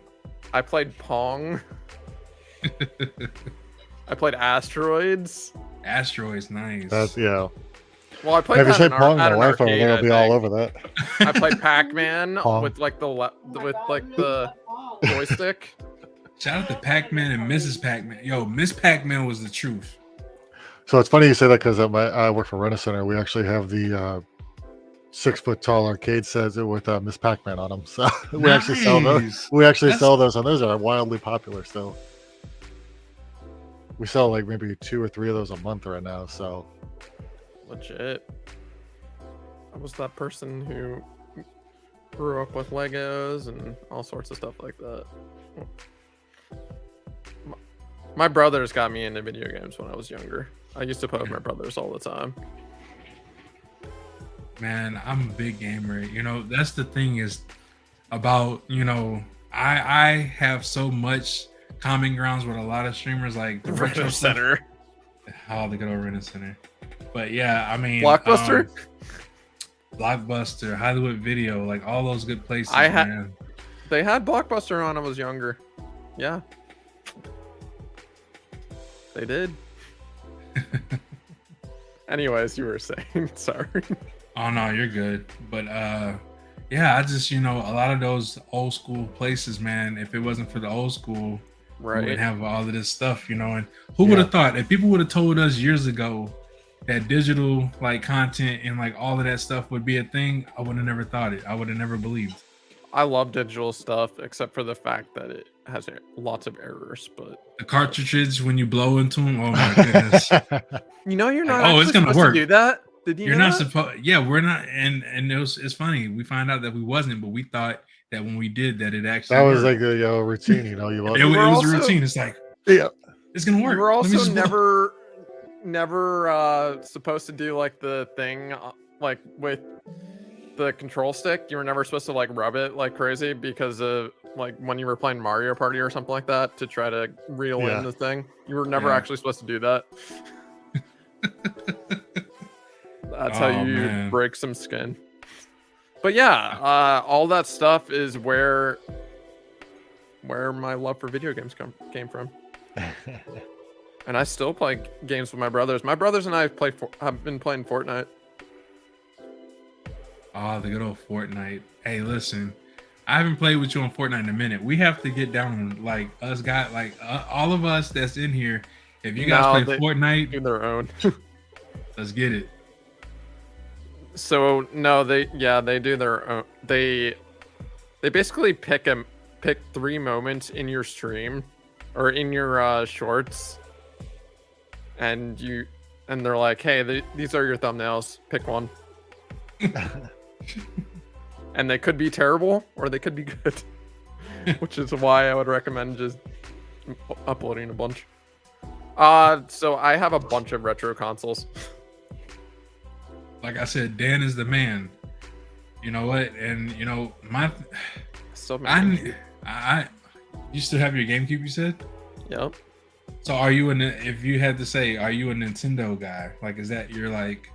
I played Pong. I played Asteroids. Asteroids, nice. That's yeah. Well, I played If you that say in Pong, at my an wife over arcade, there I will be all think. over that. I played Pac-Man Pong. with like the joystick. Shout out to Pac-Man and Mrs. Pac-Man. Yo, Miss Pac-Man was the truth. So it's funny you say that, because I work for Rent-A-Center. We actually have the 6-foot-tall arcade sets with Miss Pac-Man on them. So we actually sell those. Nice. We actually That's- sell those, and those are wildly popular still. We sell like maybe 2 or 3 of those a month right now. So Legit. I was that person who grew up with Legos and all sorts of stuff like that. My brothers got me into video games when I was younger. I used to play with my brothers all the time. Man, I'm a big gamer. You know, that's the thing is about, you know, I have so much common grounds with a lot of streamers, like the retro stuff. Oh, the good old Rent-A-Center. But yeah, I mean, Blockbuster? Blockbuster, Hollywood Video, like all those good places, man. They had Blockbuster on when I was younger. Yeah. They did. Anyways, you were saying, sorry. Oh no, you're good. But yeah, I just, you know, a lot of those old school places, man, if it wasn't for the old school, we Right. wouldn't have all of this stuff, you know. And who would have thought, if people would have told us years ago that digital like content and like all of that stuff would be a thing, I would have never thought it. I would have never believed. I love digital stuff, except for the fact that it has lots of errors. But The cartridges, when you blow into them, oh my goodness. you know, you're not. Oh, it's actually gonna supposed work. to do that. Did you? You're know not that? supposed. Yeah, we're not. And it's funny. We find out that we wasn't, but we thought that when we did that, it actually that was worked. like a routine, you know. You love it, it. was were a also- routine. It's like Yeah. it's gonna work. You were Let me also just blow. never supposed to do like the thing like with the control stick, you were never supposed to like rub it like crazy because of like when you were playing Mario Party or something like that to try to reel Yeah. in the thing. You were never Yeah. actually supposed to do that. That's how Oh, you man. break some skin. But yeah, all that stuff is where my love for video games came from. And I still play games with my brothers. My brothers and I have been playing Fortnite. Oh, the good old Fortnite. Hey, listen, I haven't played with you on Fortnite in a minute. We have to get down on like us got like all of us that's in here. If you guys No, play they Fortnite, do their own. let's get it. So no, they do their own. They basically pick 3 moments in your stream or in your shorts, and they're like, hey, these are your thumbnails. Pick one. And they could be terrible or they could be good, which is why I would recommend just uploading a bunch. So I have a bunch of retro consoles. Like I said, Dan is the man. You know what? And you know Still making- I you still have your GameCube. You said. Yep. So if you had to say, are you a Nintendo guy? Like, is that your like?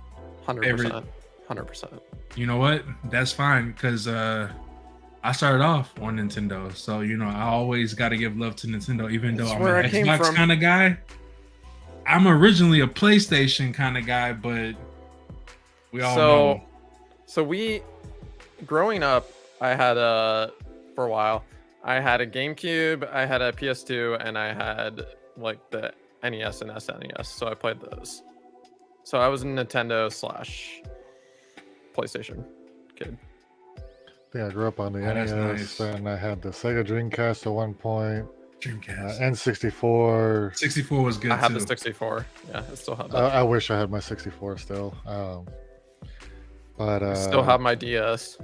100%. 100%. You know what? That's fine because I started off on Nintendo, so you know I always got to give love to Nintendo, even though That's I'm where an I came Xbox from. kind of guy. I'm originally a PlayStation kind of guy, but we all know. So growing up, I had for a while, I had a GameCube, I had a PS2, and I had like the NES and SNES. So I played those. So I was a Nintendo / PlayStation kid. Yeah, I grew up on the Oh, that's NES, nice. and I had the Sega Dreamcast at one point, Dreamcast. N64. 64 was good I had too. the 64. Yeah, I still have that. I wish I had my 64 still. But Still have my DS.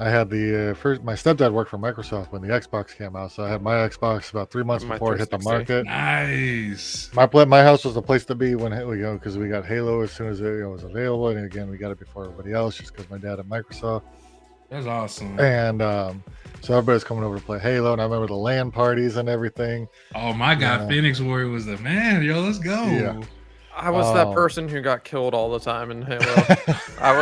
I had the first. My stepdad worked for Microsoft when the Xbox came out, so I had my Xbox about 3 months My before it hit the 360. market. Nice. My house was the place to be when because we got Halo as soon as it was available, and again we got it before everybody else just because my dad at Microsoft. That's awesome. And so everybody's coming over to play Halo, and I remember the LAN parties and everything. Oh my God, Yeah. Phoenix Warrior was the man. Yo, let's go. Yeah. I was that Oh. person who got killed all the time in Halo. I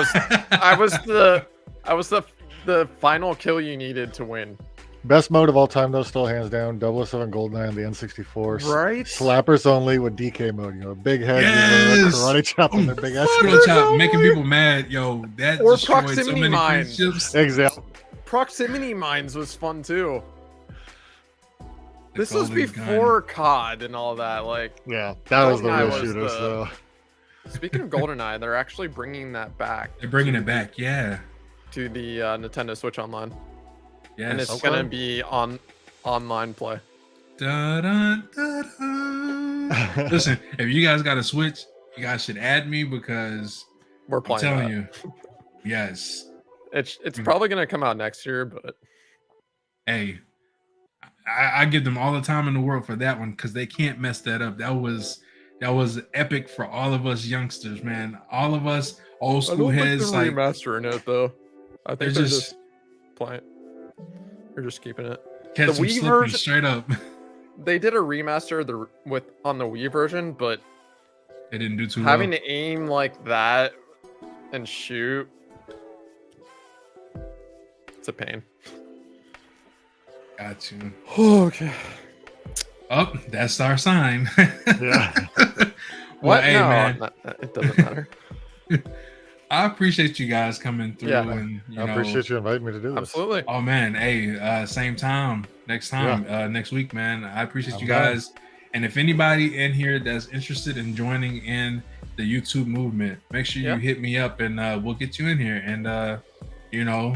was the final kill you needed to win. Best mode of all time, though, still hands down, 007 GoldenEye on the N64. Right? Slappers only with DK mode. Big head, Yes! karate chop on their big ass. Photo chop, making people mad. Yo, that Or destroyed so proximity many mine. friendships. Exactly. Proximity mines was fun too. The This was golden gun. before COD and all that. Like, Yeah, that was the GoldenEye real was shooters, the- though. speaking of GoldenEye, they're actually bringing that back They're bringing it back. Yeah. to the Nintendo Switch Online, and Yes. it's gonna be on online play. Da, da, da, da. Listen, if you guys got a Switch, you guys should add me because We're I'm playing. telling that. you, yes. It's Mm. probably gonna come out next year, but Hey, I give them all the time in the world for that one because they can't mess that up. That was epic for all of us youngsters, man. All of us old I school don't think heads, they're like remastering it though. I think they're they're just just playing. They're just keeping it. catch the them Wii slipping version- straight up. They did a remaster on the Wii version, but They didn't do too having well. to aim like that and shoot, it's a pain. Got you. Okay. Oh, that's our sign. Yeah. Well, What? hey, No, man, it doesn't matter. I appreciate you guys coming through Yeah. and you I know. appreciate you inviting me to do this. Absolutely. Oh man, hey, same time next time, next week, man. I appreciate I'm you down. guys. And if anybody in here that's interested in joining in the YouTube movement, make sure you Yeah. hit me up and we'll get you in here. And you know,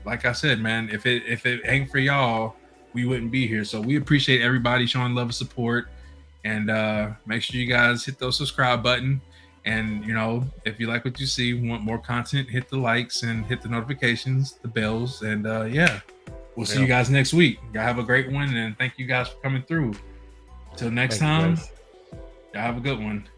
like I said, man, if it ain't for y'all, we wouldn't be here. So we appreciate everybody showing love and support. And make sure you guys hit those subscribe button. And you know, if you like what you see, want more content, hit the likes and hit the notifications, the bells, and yeah. We'll see you guys next week. Y'all have a great one, and thank you guys for coming through. Till next Thank you, time, guys. y'all have a good one.